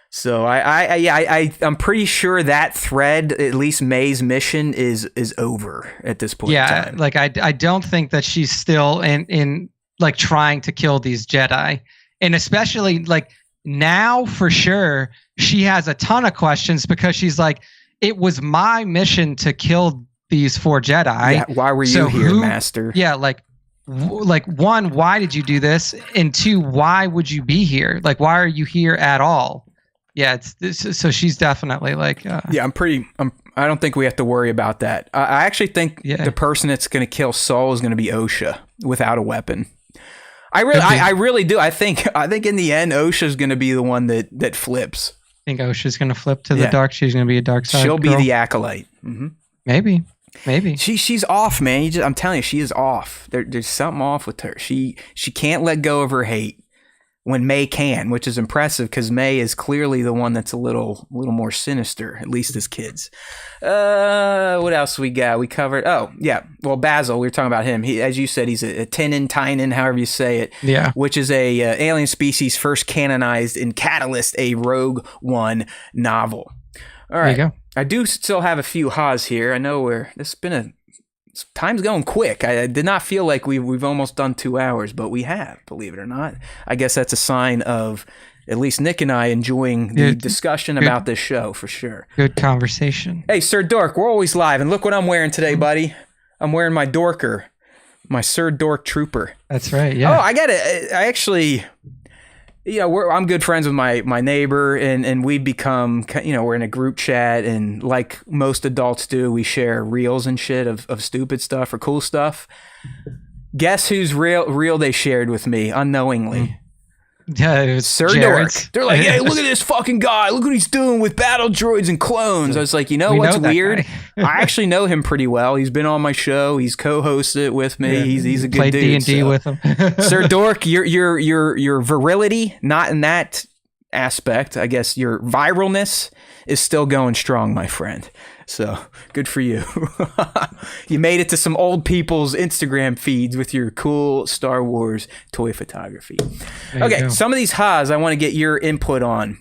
So I'm pretty sure that thread, at least May's mission, is over at this point. Yeah, in time. like I don't think that she's still in like trying to kill these Jedi. And especially like now for sure, she has a ton of questions, because she's like, it was my mission to kill these 4 Jedi. Yeah, why were you here, Master? Yeah, like one, why did you do this? And 2, why would you be here? Like, why are you here at all? Yeah, so she's definitely like. Yeah, I don't think we have to worry about that. I actually think the person that's going to kill Saul is going to be Osha without a weapon. I really do. I think in the end, Osha's going to be the one that flips. I think Osha's going to flip to the dark. She's going to be a dark side. She'll girl. be the acolyte. Mm-hmm. Maybe she's off, man. I'm telling you, she is off. There's something off with her. She can't let go of her hate when May can, which is impressive, because May is clearly the one that's a little more sinister, at least as kids. What else we got? We covered. Oh yeah, well, Basil. We were talking about him. He, as you said, he's a Tynan, however you say it. Yeah. Which is a alien species first canonized in Catalyst, a Rogue One novel. All right. There you go. I do still have a few ha's here. I know time's going quick. I did not feel like we've almost done 2 hours, but we have, believe it or not. I guess that's a sign of at least Nick and I enjoying the discussion about this show, for sure. Good conversation. Hey, Sir Dork, we're always live, and look what I'm wearing today, buddy. I'm wearing my Dorker, my Sir Dork Trooper. That's right, yeah. Oh, I actually... I'm good friends with my neighbor, and we've become, we're in a group chat, and like most adults do, we share reels and shit of stupid stuff or cool stuff. Guess whose reel they shared with me unknowingly? Yeah, it was Sir Jared's. Dork. They're like, hey, look at this fucking guy. Look what he's doing with battle droids and clones. I was like, what's weird? I actually know him pretty well. He's been on my show. He's co-hosted it with me. Yeah, he's a good played dude. D&D with him. Sir Dork, your virility, not in that aspect. I guess your viralness is still going strong, my friend. So good for you. You made it to some old people's Instagram feeds with your cool Star Wars toy photography. Okay, some of these ha's I want to get your input on.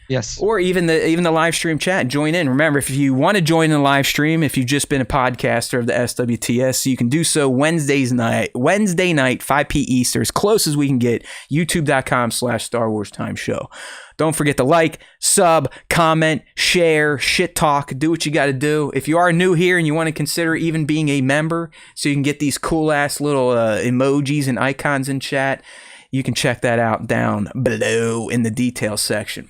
Yes. Or even the live stream chat. Join in. Remember, if you want to join the live stream, if you've just been a podcaster of the SWTS, you can do so Wednesday night, 5 p. Eastern, as close as we can get, youtube.com/Star Wars Time Show. Don't forget to like, sub, comment, share, shit talk, do what you got to do. If you are new here and you want to consider even being a member so you can get these cool ass little emojis and icons in chat, you can check that out down below in the details section.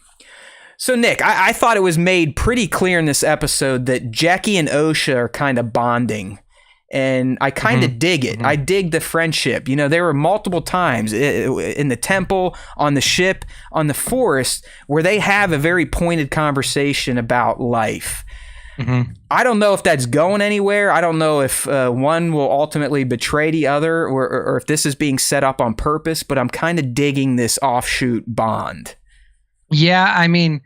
So, Nick, I thought it was made pretty clear in this episode that Jackie and Osha are kind of bonding. And I kind of dig it. I dig the friendship. You know, there were multiple times in the temple, on the ship, on the forest, where they have a very pointed conversation about life. I don't know if that's going anywhere. I don't know if one will ultimately betray the other or if this is being set up on purpose, but I'm kind of digging this offshoot bond. Yeah, I mean,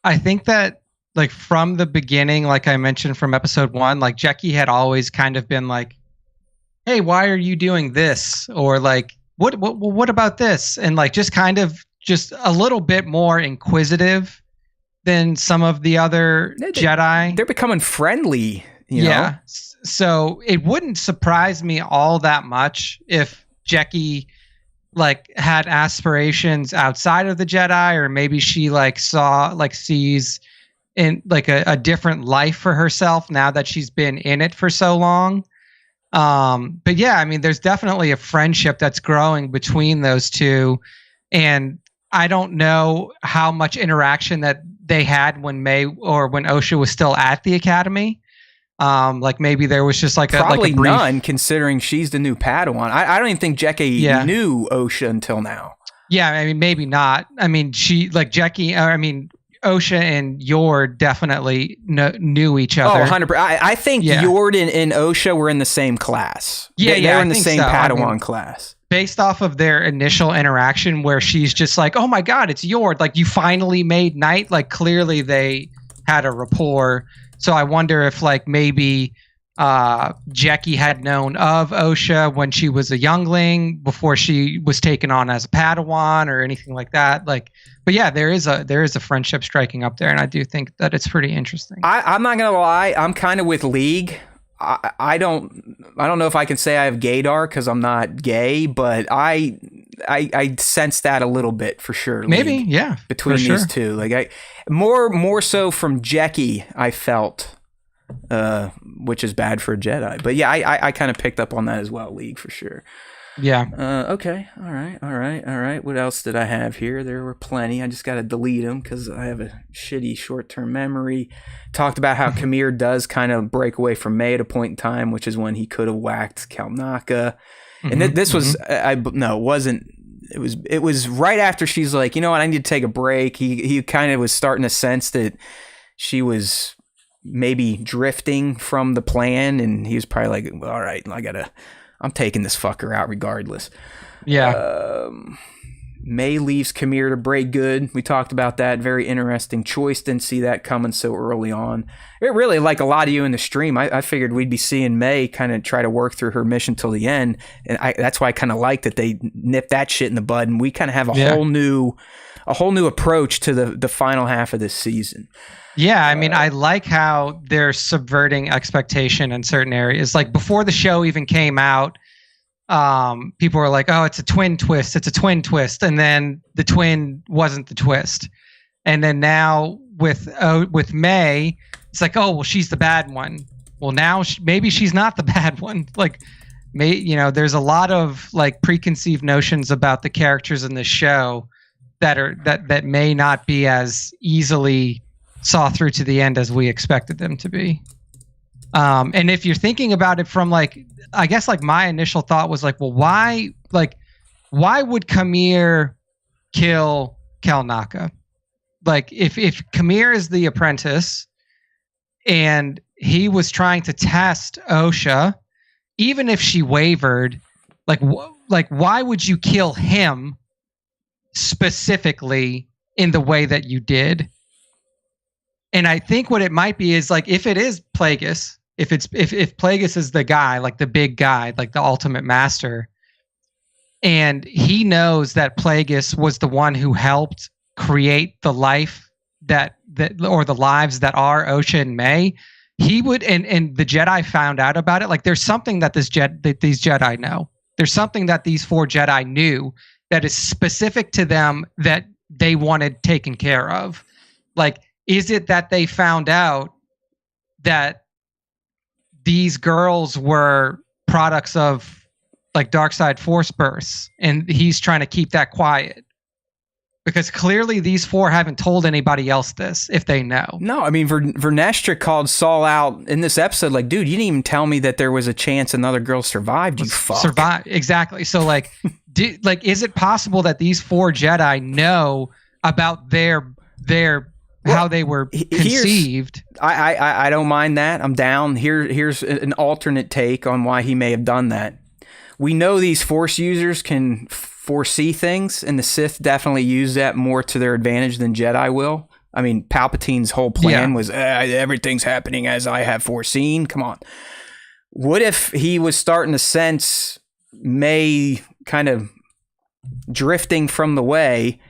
I think that like from the beginning, like I mentioned from episode 1, like Jackie had always kind of been like, "Hey, why are you doing this?" Or like, "What about this?" And like just kind of just a little bit more inquisitive than some of the other Jedi. They're becoming friendly, you know? So it wouldn't surprise me all that much if Jackie like had aspirations outside of the Jedi, or maybe she like sees in like a different life for herself now that she's been in it for so long. But yeah, I mean, there's definitely a friendship that's growing between those two. And I don't know how much interaction that they had when May or when Osha was still at the academy. Like maybe there was just like probably a brief... none, considering she's the new Padawan. I don't even think Jackie knew Osha until now. Yeah, I mean, maybe not. I mean, Osha and Yord definitely knew each other. Oh, 100%. I think Yord and Osha were in the same class. They were in the same Padawan class. Based off of their initial interaction where she's just like, "Oh my God, it's Yord. Like, you finally made night." Like, clearly they had a rapport. So I wonder if like maybe Jackie had known of Osha when she was a youngling before she was taken on as a Padawan or anything like that. Like, but yeah, there is a friendship striking up there, and I do think that it's pretty interesting. I'm not gonna lie, I'm kind of with League. I don't know if I can say I have gaydar because I'm not gay, but I sense that a little bit for sure. Maybe, League, yeah, between these two, like more so from Jackie, I felt, which is bad for a Jedi. But yeah, I kind of picked up on that as well, League for sure. Yeah. Okay. All right. What else did I have here? There were plenty. I just got to delete them because I have a shitty short-term memory. Talked about how Kamir does kind of break away from May at a point in time, which is when he could have whacked Kalnaka. And this was, no, it wasn't. It was right after she's like, you know what, I need to take a break. He kind of was starting to sense that she was maybe drifting from the plan, and he was probably like, all right, I'm taking this fucker out regardless. Yeah. May leaves Kamir to break good. We talked about that. Very interesting choice. Didn't see that coming so early on. It really, like a lot of you in the stream, I figured we'd be seeing May kind of try to work through her mission till the end. And that's why I kind of like that they nipped that shit in the bud, and we kind of have a whole new approach to the final half of this season. Yeah, I mean, I like how they're subverting expectation in certain areas. Like before the show even came out, people were like, "Oh, it's a twin twist. It's a twin twist," and then the twin wasn't the twist. And then now with May, it's like, "Oh, well, she's the bad one." Well, now maybe she's not the bad one. Like, there's a lot of like preconceived notions about the characters in this show that may not be as easily saw through to the end as we expected them to be. And if you're thinking about it from like, I guess like my initial thought was like, well, why would Kamir kill Kalnaka? Like if Kamir is the apprentice and he was trying to test Osha, even if she wavered, like why would you kill him specifically in the way that you did? And I think what it might be is like if it is Plagueis, if Plagueis is the guy, like the big guy, like the ultimate master, and he knows that Plagueis was the one who helped create the life that or the lives that are Osha and May, he would and the Jedi found out about it. Like there's something that these Jedi know. There's something that these 4 Jedi knew that is specific to them that they wanted taken care of. Like, is it that they found out that these girls were products of like dark side force bursts and he's trying to keep that quiet? Because clearly these 4 haven't told anybody else this, if they know. No, I mean, Vernestra called Saul out in this episode, like, dude, you didn't even tell me that there was a chance another girl survived, you fuck. Exactly. So, like, is it possible that these 4 Jedi know about their how they were conceived? I don't mind that. I'm down. Here's an alternate take on why he may have done that. We know these Force users can foresee things, and the Sith definitely use that more to their advantage than Jedi will. I mean, Palpatine's whole plan was everything's happening as I have foreseen. Come on. What if he was starting to sense May kind of drifting from the way,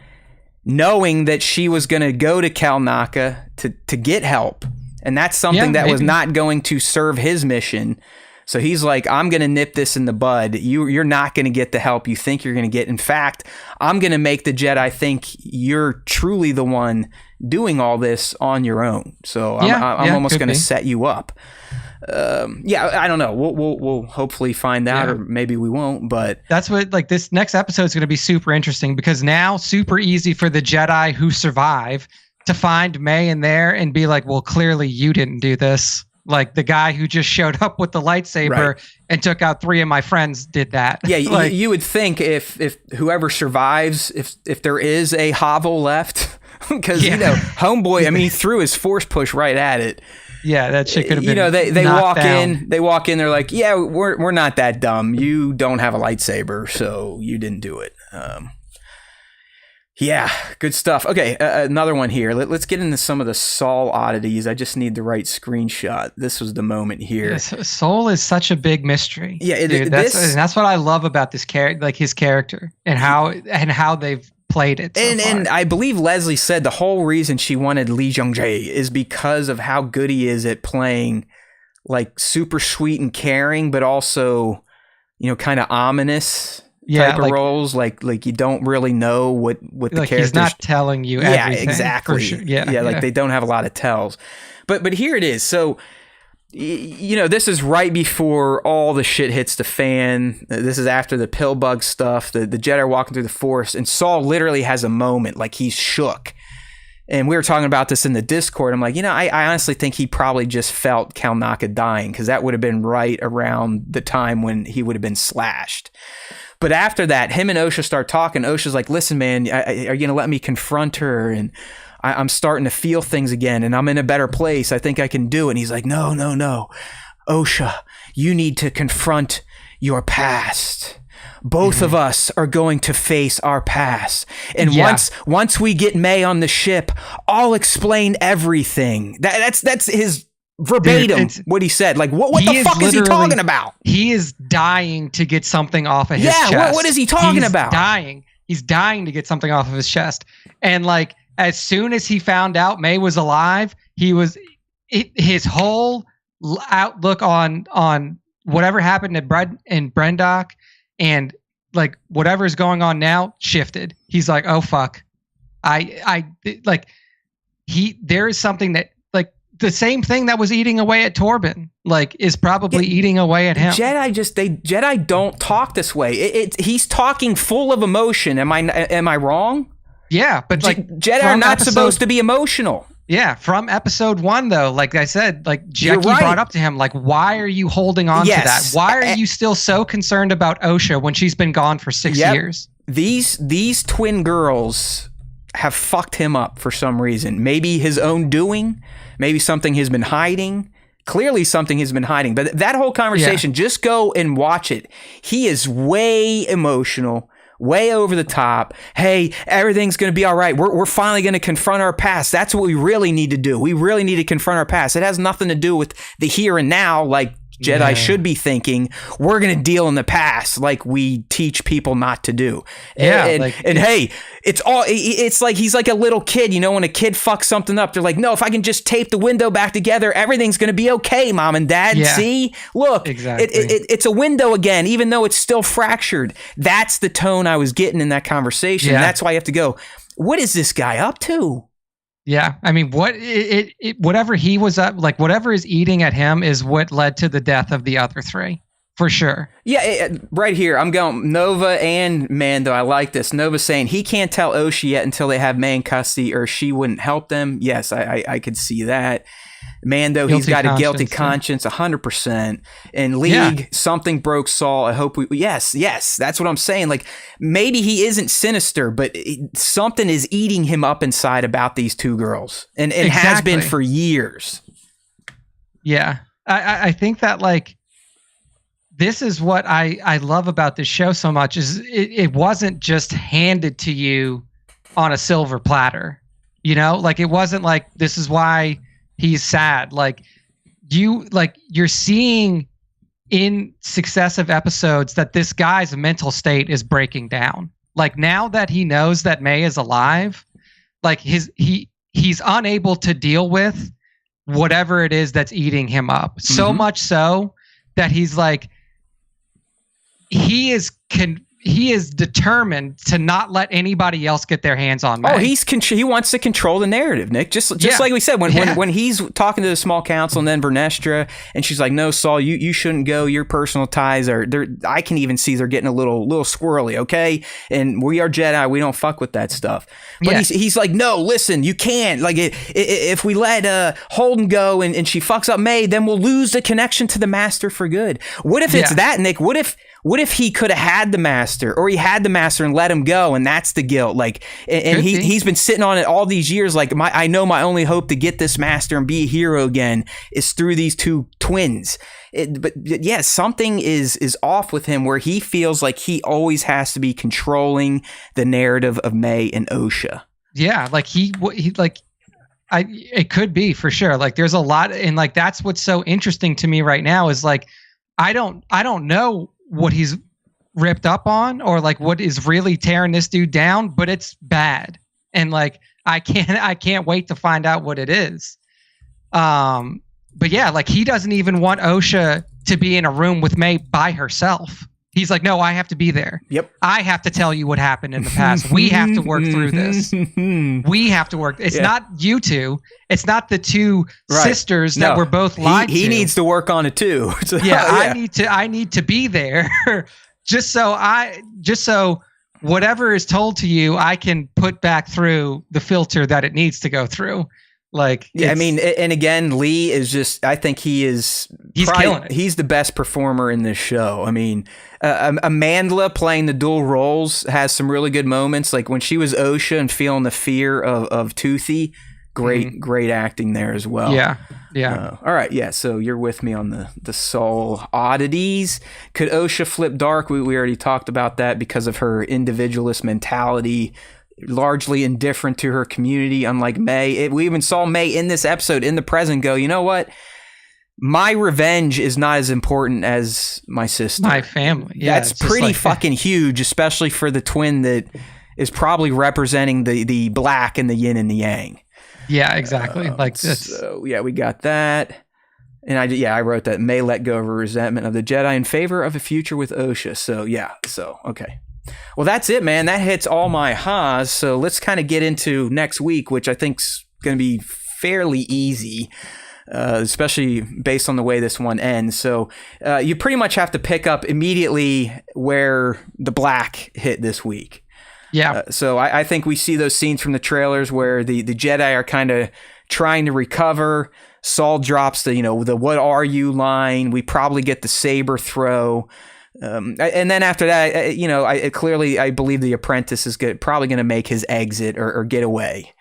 knowing that she was going to go to Kalnaka to get help, and that's something that was not going to serve his mission. So he's like, I'm going to nip this in the bud. You're not going to get the help you think you're going to get. In fact, I'm going to make the Jedi think you're truly the one doing all this on your own. So I'm almost going to set you up. I don't know. We'll hopefully find out, or maybe we won't. But that's what, like, this next episode is going to be super interesting, because now super easy for the Jedi who survive to find May in there and be like, well, clearly you didn't do this. Like, the guy who just showed up with the lightsaber and took out 3 of my friends did that. Yeah, like, you would think if whoever survives, if there is a hovel left, because homeboy, I mean, he threw his force push right at it. Yeah, that shit could have been. They walk in. They walk in. They're like, yeah, we're not that dumb. You don't have a lightsaber, so you didn't do it. Yeah, good stuff. Okay, another one here. Let's get into some of the Saul oddities. I just need the right screenshot. This was the moment here. Yes, Saul is such a big mystery. Yeah, that's what I love about this character, like his character, and how they've played it. And I believe Leslie said the whole reason she wanted Lee Jung-jae is because of how good he is at playing, like, super sweet and caring, but also, kind of ominous. Type of roles, like you don't really know what the character. He's not telling you everything. Yeah, exactly. Sure. Like they don't have a lot of tells. But here it is. So, this is right before all the shit hits the fan. This is after the pill bug stuff. The Jedi are walking through the Force, and Saul literally has a moment, like he's shook. And we were talking about this in the Discord. I'm like, I honestly think he probably just felt Kalnaka dying, because that would have been right around the time when he would have been slashed. But after that, him and Osha start talking. Osha's like, listen, man, are you going to let me confront her? And I'm starting to feel things again, and I'm in a better place. I think I can do it. And he's like, no. Osha, you need to confront your past. Both of us are going to face our past. And once we get May on the ship, I'll explain everything. That's his verbatim, what he said. Like, what the fuck is he talking about? He is dying to get something off of his chest. Yeah, what is he talking about? He's dying to get something off of his chest. And, like, as soon as he found out May was alive, his whole outlook on whatever happened in Brendok and, like, whatever is going on now shifted. He's like, oh fuck, there is something that, like, the same thing that was eating away at Torben, like, is probably eating away at him. Jedi don't talk this way. He's talking full of emotion. Am I wrong? Yeah, but like Jedi are not supposed to be emotional. Yeah, from episode 1 though, like I said, like Jackie brought up to him, like, why are you holding on to that? Why are you still so concerned about Osha when she's been gone for 6 years? These twin girls have fucked him up for some reason. Maybe his own doing, maybe something he's been hiding. Clearly something he's been hiding. But that whole conversation, just go and watch it. He is way emotional, way over the top. Hey, everything's going to be all right. We're finally going to confront our past. That's what we really need to do. We really need to confront our past. It has nothing to do with the here and now, like Jedi should be thinking. We're going to deal in the past like we teach people not to do. And hey, it's like he's like a little kid, when a kid fucks something up, they're like, no, if I can just tape the window back together, everything's going to be okay, Mom and Dad. See, look, exactly. It's a window again, even though it's still fractured. That's the tone I was getting in that conversation. And that's why you have to go, what is this guy up to? Yeah, I mean, whatever he was up, like, whatever is eating at him is what led to the death of the other 3. for sure. Yeah, right here. I'm going Nova and Mando. I like this. Nova saying he can't tell Osha yet until they have May in custody or she wouldn't help them. Yes, I could see that. Mando, he's got a guilty conscience, 100%. And League, something broke Saul. I hope yes, that's what I'm saying. Like, maybe he isn't sinister, but something is eating him up inside about these two girls and has been for years. Yeah. I think that, like, this is what I love about this show so much is it wasn't just handed to you on a silver platter, you know, like it wasn't like, this is why he's sad. Like you're seeing in successive episodes that this guy's mental state is breaking down. Like now that he knows that May is alive, like he's unable to deal with whatever it is that's eating him up. So much so that he's like, he is determined to not let anybody else get their hands on May. Oh, he wants to control the narrative, Nick. Just like we said, when he's talking to the small council and then Vernestra, and she's like, "No, Saul, you shouldn't go. Your personal ties are there." I can even see they're getting a little squirrely. Okay, and we are Jedi. We don't fuck with that stuff. But he's like, "No, listen, you can't. Like, if we let Holden go and she fucks up May, then we'll lose the connection to the Master for good." What if it's that, Nick? What if he could have had the Master, or he had the Master and let him go, and that's the guilt? Like, and he's been sitting on it all these years. Like, I know my only hope to get this Master and be a hero again is through these two twins. But yeah, something is off with him where he feels like he always has to be controlling the narrative of May and Osha. Yeah, like it could be for sure. Like, there's a lot, and like that's what's so interesting to me right now is like I don't know what he's ripped up on or like what is really tearing this dude down, but it's bad. And like, I can't wait to find out what it is. But yeah, like he doesn't even want Osha to be in a room with May by herself. He's like, no, I have to be there. Yep. I have to tell you what happened in the past. We have to work through this. We have to work. It's not you two. It's not the two sisters that were both lied to. He needs to work on it too. So, I need to be there just so whatever is told to you, I can put back through the filter that it needs to go through. Like, I mean, and again, Lee is just, I think he's killing it. He's the best performer in this show. I mean, Amandla playing the dual roles has some really good moments. Like when she was Osha and feeling the fear of Toothy, great acting there as well. Yeah. All right. Yeah. So you're with me on the soul oddities. Could Osha flip dark? We already talked about that because of her individualist mentality, largely indifferent to her community, unlike May. We even saw May in this episode in the present go, you know what? My revenge is not as important as my sister. My family. Yeah, that's pretty fucking huge, especially for the twin that is probably representing the black and the yin and the yang. Yeah, exactly. Like this. So yeah, we got that. And I wrote that May let go of her resentment of the Jedi in favor of a future with Osha. So okay. Well, that's it, man. That hits all my ha's. So let's kind of get into next week, which I think's going to be fairly easy, especially based on the way this one ends. So you pretty much have to pick up immediately where the black hit this week. Yeah. So I think we see those scenes from the trailers where the Jedi are kind of trying to recover. Saul drops the "what are you" line. We probably get the saber throw. And then after that, I believe the Apprentice is probably going to make his exit or get away.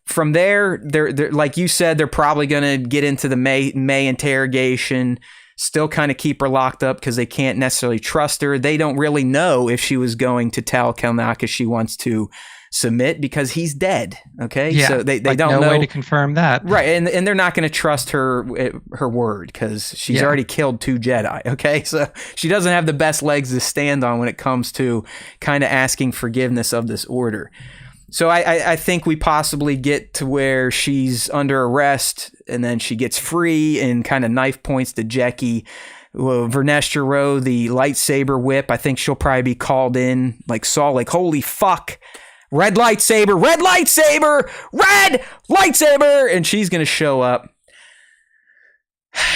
From there, they're like you said, they're probably going to get into the May interrogation. Still kind of keep her locked up because they can't necessarily trust her. They don't really know if she was going to tell Kelnaka she wants to submit because he's dead. Okay. Yeah, so they don't know. No way to confirm that. Right. And they're not going to trust her word because she's already killed 2 Jedi. Okay. So she doesn't have the best legs to stand on when it comes to kind of asking forgiveness of this order. So I think we possibly get to where she's under arrest and then she gets free and kind of knife points to Jecki. Vernestra Rowe, the lightsaber whip, I think she'll probably be called in like Saul, like, holy fuck. Red lightsaber, red lightsaber, red lightsaber. And she's going to show up.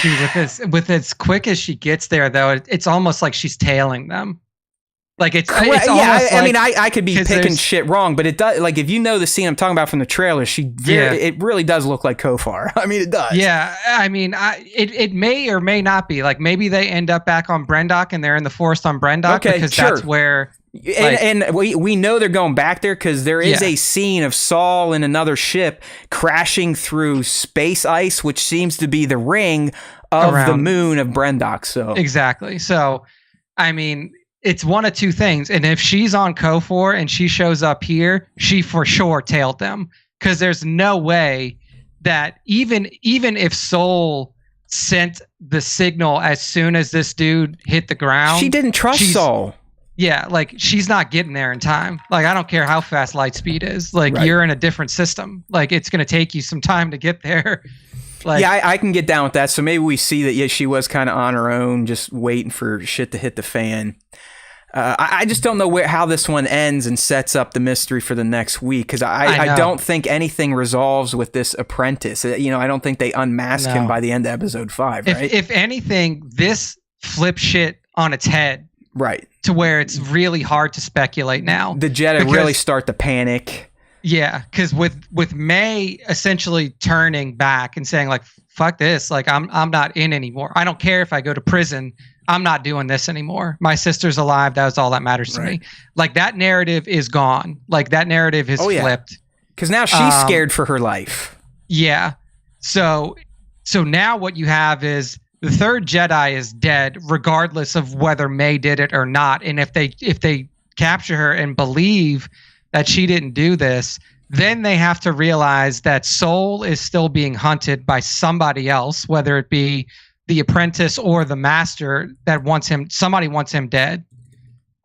Dude, with as quick as she gets there, though, it's almost like she's tailing them. Like it's yeah, almost I like, mean, I could be picking shit wrong, but it does. Like if you know the scene I'm talking about from the trailer, it really does look like Kofar. I mean, it does. Yeah, I mean, it may or may not be. Like maybe they end up back on Brendok and they're in the forest on Brendok because that's where. And we know they're going back there because there is a scene of Saul in another ship crashing through space ice, which seems to be the ring of the moon of Brendok. So exactly. So, I mean, it's one of two things. And if she's on KOFOR and she shows up here, she for sure tailed them because there's no way that even if Soul sent the signal as soon as this dude hit the ground, she didn't trust Soul. Yeah, like she's not getting there in time. Like I don't care how fast light speed is. Like you're in a different system. Like it's going to take you some time to get there. Like, yeah, I can get down with that. So maybe we see that she was kind of on her own, just waiting for shit to hit the fan. I just don't know how this one ends and sets up the mystery for the next week because I don't think anything resolves with this apprentice. I don't think they unmask him by the end of episode 5. Right? If anything, this flips shit on its head. Right. To where it's really hard to speculate now. The Jedi really start to panic. Yeah, because with May essentially turning back and saying like, "Fuck this! Like I'm not in anymore. I don't care if I go to prison. I'm not doing this anymore. My sister's alive. That's all that matters to me." Like that narrative is gone. Like that narrative is flipped. Because now she's scared for her life. Yeah. So now what you have is the third Jedi is dead, regardless of whether May did it or not. And if they capture her and believe that she didn't do this, then they have to realize that Soul is still being hunted by somebody else, whether it be the apprentice or the master that wants him. Somebody wants him dead.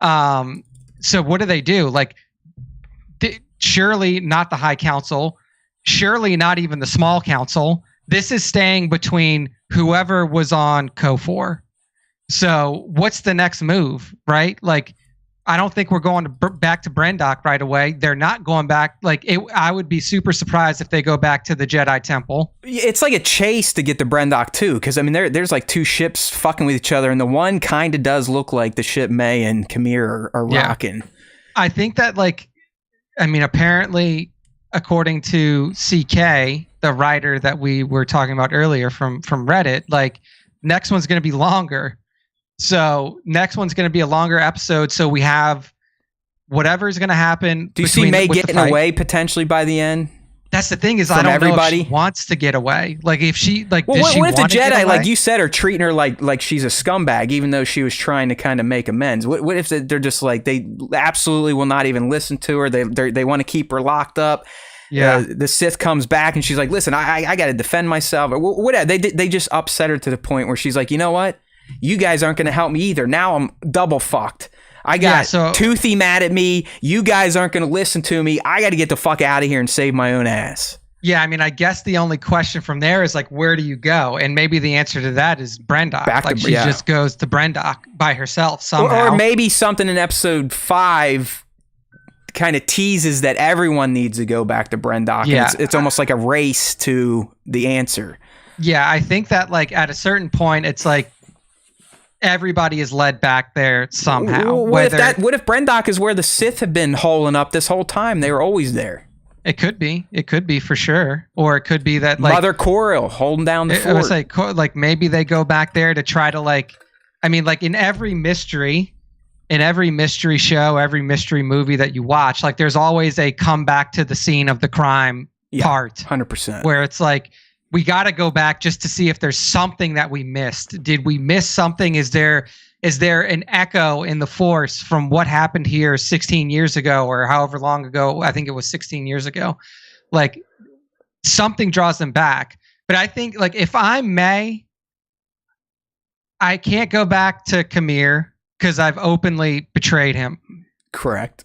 So what do? Like, surely not the High Council. Surely not even the Small Council. This is staying between whoever was on KOFOR. So what's the next move, right? Like, I don't think we're going back to Brendok right away. They're not going back. Like, I would be super surprised if they go back to the Jedi Temple. It's like a chase to get to Brendok too, because I mean, there's like two ships fucking with each other, and the one kind of does look like the ship May and Kamir are rocking. I think that, like, I mean, apparently, according to CK, the writer that we were talking about earlier from Reddit, like, next one's going to be longer. So next one's going to be a longer episode. So we have whatever's going to happen. Do you see May getting away potentially by the end? That's the thing is, I don't know if she wants to get away. Like if she like, what if the Jedi, like you said, are treating her like she's a scumbag, even though she was trying to kind of make amends? What if they're just like, they absolutely will not even listen to her? They want to keep her locked up. Yeah, the Sith comes back and she's like, listen, I got to defend myself. Or whatever. They just upset her to the point where she's like, you know what? You guys aren't going to help me either. Now I'm double fucked. I got Toothy mad at me. You guys aren't going to listen to me. I got to get the fuck out of here and save my own ass. Yeah, I mean, I guess the only question from there is like, where do you go? And maybe the answer to that is Brendok. She just goes to Brendok by herself somehow. Or maybe something in episode 5 kind of teases that everyone needs to go back to Brendok. Yeah. It's almost like a race to the answer. Yeah, I think that like at a certain point, it's like, everybody is led back there somehow. What if Brendok is where the Sith have been holing up this whole time? They were always there. It could be for sure. Or it could be that like Mother Corel holding down the fort. I was like maybe they go back there to try to like, I mean, like in every mystery show, every mystery movie that you watch, like there's always a come back to the scene of the crime part. 100%. Where it's like, we got to go back just to see if there's something that we missed. Did we miss something? Is there an echo in the Force from what happened here 16 years ago or however long ago? I think it was 16 years ago. Like something draws them back. But I think like if I'm May, I can't go back to Kamir because I've openly betrayed him. Correct.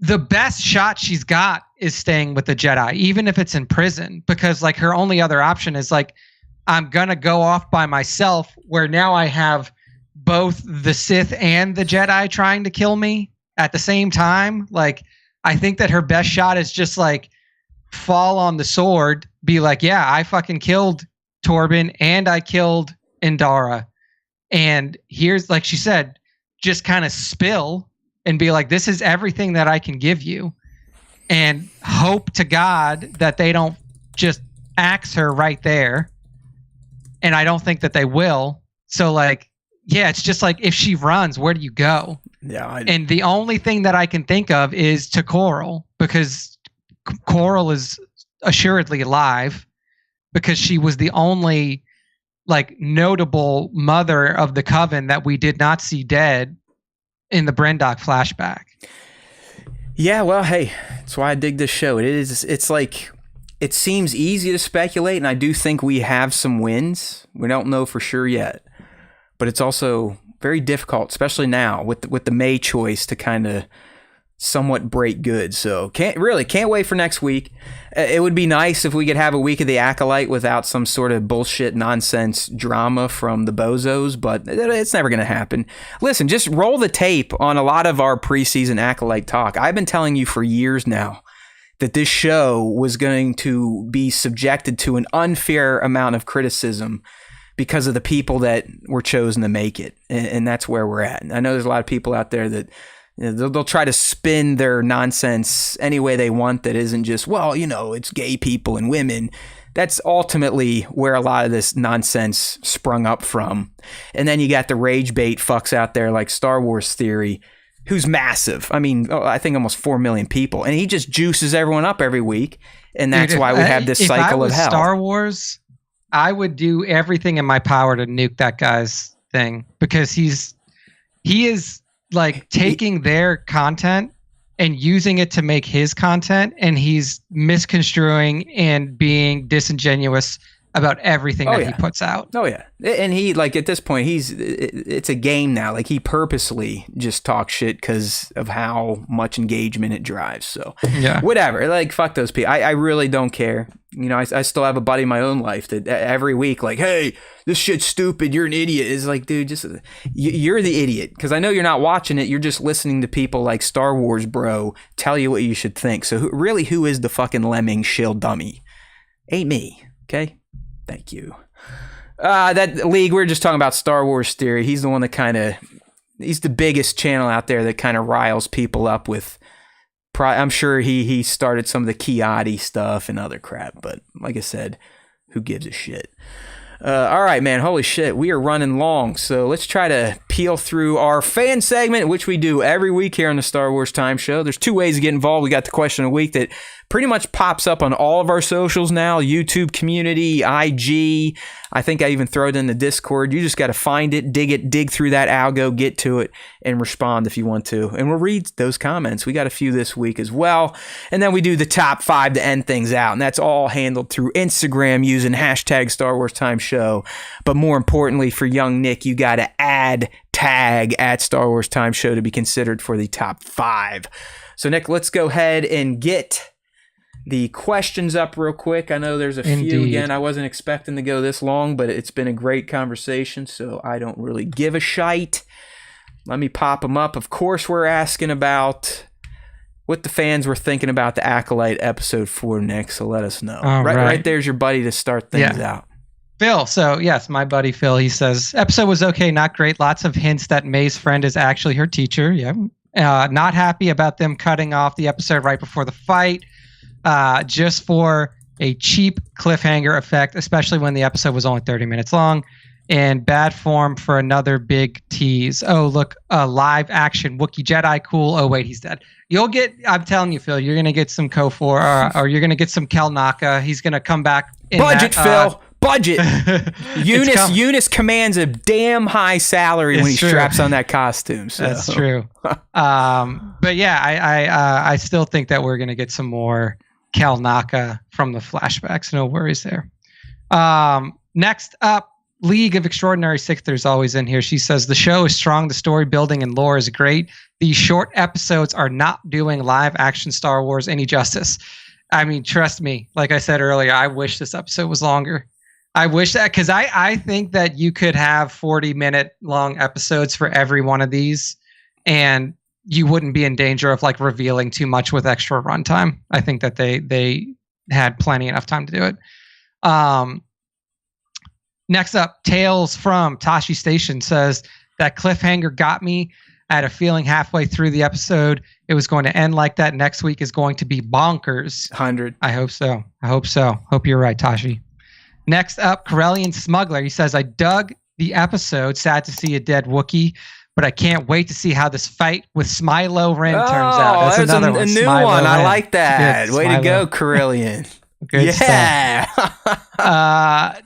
The best shot she's got is staying with the Jedi, even if it's in prison, because like her only other option is like, I'm going to go off by myself where now I have both the Sith and the Jedi trying to kill me at the same time. Like, I think that her best shot is just like fall on the sword, be like, yeah, I fucking killed Torben and I killed Indara. And here's, like she said, just kind of spill and be like, this is everything that I can give you. And hope to God that they don't just axe her right there. And I don't think that they will. So like, yeah, it's just like, if she runs, where do you go? Yeah. And the only thing that I can think of is to Coral, because Coral is assuredly alive, because she was the only like notable mother of the coven that we did not see dead in the Brendock flashback. Yeah, well, hey, that's why I dig this show. It's like, it seems easy to speculate, and I do think we have some wins. We don't know for sure yet, but it's also very difficult, especially now with the May choice, to kind of somewhat break good. So can't wait for next week. It would be nice if we could have a week of the Acolyte without some sort of bullshit nonsense drama from the bozos, but it's never going to happen. Listen, just roll the tape on a lot of our preseason Acolyte talk. I've been telling you for years now that this show was going to be subjected to an unfair amount of criticism because of the people that were chosen to make it. And that's where we're at. I know there's a lot of people out there that, you know, they'll try to spin their nonsense any way they want that isn't just, well, you know, it's gay people and women. That's ultimately where a lot of this nonsense sprung up from. And then you got the rage bait fucks out there like Star Wars Theory, who's massive. I mean, I think almost 4 million people. And he just juices everyone up every week. And that's why we have this cycle of hell. Star Wars, I would do everything in my power to nuke that guy's thing, because he is like taking their content and using it to make his content, and he's misconstruing and being disingenuous about everything he puts out. Oh yeah. And he, like, at this point, it's a game now. Like, he purposely just talks shit because of how much engagement it drives. So yeah, whatever, like, fuck those people. I really don't care. You know, I still have a buddy in my own life that every week, like, hey, this shit's stupid, you're an idiot. Is like, dude, just you're the idiot, because I know you're not watching it. You're just listening to people like Star Wars Bro tell you what you should think. So who is the fucking lemming shill dummy? Ain't me. Okay. Thank you. That league, we were just talking about Star Wars Theory. He's the one that he's the biggest channel out there that kind of riles people up with. I'm sure he started some of the Kiadi stuff and other crap, but like I said, who gives a shit? All right, man. Holy shit. We are running long. So let's try to peel through our fan segment, which we do every week here on the Star Wars Time Show. There's 2 ways to get involved. We got the question of the week that pretty much pops up on all of our socials now: YouTube community, IG. I think I even throw it in the Discord. You just got to find it, dig through that algo, get to it, and respond if you want to. And we'll read those comments. We got a few this week as well. And then we do the top 5 to end things out. And that's all handled through Instagram using hashtag Star Wars Time Show. But more importantly, for young Nick, you got to tag at Star Wars Time Show to be considered for the top 5. So Nick, let's go ahead and get the questions up real quick. I know there's a few. Again, I wasn't expecting to go this long, but it's been a great conversation, so I don't really give a shite. Let me pop them up. Of course, we're asking about what the fans were thinking about the Acolyte episode 4, Nick, so let us know. Right there's your buddy to start things out. Phil. So yes, my buddy Phil, he says, episode was okay, not great. Lots of hints that May's friend is actually her teacher. Yeah. Not happy about them cutting off the episode right before the fight. Just for a cheap cliffhanger effect, especially when the episode was only 30 minutes long, and bad form for another big tease. Oh, look, live action Wookiee Jedi, cool. Oh, wait, he's dead. I'm telling you, Phil, you're going to get some KOFOR, or you're going to get some Kel Naka. He's going to come back. Phil. Budget. Eunice commands a damn high salary when he straps on that costume. So. That's true. But yeah, I still think that we're going to get some more Kel Naka from the flashbacks. No worries there. Next up, League of Extraordinary Sixthers always in here. She says, the show is strong. The story building and lore is great. These short episodes are not doing live action Star Wars any justice. I mean, trust me, like I said earlier, I wish this episode was longer. I wish that, because I think that you could have 40-minute long episodes for every one of these, and you wouldn't be in danger of like revealing too much with extra runtime. I think that they had plenty enough time to do it. Next up, Tales from Tashi Station says that cliffhanger got me. I had a feeling halfway through the episode it was going to end like that. Next week is going to be bonkers. 100. I hope so. Hope you're right, Tashi. Next up, Corellian Smuggler. He says, I dug the episode. Sad to see a dead Wookiee, but I can't wait to see how this fight with Smilo Ren turns out. That's another a new Smilo one. I Ren. like that. Good. Way Smilo. to go, Corellian. Good Yeah.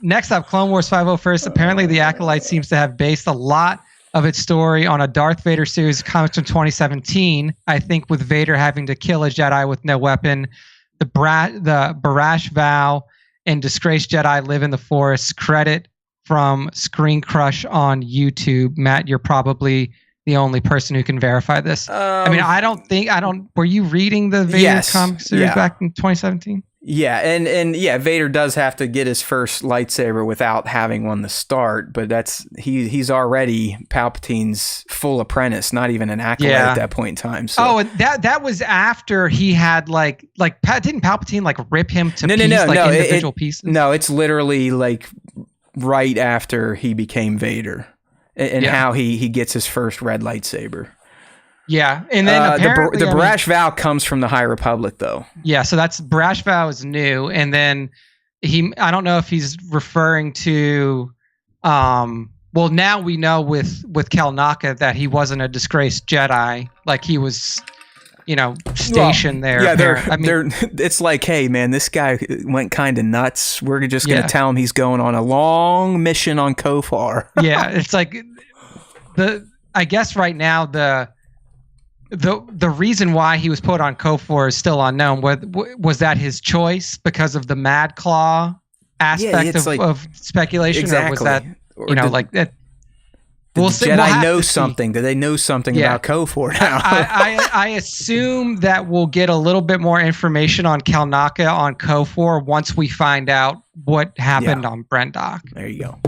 Next up, Clone Wars 501st. Apparently, the Acolyte seems to have based a lot of its story on a Darth Vader series of comics from 2017. I think with Vader having to kill a Jedi with no weapon, the Barash Vow and Disgraced Jedi Live in the Forest. Credit from Screen Crush on YouTube. Matt, you're probably the only person who can verify this. I mean, were you reading the Vader comic series back in 2017? Yeah, and Vader does have to get his first lightsaber without having one to start, but he's already Palpatine's full apprentice, not even an acolyte at that point in time. So. Oh, and that was after he had didn't Palpatine rip him to individual pieces? No, it's literally right after he became Vader, and how he gets his first red lightsaber. Yeah, and then apparently, the Barash Vow comes from the High Republic, though. Yeah, so that's Barash Vow is new, and then I don't know if he's referring to, well, now we know with Kalnaka that he wasn't a disgraced Jedi, he was, stationed there. Yeah, it's like, hey, man, this guy went kind of nuts. We're just gonna tell him he's going on a long mission on Kofar. Yeah, it's I guess right now the reason why he was put on Kofar is still unknown. Was that his choice because of the Mad Claw aspect of speculation, exactly. or was that that? We'll see. Jedi know something. Do they know something about Kofar now? I assume that we'll get a little bit more information on Kalnaka on Kofar once we find out what happened on Brendok. There you go.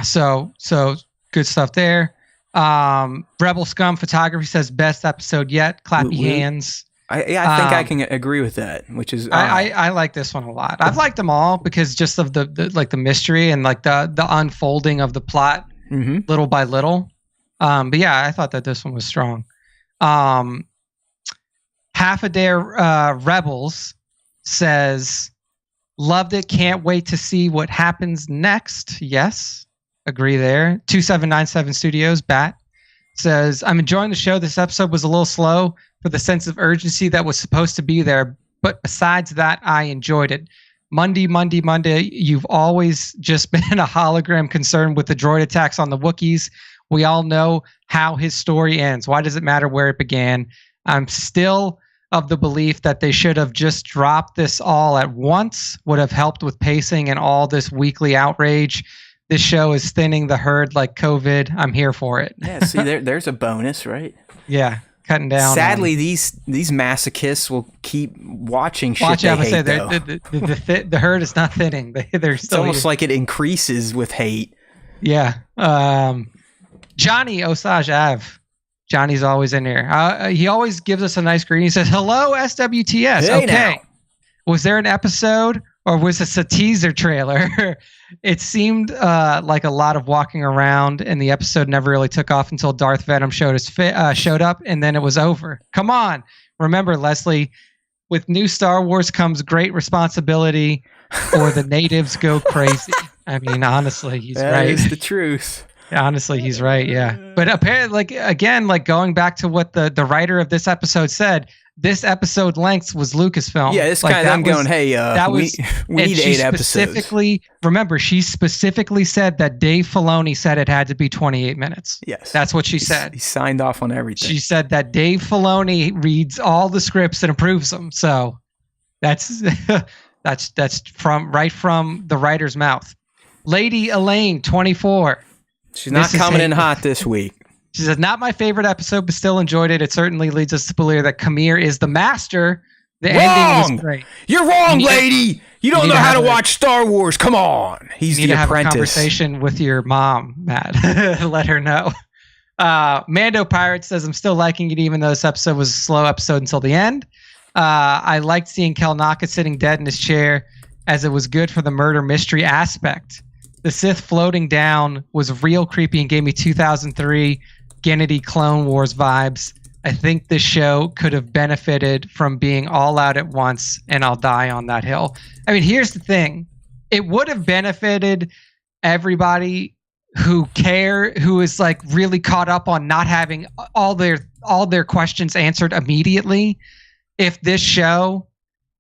So good stuff there. Rebel Scum Photography says best episode yet. Clappy hands. I think I can agree with that, which is I like this one a lot. I've liked them all because just of the mystery and the unfolding of the plot little by little. But yeah, I thought that this one was strong. Half a Day Rebels says loved it. Can't wait to see what happens next. Yes. Agree there. 2797 Studios, Bat, says, I'm enjoying the show. This episode was a little slow for the sense of urgency that was supposed to be there. But besides that, I enjoyed it. Monday, you've always just been a hologram concerned with the droid attacks on the Wookiees. We all know how his story ends. Why does it matter where it began? I'm still of the belief that they should have just dropped this all at once, would have helped with pacing and all this weekly outrage. This show is thinning the herd like COVID. I'm here for it. Yeah, see, there's a bonus, right? Yeah, cutting down. Sadly, these masochists will keep watching shit they hate, though. The herd is not thinning. They're still. It's almost like it increases with hate. Yeah. Johnny Osage Ave. Johnny's always in here. He always gives us a nice greeting. He says, hello, SWTS. Hey, okay. now. Was there an episode or was this a teaser trailer? It seemed like a lot of walking around, and the episode never really took off until Darth Venom showed up, and then it was over. Come on. Remember, Leslie, with new Star Wars comes great responsibility, or the natives go crazy. I mean, honestly, he's right. That is the truth. Honestly, he's right, yeah. But apparently, going back to what the writer of this episode said, this episode length was Lucasfilm. Yeah, it's kind of them going, hey, we need 8 episodes. Remember, she specifically said that Dave Filoni said it had to be 28 minutes. Yes. That's what she said. He signed off on everything. She said that Dave Filoni reads all the scripts and approves them. So that's from the writer's mouth. Lady Elaine, 24. She's not coming in hot this week. She says, not my favorite episode, but still enjoyed it. It certainly leads us to believe that Kamir is the master. The ending was great. You're wrong, lady. You don't know how to watch Star Wars. Come on. He's the apprentice. You need to have a conversation with your mom, Matt. Let her know. Mando Pirate says, I'm still liking it, even though this episode was a slow episode until the end. I liked seeing Kalnaka sitting dead in his chair. as it was good for the murder mystery aspect. The Sith floating down was real creepy and gave me 2003 Gennady Clone Wars vibes. I think this show could have benefited from being all out at once, and I'll die on that hill. I mean, here's the thing. It would have benefited everybody who is like really caught up on not having all their questions answered immediately. If this show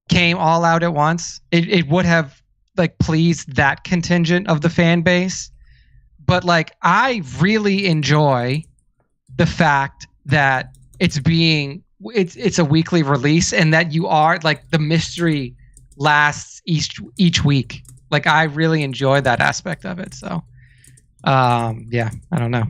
came all out at once, it would have like pleased that contingent of the fan base. But like, I really enjoy the fact that it's a weekly release, and that you are like, the mystery lasts each week. Like, I really enjoy that aspect of it. So yeah, I don't know.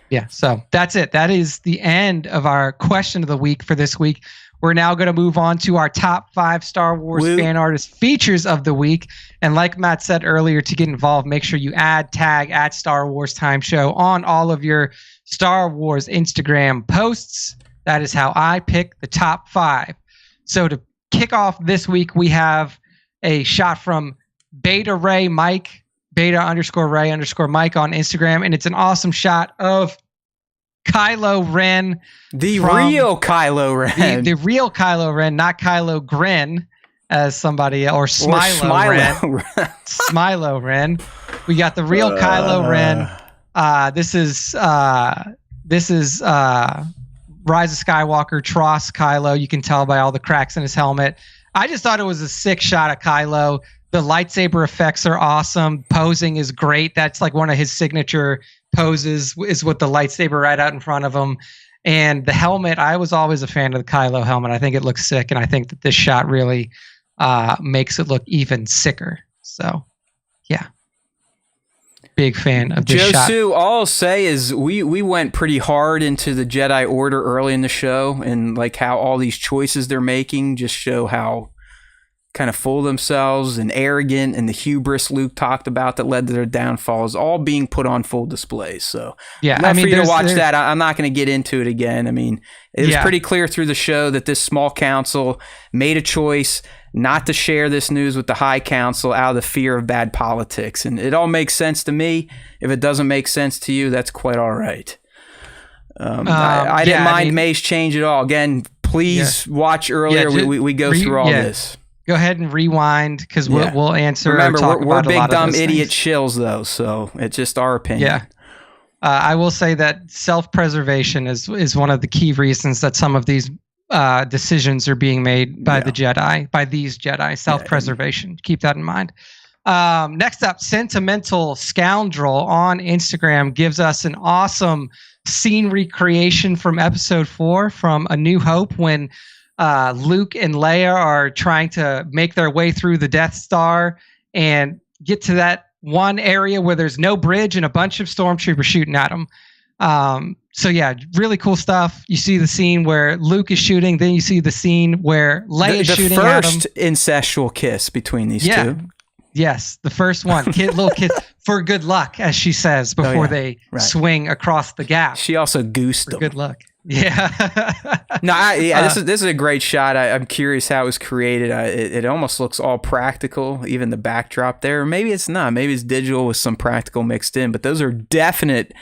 Yeah, so that's it. That is the end of our question of the week for this week. We're now going to move on to our top 5 Star Wars fan artist features of the week. And like Matt said earlier, to get involved, make sure you tag at Star Wars Time Show on all of your Star Wars Instagram posts. That is how I pick the top 5. So to kick off this week, we have a shot from Beta Ray Mike, Beta_Ray_Mike on Instagram. And it's an awesome shot of Kylo Ren. The real Kylo Ren. The real Kylo Ren, not Kylo Gren, as somebody, or Smilo Ren. Smilo Ren. We got the real Kylo Ren. This is Rise of Skywalker Tross Kylo. You can tell by all the cracks in his helmet. I just thought it was a sick shot of Kylo. The lightsaber effects are awesome. Posing is great. That's like one of his signature poses, is with the lightsaber right out in front of him. And the helmet, I was always a fan of the Kylo helmet. I think it looks sick, and I think that this shot really makes it look even sicker. So, yeah. Big fan of this shot. Josu, all I'll say is we went pretty hard into the Jedi Order early in the show, and like how all these choices they're making just show how kind of full of themselves and arrogant, and the hubris Luke talked about that led to their downfall is all being put on full display. So yeah, I mean, for you to watch that. I'm not going to get into it again. I mean, it was pretty clear through the show that this small council made a choice not to share this news with the High Council out of the fear of bad politics. And it all makes sense to me. If it doesn't make sense to you, that's quite all right. I didn't mind May's change at all. Again, please watch earlier. We go through all this. Go ahead and rewind, because we'll answer. Remember, we're big dumb idiot shills, though, so it's just our opinion. Yeah. I will say that self-preservation is one of the key reasons that some of these decisions are being made by the Jedi, by these Jedi. Self-preservation. Keep that in mind. Next up, Sentimental Scoundrel on Instagram gives us an awesome scene recreation from Episode 4 from A New Hope, when Luke and Leia are trying to make their way through the Death Star and get to that one area where there's no bridge and a bunch of stormtroopers shooting at them. So yeah, really cool stuff. You see the scene where Luke is shooting, then you see the scene where Leia is shooting at him. The first incestual kiss between these two. Yes, the first one. Little kiss for good luck, as she says, before they swing across the gap. She also goosed them. Good luck. Yeah. This is a great shot. I'm curious how it was created. It almost looks all practical, even the backdrop there. Maybe it's not. Maybe it's digital with some practical mixed in. But those are definite,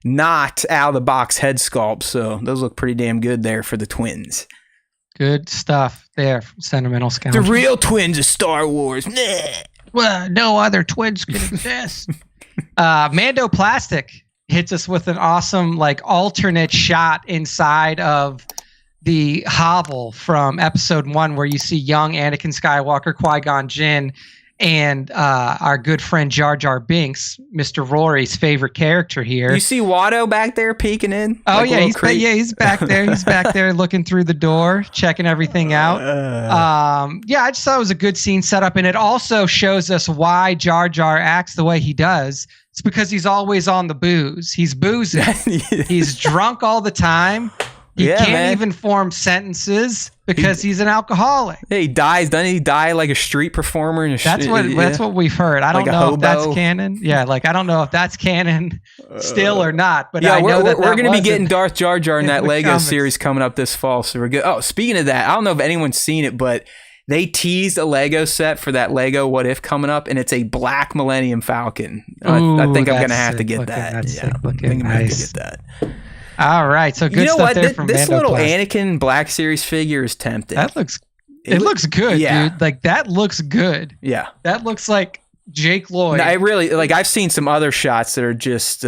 not out of the box head sculpts. So those look pretty damn good there for the twins. Good stuff there from Sentimental Scoundrel. The real twins of Star Wars. Well, no other twins can exist. Mando Plastic hits us with an awesome, like, alternate shot inside of the hovel from Episode 1, where you see young Anakin Skywalker, Qui-Gon Jinn, and our good friend Jar Jar Binks, Mr. Rory's favorite character here. You see Watto back there peeking in? Oh, like he's back there. He's back there looking through the door, checking everything out. I just thought it was a good scene setup, and it also shows us why Jar Jar acts the way he does. It's because he's always on the booze. He's boozing. He's drunk all the time. He can't even form sentences because he's an alcoholic. Yeah, he dies. Doesn't he die like a street performer? That's what we've heard. I don't know if that's canon. Yeah, like I don't know if that's canon still or not. But I know we're going to be getting Darth Jar Jar in that Lego series coming up this fall. So we're good. Oh, speaking of that, I don't know if anyone's seen it, but They teased a Lego set for that Lego What If coming up, and it's a black Millennium Falcon. I think I'm going to have to get that. That's yeah, sick looking. I think I'm going to Nice. get that. All right, so good stuff there from This little Mandoplastic. Anakin Black Series figure is tempting. That looks. It looks good, yeah. dude. Like that looks good. Yeah. That looks like Jake Lloyd. No, I really like. I've seen some other shots that are just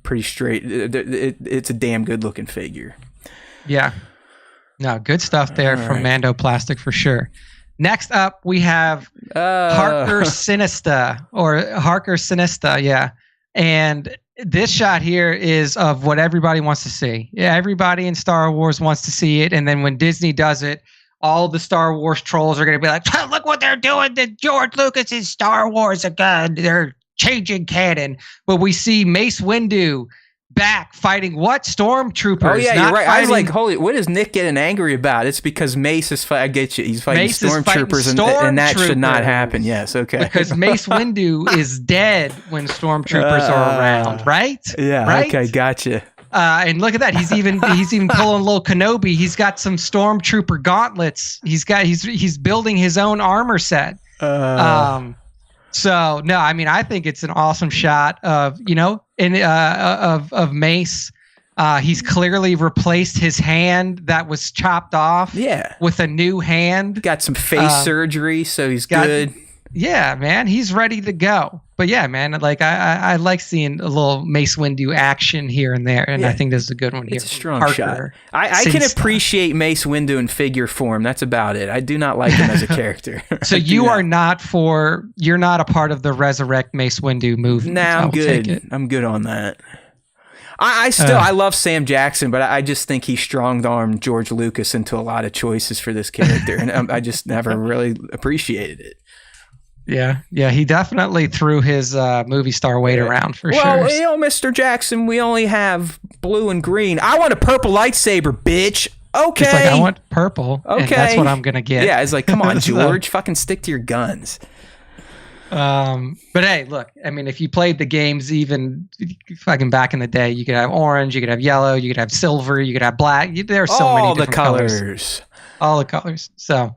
pretty straight. It's a damn good looking figure. Yeah. No, good stuff there All from right. Mandoplastic for sure. Next up, we have Harker Sinista yeah. And this shot here is of what everybody wants to see. Yeah, everybody in Star Wars wants to see it. And then when Disney does it, all the Star Wars trolls are going to be like, look what they're doing to George Lucas's Star Wars again. They're changing canon. But we see Mace Windu back fighting what? Stormtroopers. Oh yeah, not you're right. I was fighting- like, holy, what is Nick getting angry about? It's because Mace is I get you. He's fighting Mace is fighting stormtroopers, and that should not stormtroopers. happen. Yes, okay. because Mace Windu is dead when stormtroopers are around, right? Yeah. Right? Okay. Gotcha. And look at that. He's even pulling a little Kenobi. He's got some stormtrooper gauntlets. He's building his own armor set. So no, I mean, I think it's an awesome shot of of Mace. He's clearly replaced his hand that was chopped off. Yeah. With a new hand. Got some face surgery, so he's good. Yeah, man, he's ready to go. But yeah, man, like I like seeing a little Mace Windu action here and there, and I think this is a good one here. It's a strong shot. I can appreciate Mace Windu in figure form. That's about it. I do not like him as a character. So you're not a part of the Resurrect Mace Windu movement. Nah, I'm good. I'm good on that. I love Sam Jackson, but I just think he strong-armed George Lucas into a lot of choices for this character, and I just never really appreciated it. Yeah, he definitely threw his movie star weight around for sure. Well, Mr. Jackson, we only have blue and green. I want a purple lightsaber, bitch. Okay. It's like, I want purple, and that's what I'm gonna get. Yeah, it's like, come on, George, fucking stick to your guns. But hey, look, I mean, if you played the games even fucking back in the day, you could have orange, you could have yellow, you could have silver, you could have black. There are so many different colors. All the colors. So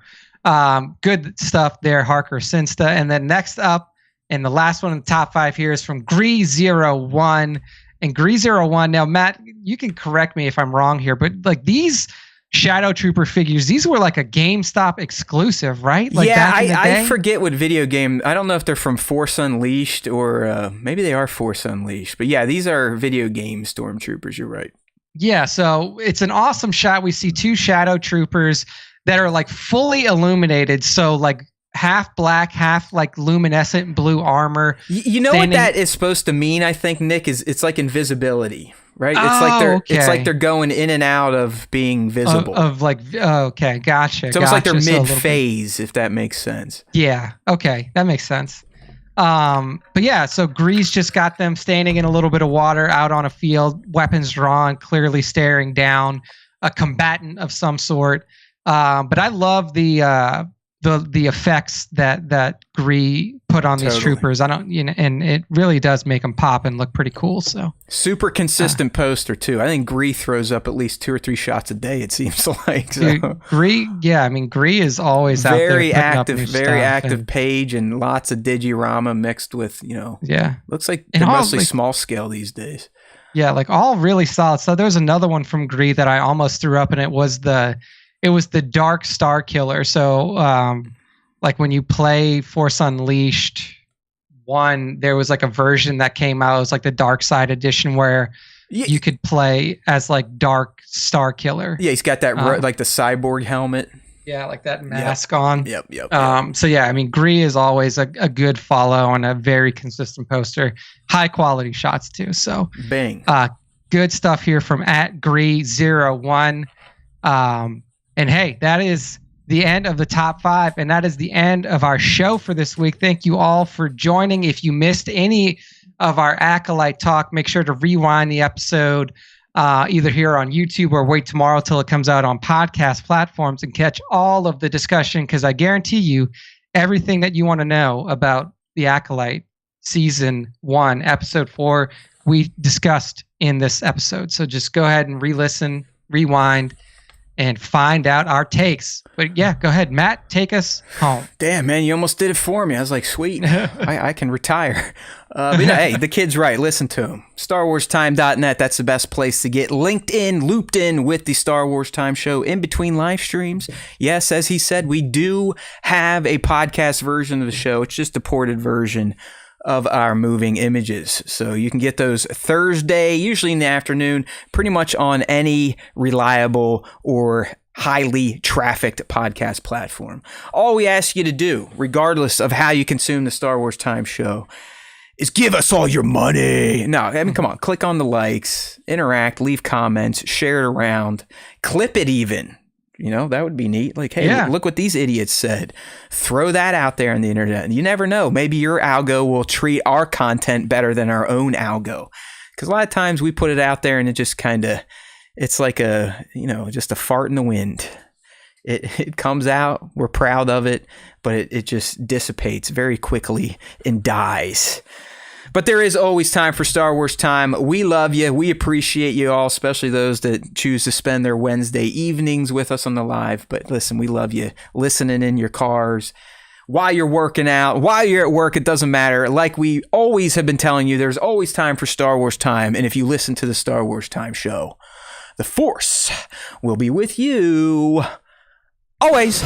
good stuff there, Harker Sinsta. And then next up, and the last one in the top 5 here is from Gree01. And Gree01, now Matt, you can correct me if I'm wrong here, but like these Shadow Trooper figures, these were like a GameStop exclusive, right? Like I forget what video game. I don't know if they're from Force Unleashed or maybe they are Force Unleashed. But yeah, these are video game Stormtroopers. You're right. Yeah, so it's an awesome shot. We see 2 Shadow Troopers that are like fully illuminated. So like half black, half like luminescent blue armor. You know what that is supposed to mean? I think, Nick, is it's like invisibility, right? It's like they're going in and out of being visible. Okay, gotcha. It's almost like they're mid-phase, if that makes sense. Yeah, okay, that makes sense. But yeah, so Grease just got them standing in a little bit of water out on a field, weapons drawn, clearly staring down a combatant of some sort. But I love the effects that Gree put on these troopers. And it really does make them pop and look pretty cool. So super consistent poster too. I think Gree throws up at least 2 or 3 shots a day. It seems like. So. Gree is always out there very active, very active page, and lots of digirama mixed with looks like they're mostly small scale these days. Yeah, like all really solid. So there's another one from Gree that I almost threw up, and it was the Dark Star Killer. So, like when you play Force Unleashed 1, there was like a version that came out. It was like the Dark Side Edition where you could play as like Dark Star Killer. Yeah, he's got that like the cyborg helmet. Yeah, like that mask on. Yep. So yeah, I mean, Gree is always a good follow and a very consistent poster. High quality shots too. So bang. Good stuff here from @Gree01. And hey, that is the end of the top 5, and that is the end of our show for this week. Thank you all for joining. If you missed any of our Acolyte talk, make sure to rewind the episode either here on YouTube or wait tomorrow till it comes out on podcast platforms and catch all of the discussion, because I guarantee you everything that you want to know about the Acolyte Season 1, Episode 4, we discussed in this episode. So just go ahead and re-listen, rewind, and find out our takes. But yeah, go ahead, Matt, take us home. Damn, man, you almost did it for me. I was like, sweet, I can retire. But no, hey, the kid's right. Listen to him. StarWarsTime.net. That's the best place to get linked in, looped in with the Star Wars Time Show in between live streams. Yes, as he said, we do have a podcast version of the show. It's just a ported version of our moving images. So you can get those Thursday, usually in the afternoon, pretty much on any reliable or highly trafficked podcast platform. All we ask you to do, regardless of how you consume the Star Wars Time Show, is give us all your money. No, I mean, come on, click on the likes, interact, leave comments, share it around, clip it even. You know, that would be neat. Like, hey, look what these idiots said. Throw that out there on the internet. You never know. Maybe your algo will treat our content better than our own algo. Because a lot of times we put it out there and it just kind of, it's like just a fart in the wind. It comes out, we're proud of it, but it just dissipates very quickly and dies. But there is always time for Star Wars Time. We love you. We appreciate you all, especially those that choose to spend their Wednesday evenings with us on the live. But listen, we love you listening in your cars, while you're working out, while you're at work, it doesn't matter. Like we always have been telling you, there's always time for Star Wars Time. And if you listen to the Star Wars Time Show, the Force will be with you always.